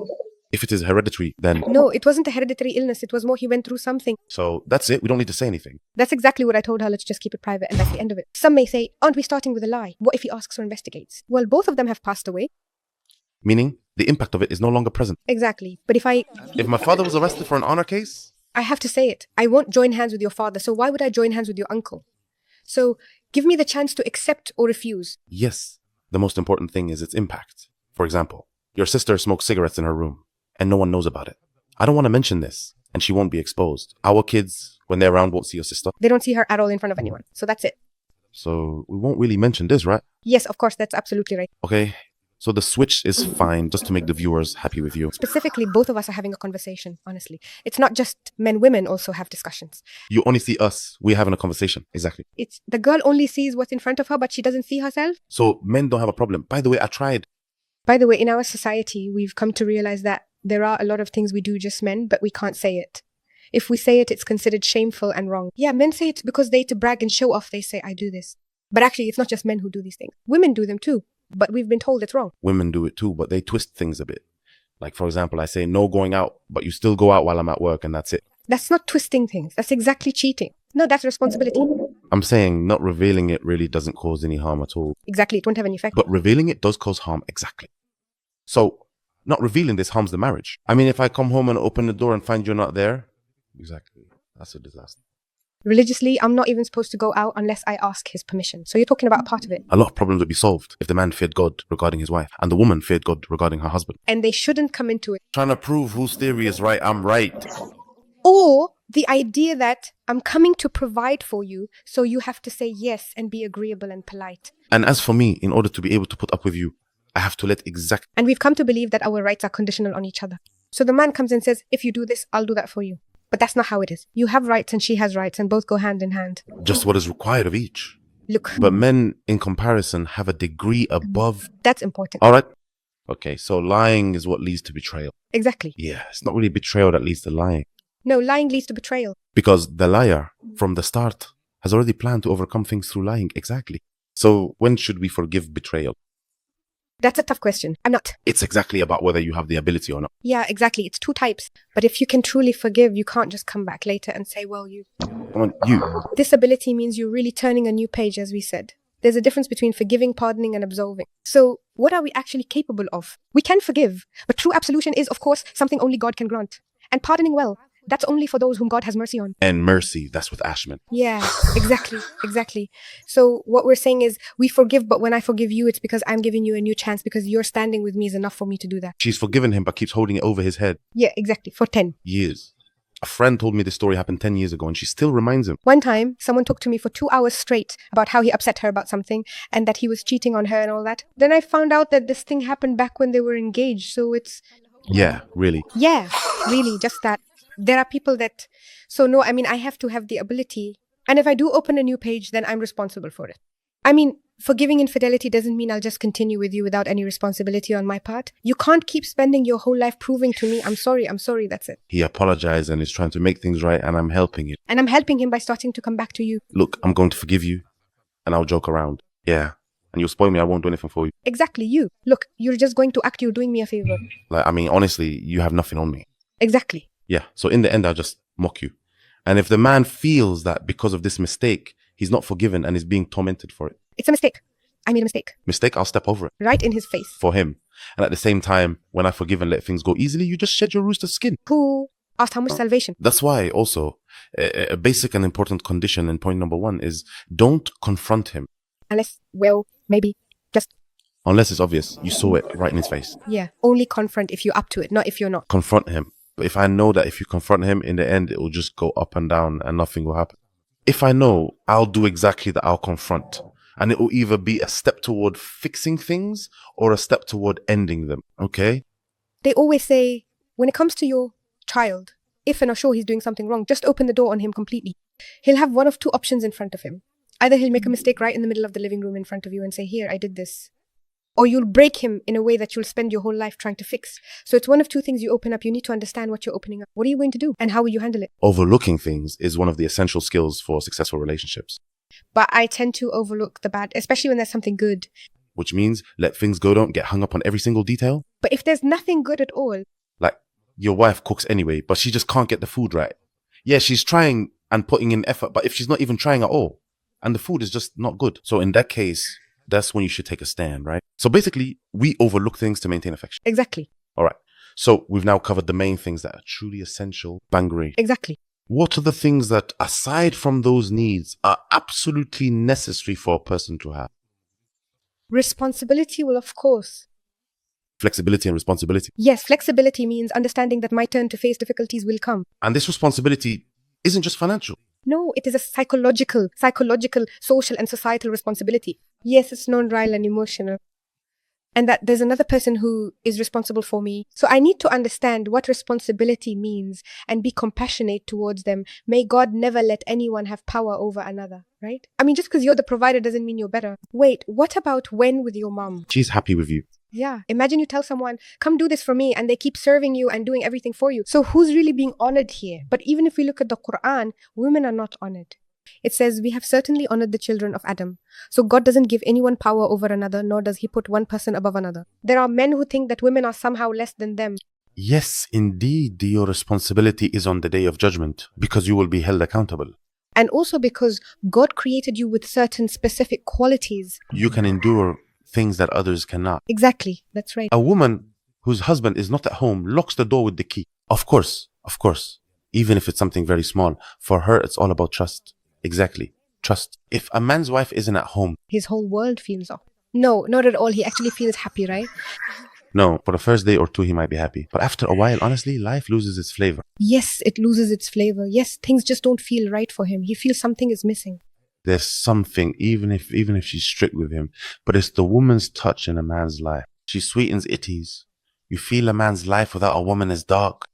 If it is hereditary, then... No, it wasn't a hereditary illness. It was more he went through something. So that's it. We don't need to say anything. That's exactly what I told her. Let's just keep it private, and that's the end of it. Some may say, aren't we starting with a lie? What if he asks or investigates? Well, both of them have passed away. Meaning, the impact of it is no longer present. Exactly. But if my father was arrested for an honor case... I have to say it. I won't join hands with your father, so why would I join hands with your uncle? So give me the chance to accept or refuse. Yes. The most important thing is its impact. For example, your sister smokes cigarettes in her room, and no one knows about it. I don't want to mention this, and she won't be exposed. Our kids, when they're around, won't see your sister. They don't see her at all in front of anyone. So that's it. So we won't really mention this, right? Yes, of course, that's absolutely right. Okay. So the switch is fine, just to make the viewers happy with you. Specifically, both of us are having a conversation, honestly. It's not just men, women also have discussions. You only see us. We're having a conversation. Exactly. It's the girl only sees what's in front of her, but she doesn't see herself. So men don't have a problem. By the way, I tried. By the way, in our society, we've come to realize that there are a lot of things we do just men, but we can't say it. If we say it, it's considered shameful and wrong. Yeah, men say it because they to brag and show off. They say, I do this. But actually, it's not just men who do these things. Women do them too. But we've been told it's wrong. Women do it too, but they twist things a bit. Like, for example, I say no going out, but you still go out while I'm at work, and that's it. That's not twisting things. That's exactly cheating. No, that's responsibility. I'm saying not revealing it really doesn't cause any harm at all. Exactly. It won't have any effect. But revealing it does cause harm. Exactly. So not revealing this harms the marriage. I mean, if I come home and open the door and find you're not there, exactly. That's a disaster. Religiously, I'm not even supposed to go out unless I ask his permission. So you're talking about a part of it. A lot of problems would be solved if the man feared God regarding his wife and the woman feared God regarding her husband. And they shouldn't come into it. Trying to prove whose theory is right, I'm right. Or the idea that I'm coming to provide for you, so you have to say yes and be agreeable and polite. And as for me, in order to be able to put up with you, I have to let exact... And we've come to believe that our rights are conditional on each other. So the man comes and says, if you do this, I'll do that for you. But that's not how it is. You have rights and she has rights, and both go hand in hand. Just what is required of each. Look. But men, in comparison, have a degree above... That's important. All right. Okay, so lying is what leads to betrayal. Exactly. Yeah, it's not really betrayal that leads to lying. No, lying leads to betrayal. Because the liar, from the start, has already planned to overcome things through lying. Exactly. So when should we forgive betrayal? That's a tough question. I'm not. It's exactly about whether you have the ability or not. Yeah, exactly. It's two types. But if you can truly forgive, you can't just come back later and say, well, you... Come on, you. This ability means you're really turning a new page, as we said. There's a difference between forgiving, pardoning, and absolving. So what are we actually capable of? We can forgive, but true absolution is, of course, something only God can grant. And pardoning, well, that's only for those whom God has mercy on. And mercy, that's with Ashman. Yeah, exactly. So what we're saying is we forgive, but when I forgive you, it's because I'm giving you a new chance, because you're standing with me is enough for me to do that. She's forgiven him, but keeps holding it over his head. Yeah, exactly. For 10 years. A friend told me this story happened 10 years ago, and she still reminds him. One time, someone talked to me for 2 hours straight about how he upset her about something and that he was cheating on her and all that. Then I found out that this thing happened back when they were engaged. So it's... Yeah, really. Yeah, really, just that. There are people that... So no, I mean, I have to have the ability. And if I do open a new page, then I'm responsible for it. I mean, forgiving infidelity doesn't mean I'll just continue with you without any responsibility on my part. You can't keep spending your whole life proving to me, I'm sorry, that's it. He apologized and is trying to make things right, and I'm helping it. And I'm helping him by starting to come back to you. Look, I'm going to forgive you, and I'll joke around. Yeah. And you'll spoil me, I won't do anything for you. Exactly, you. Look, you're just going to act you're doing me a favor. Like, I mean, honestly, you have nothing on me. Exactly. Yeah, so in the end, I'll just mock you. And if the man feels that because of this mistake, he's not forgiven and is being tormented for it. It's a mistake. I made a mistake. Mistake, I'll step over it. Right in his face. For him. And at the same time, when I forgive and let things go easily, you just shed your rooster's skin. Who asked how much salvation? That's why also, a basic and important condition in point number 1 is don't confront him. Unless, well, maybe, just... Unless it's obvious. You saw it right in his face. Yeah, only confront if you're up to it, not if you're not. Confront him. But if I know that if you confront him, in the end, it will just go up and down and nothing will happen. If I know, I'll do exactly that, I'll confront. And it will either be a step toward fixing things or a step toward ending them, okay? They always say, when it comes to your child, if and sure he's doing something wrong, just open the door on him completely. He'll have one of two options in front of him. Either he'll make a mistake right in the middle of the living room in front of you and say, here, I did this. Or you'll break him in a way that you'll spend your whole life trying to fix. So it's one of two things you open up. You need to understand what you're opening up. What are you going to do? And how will you handle it? Overlooking things is one of the essential skills for successful relationships. But I tend to overlook the bad, especially when there's something good. Which means let things go, don't get hung up on every single detail. But if there's nothing good at all. Like, your wife cooks anyway, but she just can't get the food right. Yeah, she's trying and putting in effort, but if she's not even trying at all, and the food is just not good. So in that case, that's when you should take a stand, right? So basically, we overlook things to maintain affection. Exactly. All right. So we've now covered the main things that are truly essential. Bangaree. Exactly. What are the things that, aside from those needs, are absolutely necessary for a person to have? Responsibility will, of course. Flexibility and responsibility. Yes, flexibility means understanding that my turn to face difficulties will come. And this responsibility isn't just financial. No, it is a psychological, social and societal responsibility. Yes, it's non-real and emotional. And that there's another person who is responsible for me. So I need to understand what responsibility means and be compassionate towards them. May God never let anyone have power over another, right? I mean, just because you're the provider doesn't mean you're better. Wait, what about when with your mom? She's happy with you. Yeah. Imagine you tell someone, come do this for me, and they keep serving you and doing everything for you. So who's really being honored here? But even if we look at the Quran, women are not honored. It says, we have certainly honored the children of Adam. So God doesn't give anyone power over another, nor does he put one person above another. There are men who think that women are somehow less than them. Yes, indeed, your responsibility is on the day of judgment because you will be held accountable. And also because God created you with certain specific qualities. You can endure things that others cannot. Exactly, that's right. A woman whose husband is not at home locks the door with the key. Of course, even if it's something very small. For her, it's all about trust. Exactly, trust. If a man's wife isn't at home, his whole world feels off. No, not at all. He actually feels happy, right? No, for the first day or two, he might be happy. But after a while, honestly, life loses its flavor. Yes, it loses its flavor. Yes, things just don't feel right for him. He feels something is missing. There's something, even if she's strict with him, but it's the woman's touch in a man's life. She sweetens itties. You feel a man's life without a woman is dark.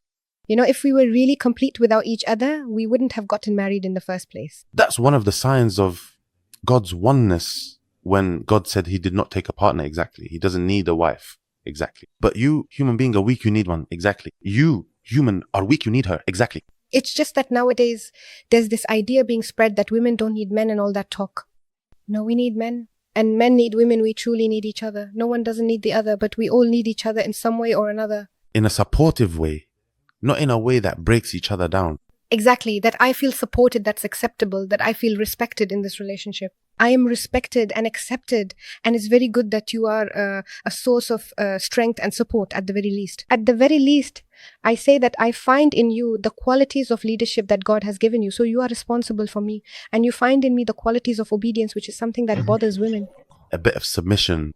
You know, if we were really complete without each other, we wouldn't have gotten married in the first place. That's one of the signs of God's oneness when God said he did not take a partner. Exactly. He doesn't need a wife. Exactly. But you, human being, are weak, you need one. Exactly. You, human, are weak, you need her. Exactly. It's just that nowadays, there's this idea being spread that women don't need men and all that talk. No, we need men. And men need women. We truly need each other. No one doesn't need the other, but we all need each other in some way or another. In a supportive way, not in a way that breaks each other down. Exactly. That I feel supported, that's acceptable, that I feel respected in this relationship. I am respected and accepted, and it's very good that you are a source of strength and support at the very least. At the very least, I say that I find in you the qualities of leadership that God has given you. So you are responsible for me, and you find in me the qualities of obedience, which is something that bothers women. A bit of submission.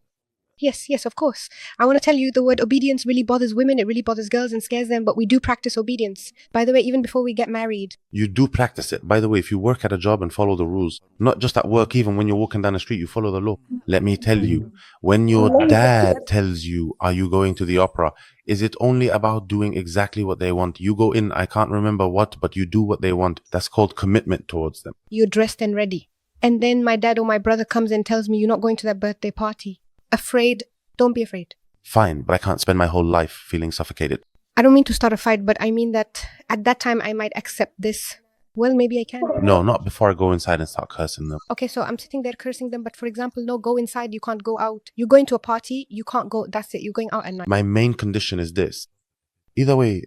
Yes, of course. I want to tell you the word obedience really bothers women. It really bothers girls and scares them, but we do practice obedience. By the way, even before we get married. You do practice it. By the way, if you work at a job and follow the rules, not just at work, even when you're walking down the street, you follow the law. Let me tell you, when your dad tells you, are you going to the opera? Is it only about doing exactly what they want? You go in, I can't remember what, but you do what they want. That's called commitment towards them. You're dressed and ready. And then my dad or my brother comes and tells me, you're not going to that birthday party. Afraid, don't be afraid. Fine, but I can't spend my whole life feeling suffocated. I don't mean to start a fight, but I mean that at that time I might accept this. Well, maybe I can. No, not before I go inside and start cursing them. Okay, so I'm sitting there cursing them, but for example, no, go inside, you can't go out. You're going to a party, you can't go, that's it, you're going out at night. My main condition is this. Either way,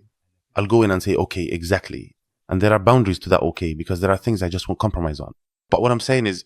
I'll go in and say, okay, exactly. And there are boundaries to that okay, because there are things I just won't compromise on. But what I'm saying is,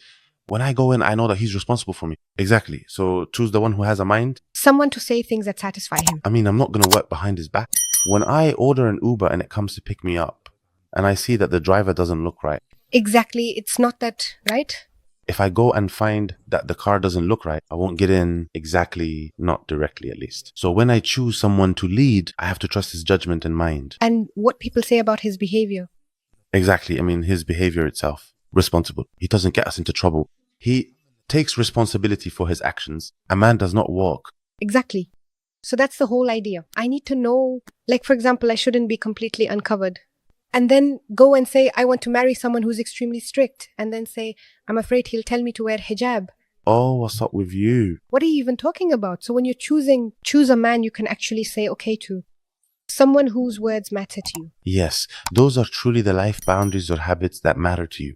when I go in, I know that he's responsible for me. Exactly. So choose the one who has a mind. Someone to say things that satisfy him. I mean, I'm not going to work behind his back. When I order an Uber and it comes to pick me up, and I see that the driver doesn't look right. Exactly. It's not that, right? If I go and find that the car doesn't look right, I won't get in exactly, not directly at least. So when I choose someone to lead, I have to trust his judgment and mind. And what people say about his behavior. Exactly. I mean, his behavior itself. Responsible. He doesn't get us into trouble. He takes responsibility for his actions. A man does not walk. Exactly. So that's the whole idea. I need to know, like, for example, I shouldn't be completely uncovered. And then go and say, I want to marry someone who's extremely strict. And then say, I'm afraid he'll tell me to wear hijab. Oh, what's up with you? What are you even talking about? So when you're choose a man you can actually say okay to. Someone whose words matter to you. Yes, those are truly the life boundaries or habits that matter to you.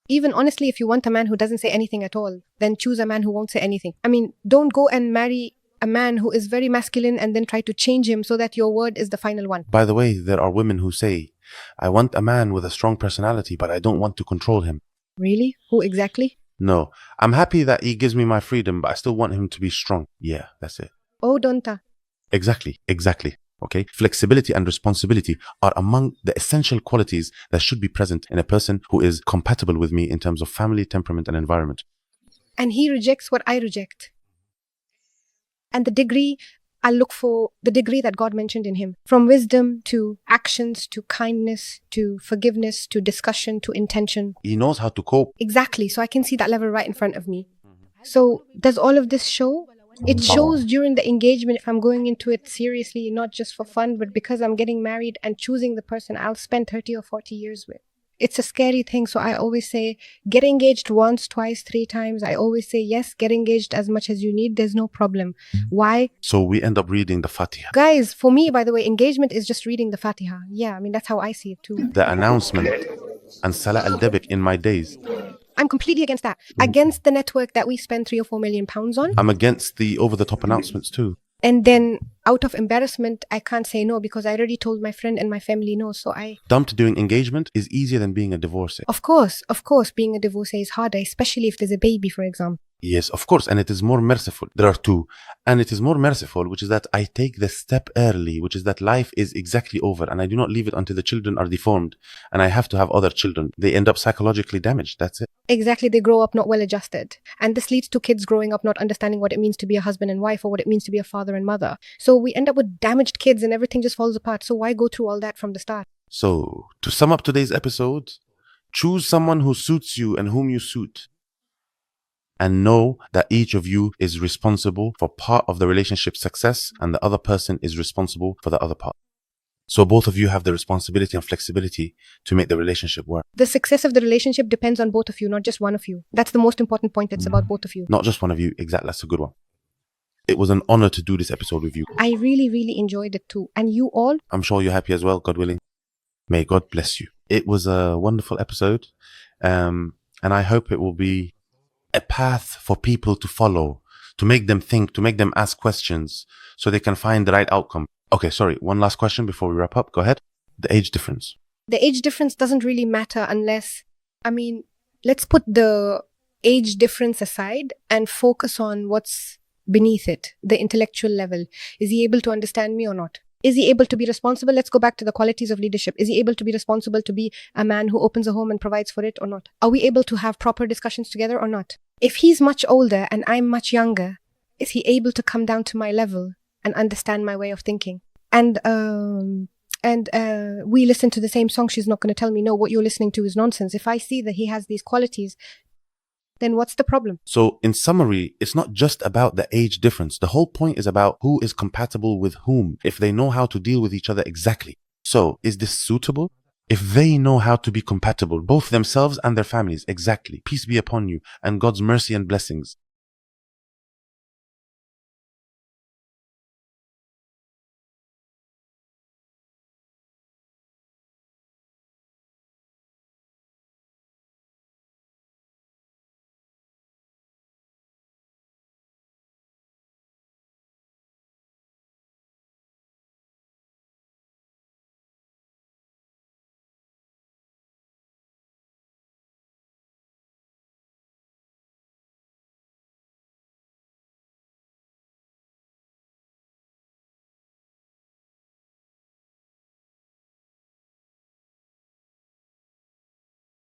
Even honestly, if you want a man who doesn't say anything at all, then choose a man who won't say anything. I mean, don't go and marry a man who is very masculine and then try to change him so that your word is the final one. By the way, there are women who say, I want a man with a strong personality, but I don't want to control him. Really? Who exactly? No, I'm happy that he gives me my freedom, but I still want him to be strong. Yeah, that's it. Oh, Donta. Exactly. Okay. Flexibility and responsibility are among the essential qualities that should be present in a person who is compatible with me in terms of family, temperament, and environment. And he rejects what I reject. And the degree, I look for the degree that God mentioned in him. From wisdom to actions to kindness to forgiveness to discussion to intention. He knows how to cope. Exactly. So I can see that level right in front of me. So does all of this show? It shows during the engagement if I'm going into it seriously, not just for fun, but because I'm getting married and choosing the person I'll spend 30 or 40 years with. It's a scary thing. So I always say, get engaged once, twice, 3 times. I always say, yes, get engaged as much as you need. There's no problem. Why? So we end up reading the Fatiha. Guys, for me, by the way, engagement is just reading the Fatiha. Yeah, I mean, that's how I see it too. The announcement and Salah al-Dabik in my days. I'm completely against that. Against the network that we spend 3 or 4 million pounds on. I'm against the over-the-top announcements too. And then out of embarrassment, I can't say no because I already told my friend and my family no. So Dumped doing engagement is easier than being a divorcee. Of course, being a divorcee is harder, especially if there's a baby, for example. Yes, of course. And it is more merciful. There are 2. And it is more merciful, which is that I take the step early, which is that life is exactly over and I do not leave it until the children are deformed and I have to have other children. They end up psychologically damaged. That's it. Exactly. They grow up not well adjusted. And this leads to kids growing up not understanding what it means to be a husband and wife or what it means to be a father and mother. So we end up with damaged kids and everything just falls apart. So why go through all that from the start? So to sum up today's episode, choose someone who suits you and whom you suit. And know that each of you is responsible for part of the relationship's success and the other person is responsible for the other part. So both of you have the responsibility and flexibility to make the relationship work. The success of the relationship depends on both of you, not just one of you. That's the most important point. It's about both of you. Not just one of you. Exactly. That's a good one. It was an honor to do this episode with you. I really, really enjoyed it too. And you all? I'm sure you're happy as well, God willing. May God bless you. It was a wonderful episode. And I hope it will be a path for people to follow, to make them think, to make them ask questions so they can find the right outcome. Okay, sorry. One last question before we wrap up. Go ahead. The age difference. The age difference doesn't really matter unless, let's put the age difference aside and focus on what's beneath it, the intellectual level. Is he able to understand me or not? Is he able to be responsible? Let's go back to the qualities of leadership. Is he able to be responsible to be a man who opens a home and provides for it or not? Are we able to have proper discussions together or not? If he's much older and I'm much younger, is he able to come down to my level and understand my way of thinking? And we listen to the same song. She's not going to tell me, no, what you're listening to is nonsense. If I see that he has these qualities, then what's the problem? So in summary, it's not just about the age difference. The whole point is about who is compatible with whom, if they know how to deal with each other exactly. So is this suitable? If they know how to be compatible, both themselves and their families, exactly. Peace be upon you and God's mercy and blessings.